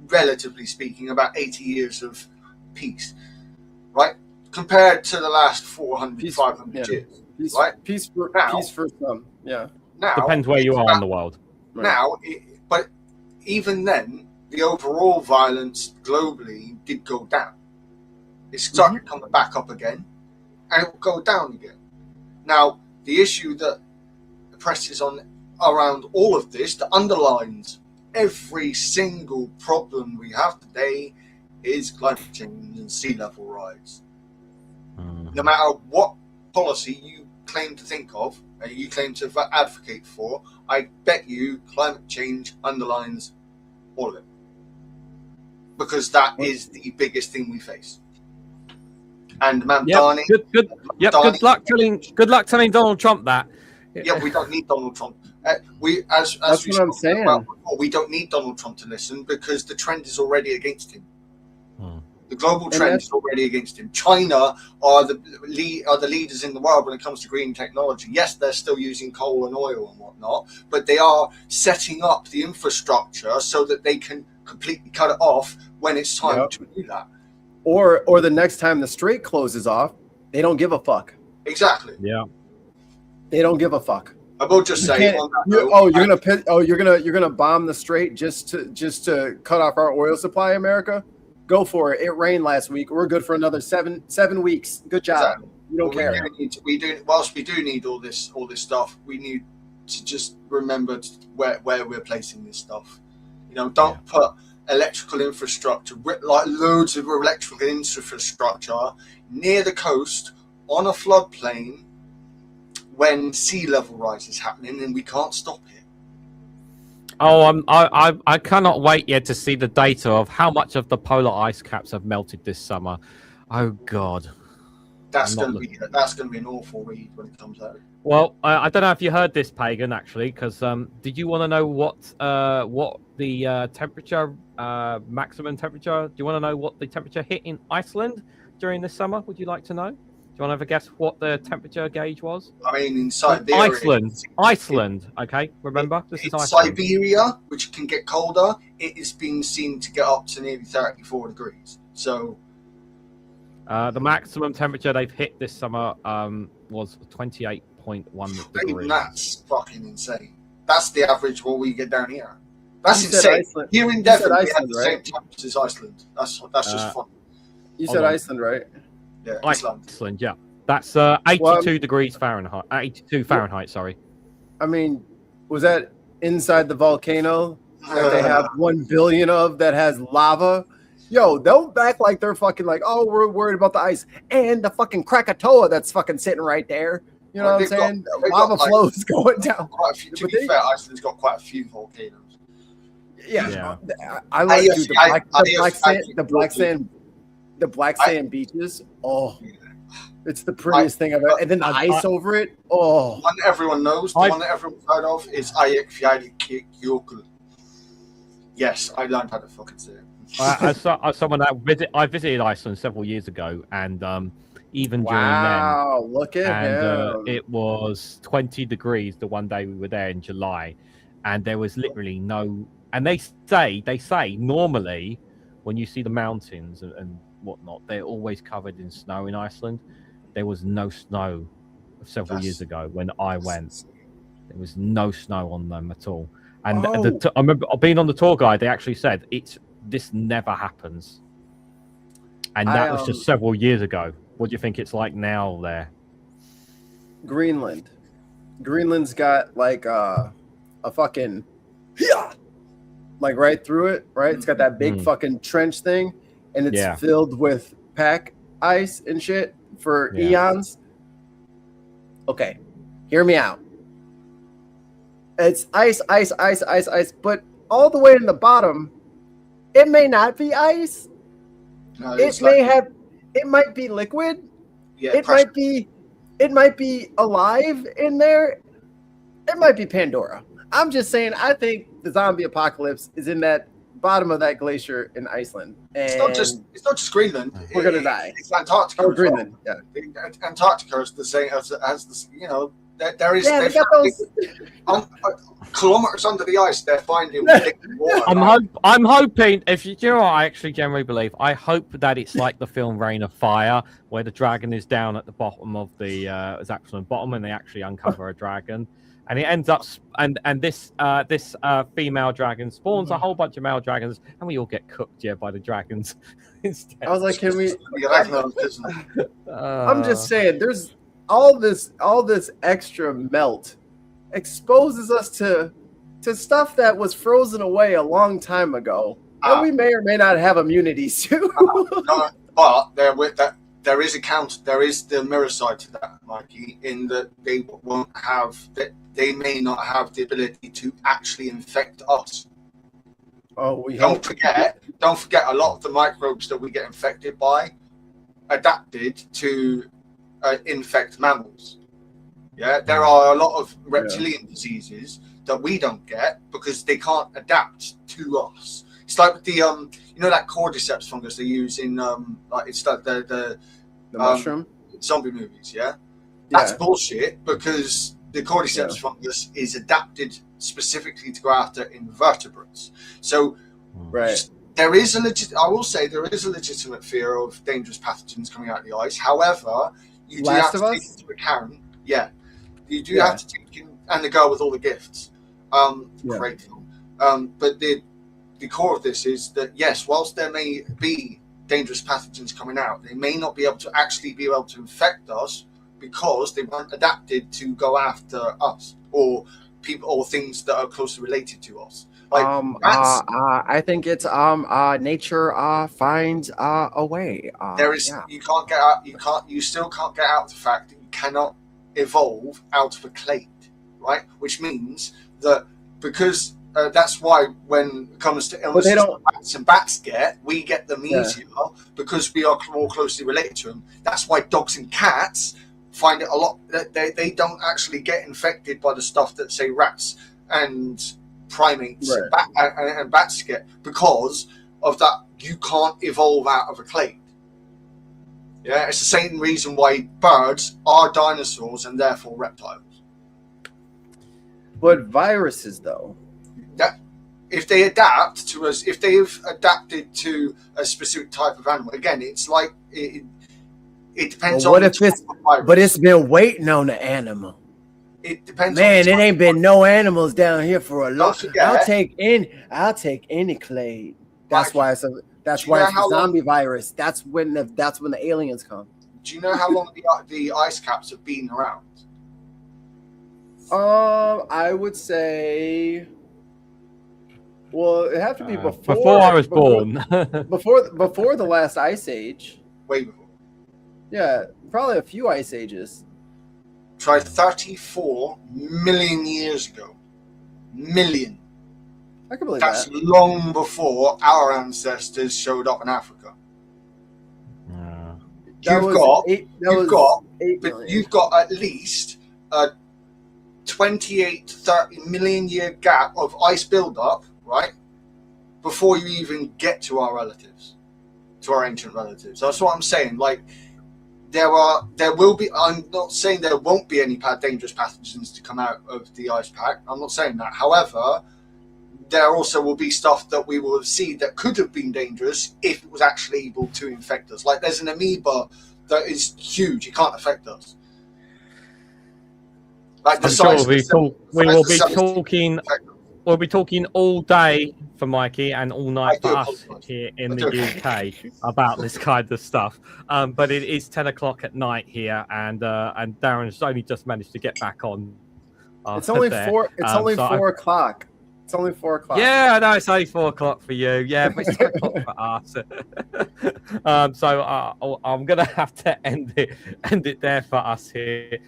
relatively speaking, about 80 years of peace, right? Compared to the last 400, 500 years. Peace for some. Yeah. Now, Depends where you are in the world. Now, but even then, the overall violence globally did go down. It started coming back up again, and it will go down again. Now, the issue that presses on around all of this, that underlines every single problem we have today, is climate change and sea level rise. No matter what policy you claim to think of, and you claim to advocate for, I bet you climate change underlines all of it. Because that is the biggest thing we face. And Mamdani, Good luck telling Donald Trump that. Yeah, we don't need Donald Trump. That's what I'm saying. Before, we don't need Donald Trump to listen, because the trend is already against him. The global trend is already against him. China are the leaders in the world when it comes to green technology. Yes, they're still using coal and oil and whatnot, but they are setting up the infrastructure so that they can completely cut it off when it's time to do that. Or the next time the strait closes off, they don't give a fuck. Exactly. Yeah. They don't give a fuck. I will just say, you're gonna bomb the strait just to cut off our oil supply, America? Go for it. It rained last week. We're good for another seven weeks. Good job. Exactly. We don't care. Whilst we do need all this stuff, we need to just remember where we're placing this stuff. Don't put electrical infrastructure, like loads of electrical infrastructure, near the coast on a floodplain when sea level rise is happening and we can't stop it. Oh, I cannot wait yet to see the data of how much of the polar ice caps have melted this summer. Oh God, that's going to be an awful read when it comes out. Well, I don't know if you heard this, Pagan, actually, because did you want to know what the temperature, maximum temperature? Do you want to know what the temperature hit in Iceland during this summer? Would you like to know? Do you want to have a guess what the temperature gauge was? I mean, in Siberia. Iceland. Okay, remember this is Iceland. Siberia, which can get colder, it has been seen to get up to nearly 34 degrees. So, the maximum temperature they've hit this summer was 28.1 degrees. Even that's fucking insane. That's the average what we get down here. That's insane. Here in Devon, we have the same temperatures as Iceland. That's just fun. You said Iceland, right? Yeah, Iceland, yeah. That's 82 degrees Fahrenheit. 82 Fahrenheit, sorry. I mean, was that inside the volcano that they have 1 billion of that has lava? Yo, they'll act like they're fucking like, oh, we're worried about the ice and the fucking Krakatoa that's fucking sitting right there. You know what I'm saying? Lava flows going down. To be fair, Iceland's got quite a few volcanoes. Yeah. I like the black sand beaches. Oh, it's the prettiest thing I've ever. And then the ice over it. Oh, one everyone knows, the one that everyone's heard of is Eyjafjallajökull. Yes, I learned how to fucking say it. I visited Iceland several years ago, and even during then, look at him. It was 20 degrees the one day we were there in July, and there was literally no. And they say normally when you see the mountains and whatnot, they're always covered in snow in Iceland. There was no snow several years ago when I went. There was no snow on them at all. And I remember being on the tour guide, they actually said this never happens. And that was just several years ago. What do you think it's like now there? Greenland. Greenland's got like a fucking like right through it, right? It's got that big fucking trench thing, and it's filled with pack ice and shit for eons. Okay, hear me out. It's ice, but all the way in the bottom, it may not be ice. No, it might be liquid. Yeah, it might be alive in there, It might be Pandora. I'm just saying. I think the zombie apocalypse is in that bottom of that glacier in Iceland. And It's not just Greenland. We're gonna die. It's Antarctica. Oh, as well. Greenland. Yeah. Antarctica is the same as the, you know. There is Yeah, they got those. Kilometers under the ice. They're finding water. I'm hoping. If you know what I actually generally believe, I hope that it's like the film Rain of Fire, where the dragon is down at the bottom of the Zaxxon bottom, and they actually uncover a dragon, and it ends up and this female dragon spawns a whole bunch of male dragons, and we all get cooked by the dragons instead. I was like, can we? I'm I'm just saying, there's all this extra melt exposes us to stuff that was frozen away a long time ago that we may or may not have immunities to. But there is the mirror side to that, Mikey, in that they may not have the ability to actually infect us. Oh, we don't forget a lot of the microbes that we get infected by adapted to infect mammals. Yeah, there are a lot of reptilian diseases that we don't get because they can't adapt to us. It's like the that cordyceps fungus they use in it's like the mushroom zombie movies. Yeah, that's bullshit because the cordyceps fungus is adapted specifically to go after invertebrates. So there is I will say there is a legitimate fear of dangerous pathogens coming out of the ice. However, you do have to take into account. Yeah, you do have to take in, and the girl with all the gifts. Great film. But the core of this is that yes, whilst there may be dangerous pathogens coming out, they may not be able to infect us because they weren't adapted to go after us or people or things that are closely related to us. Like I think it's nature finds a way. You can't get out. You still can't get out the fact that you cannot evolve out of a clade, right? Which means that because that's why when it comes to illnesses bats get, we get them easier because we are more closely related to them. That's why dogs and cats find it a lot. They don't actually get infected by the stuff that say rats and primates and bats get because of that. You can't evolve out of a clade. Yeah, it's the same reason why birds are dinosaurs and therefore reptiles. But viruses, though, that if they adapt to us, if they've adapted to a specific type of animal, again, it's like it depends on. But it's been waiting on the animal. It depends. Man, it ain't been no animals down here for a long. I'll take any clade. That's why it's a zombie virus. That's when the aliens come. Do you know how long the ice caps have been around? I would say. Well, it have to be before I was born. before the last ice age. Way before. Yeah, probably a few ice ages. Try 34 million years ago. Million. I can believe That's that. long before our ancestors showed up in Africa. You've got at least a 28 to 30 million year gap of ice buildup, right? Before you even get to our relatives, to our ancient relatives. That's what I'm saying. Like, there will be. I'm not saying there won't be any dangerous pathogens to come out of the ice pack. I'm not saying that. However, there also will be stuff that we will see that could have been dangerous if it was actually able to infect us. Like there's an amoeba that is huge. It can't affect us. Like the size. We'll be talking all day for Mikey and all night for us here in the UK about this kind of stuff. But it is 10 o'clock at night here, and Darren's only just managed to get back on. It's only 4. It's only 4 o'clock. It's only 4 o'clock. Yeah, I know it's only 4 o'clock for you. Yeah, but it's 10 o'clock for us. So I'm gonna have to end it there for us here.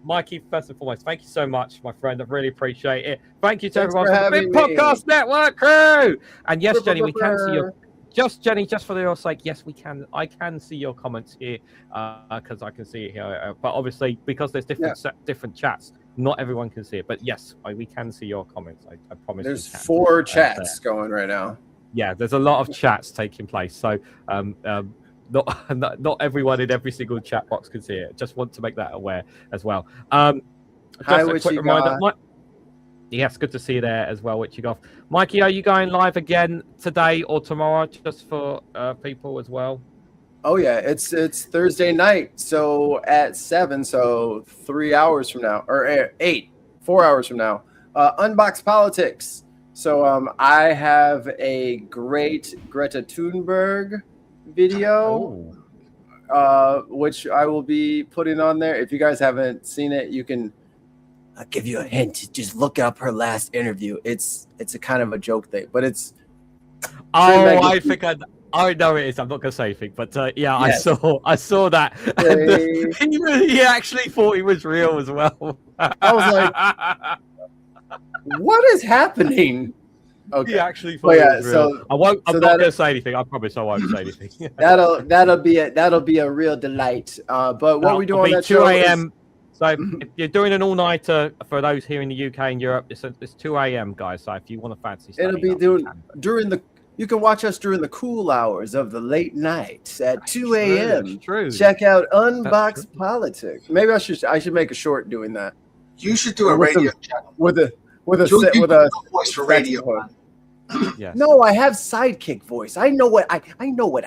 Mikey, first and foremost, thank you so much, my friend. I really appreciate it. Thank you to everyone from the Big Podcast Network crew. And yes, Jenny, we can see your. Just for your sake, yes, we can. I can see your comments here because I can see it here. But obviously, because there's different chats, not everyone can see it. But yes, we can see your comments. I promise. There's we can. 4 chats going right now. Yeah, there's a lot of chats taking place. So not everyone in every single chat box can see it. Just want to make that aware as well. Just a quick reminder. Yes, good to see you there as well, Witchy Mikey, are you going live again today or tomorrow, just for people as well? Oh yeah, it's Thursday night, so at 7, so 3 hours from now, or 4 hours from now. Unbox Politics. So I have a great Greta Thunberg video, which I will be putting on there. If you guys haven't seen it, you can. I'll give you a hint. Just look up her last interview. It's a kind of a joke thing, but it's. I think I know it is. I'm not gonna say anything, but yeah, yes. I saw that. He actually thought he was real as well. I was like, "What is happening?" Okay. He actually thought it was real. So I won't. I'm not gonna say anything. I promise I won't say anything. that'll be a real delight. But what we do on that 2 show a.m. So if you're doing an all-nighter for those here in the UK and Europe, it's 2 a.m. guys. So if you want to fancy, it'll be during the. You can watch us during the cool hours of the late nights at 2 a.m. True. Check out Unbox Politics. Maybe I should make a short doing that. You should do a radio channel with a voice for radio. Yes. No, I have sidekick voice. I know what I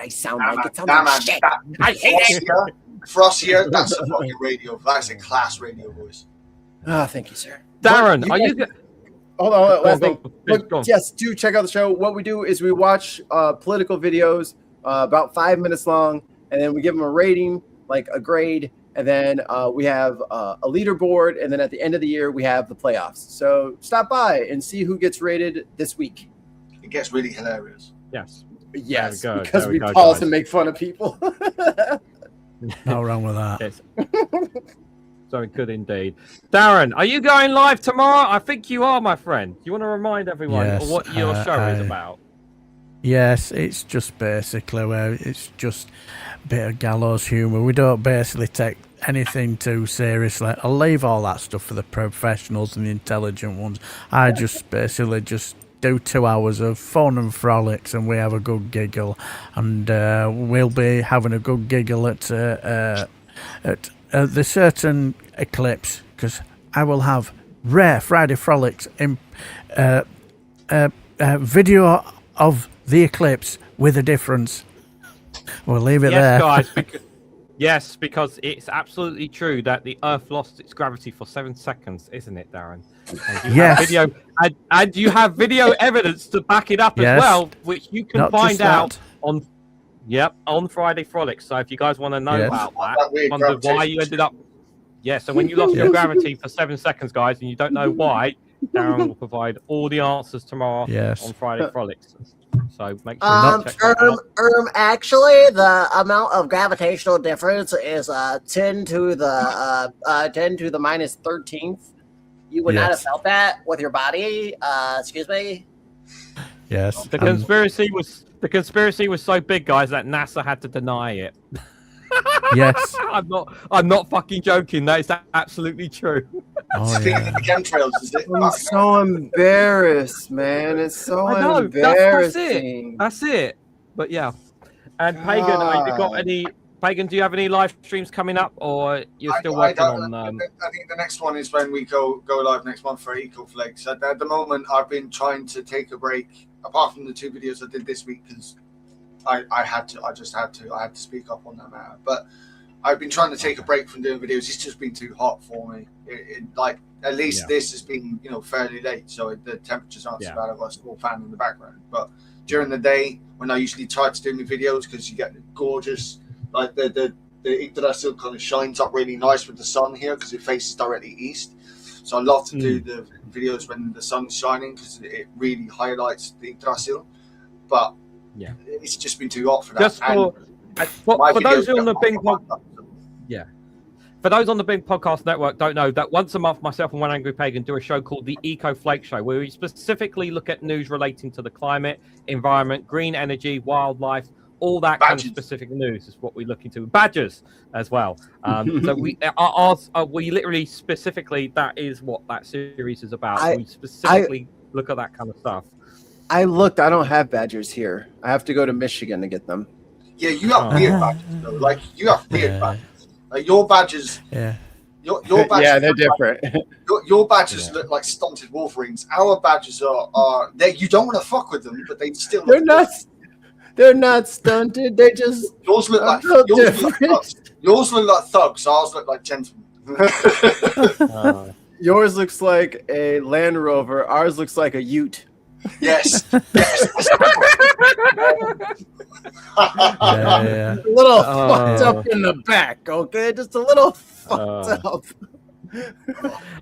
sound like. It sounds like shit. I hate it. Frosty, that's a fucking radio. That's a class radio voice. Ah, thank you, sir. Darren, are you? Hold on, last thing. Yes, do check out the show. What we do is we watch political videos about 5 minutes long, and then we give them a rating, like a grade, and then we have a leaderboard, and then at the end of the year we have the playoffs. So stop by and see who gets rated this week. It gets really hilarious. Yes, because we pause and make fun of people. No wrong with that. Yes. So good indeed. Darren, are you going live tomorrow? I think you are, my friend. Do you want to remind everyone what your show is about? Yes, it's just basically it's just a bit of gallows humour. We don't basically take anything too seriously. I'll leave all that stuff for the professionals and the intelligent ones. I just basically do 2 hours of fun and frolics, and we have a good giggle, and we'll be having a good giggle at the certain eclipse, because I will have rare Friday frolics in video of the eclipse with a difference. We'll leave it there. Guys. Yes, because it's absolutely true that the Earth lost its gravity for 7 seconds, isn't it, Darren? And you have video evidence to back it up as well, which you can find out on Friday Frolics. So if you guys want to know about that, wonder why you ended up. So when you lost your gravity for 7 seconds, guys, and you don't know why, Darren will provide all the answers tomorrow on Friday Frolics. So make sure you check that out. Actually, the amount of gravitational difference is 10 to the minus 13th. You would not have felt that with your body. Excuse me. Yes. The conspiracy was so big, guys, that NASA had to deny it. Yes. I'm not fucking joking. That is absolutely true. I'm so embarrassed, man. It's so embarrassing. That's it. But yeah. And Pagan, have you got any? Pagan, do you have any live streams coming up, or you're still working on? I think the next one is when we go live next month for EcoFlex. At the moment, I've been trying to take a break, apart from the 2 videos I did this week, because I had to. I had to speak up on that matter. But I've been trying to take a break from doing videos. It's just been too hot for me. At least this has been fairly late, so the temperatures aren't so bad. I've got a small fan in the background. But during the day, when I usually try to do my videos, because you get gorgeous, like the Yggdrasil kind of shines up really nice with the sun here, because it faces directly east. So I love to do the videos when the sun's shining, because it really highlights the Yggdrasil. But it's just been too hot for that. Just for those who on the Bing podcast, for those on the Bing Podcast Network don't know that once a month, myself and One Angry Pagan do a show called the Eco Flake Show, where we specifically look at news relating to the climate, environment, green energy, wildlife, all that kind of Badges. specific news is what we look into. Badgers as well. So we literally specifically, that is what that series is about. We specifically look at that kind of stuff. I looked. I don't have badgers here. I have to go to Michigan to get them. Yeah, you have weird badges though. Like you have weird badges. Like your badges. Yeah. Your badges. Yeah, they're different. Your badges look like stunted Wolverines. Our badges are you don't want to fuck with them, but they still. They're not. They're not stunted. They just. Yours look like thugs. Yours look like thugs. Ours look like gentlemen. Yours looks like a Land Rover. Ours looks like a Ute. Yes. Yeah. A little fucked up in the back, okay? Just a little fucked up.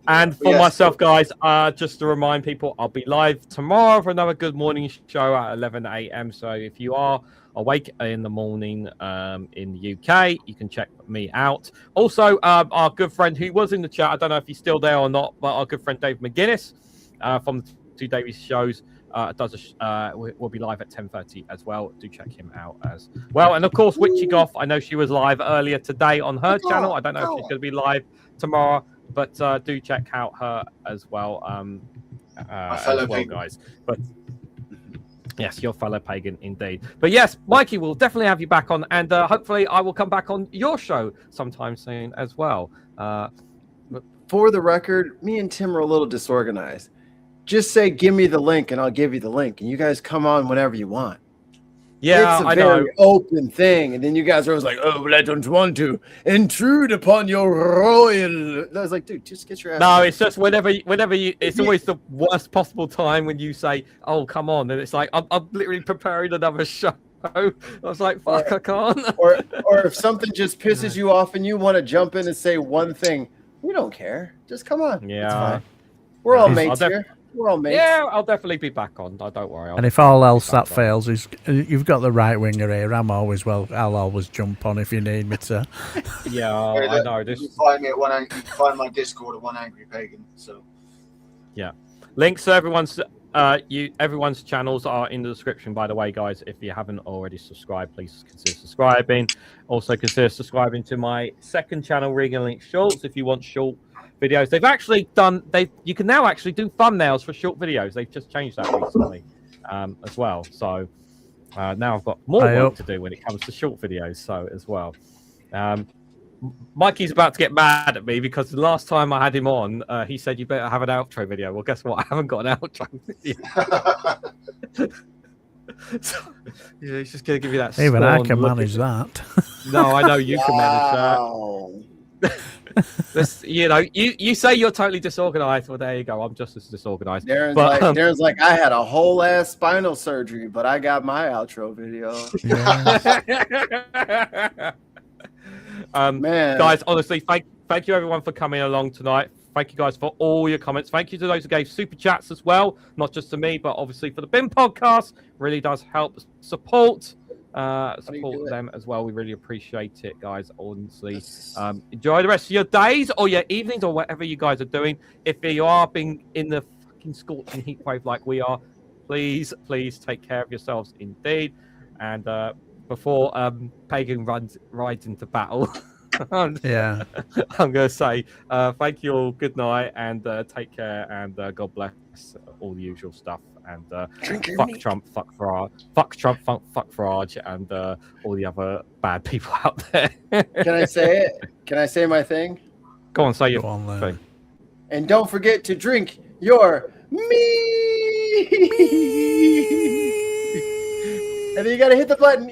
And for myself, guys, just to remind people, I'll be live tomorrow for another Good Morning show at 11 a.m. So if you are awake in the morning in the UK, you can check me out. Also, our good friend who was in the chat, I don't know if he's still there or not, but our good friend Dave McGuinness from the Two Davies shows will be live at 10:30 as well. Do check him out as well. And of course, Witchy Goth, I know she was live earlier today on her channel. I don't know if she's going to be live tomorrow, but do check out her as well. Guys. But yes, your fellow pagan indeed. But yes, Mikey, we'll definitely have you back on, and hopefully I will come back on your show sometime soon as well. For the record, me and Tim are a little disorganized. Just say, give me the link, and I'll give you the link, and you guys come on whenever you want. Yeah, it's a very open thing, and then you guys are always like, "Oh, well, I don't want to intrude upon your royal." I was like, "Dude, just get your ass." No, it's just whenever you. It's always the worst possible time when you say, "Oh, come on," and it's like I'm literally preparing another show. I was like, "Fuck, I can't." Or if something just pisses you off and you want to jump in and say one thing, we don't care. Just come on. Yeah, it's fine. We're all mates here. We're all mates. Yeah, I'll definitely be back on. Don't worry. And if all else that fails, you've got the right winger here. I'll always jump on if you need me to. Yeah, I know. You can find me at you can find my Discord at One Angry Pagan. So. Yeah, links to everyone's channels are in the description. By the way, guys, if you haven't already subscribed, please consider subscribing. Also, consider subscribing to my second channel, Reganelite Shorts, if you want short videos. They've actually done. You can now actually do thumbnails for short videos. They've just changed that recently, as well. So now I've got more work to do when it comes to short videos. So as well, Mikey's about to get mad at me because the last time I had him on, he said you better have an outro video. Well, guess what? I haven't got an outro video. So, yeah, he's just gonna give you that. Even I can manage that. No, I know you can manage that. You say you're totally disorganized. Well, there you go. I'm just as disorganized. Darren's like, I had a whole ass spinal surgery, but I got my outro video. Man, guys, honestly, thank you everyone for coming along tonight. Thank you guys for all your comments. Thank you to those who gave super chats as well, not just to me, but obviously for the BIM podcast. Really does help support them as well. We really appreciate it, guys. Honestly, enjoy the rest of your days or your evenings or whatever you guys are doing. If you are being in the fucking scorching heat wave like we are, please take care of yourselves indeed. And before Pagan rides into battle, I'm gonna say thank you all, good night, and take care, and God bless, all the usual stuff. And fuck Trump, fuck Farage, and all the other bad people out there. Can I say it? Can I say my thing? Go on, say your thing. And don't forget to drink your me. And then you gotta hit the button.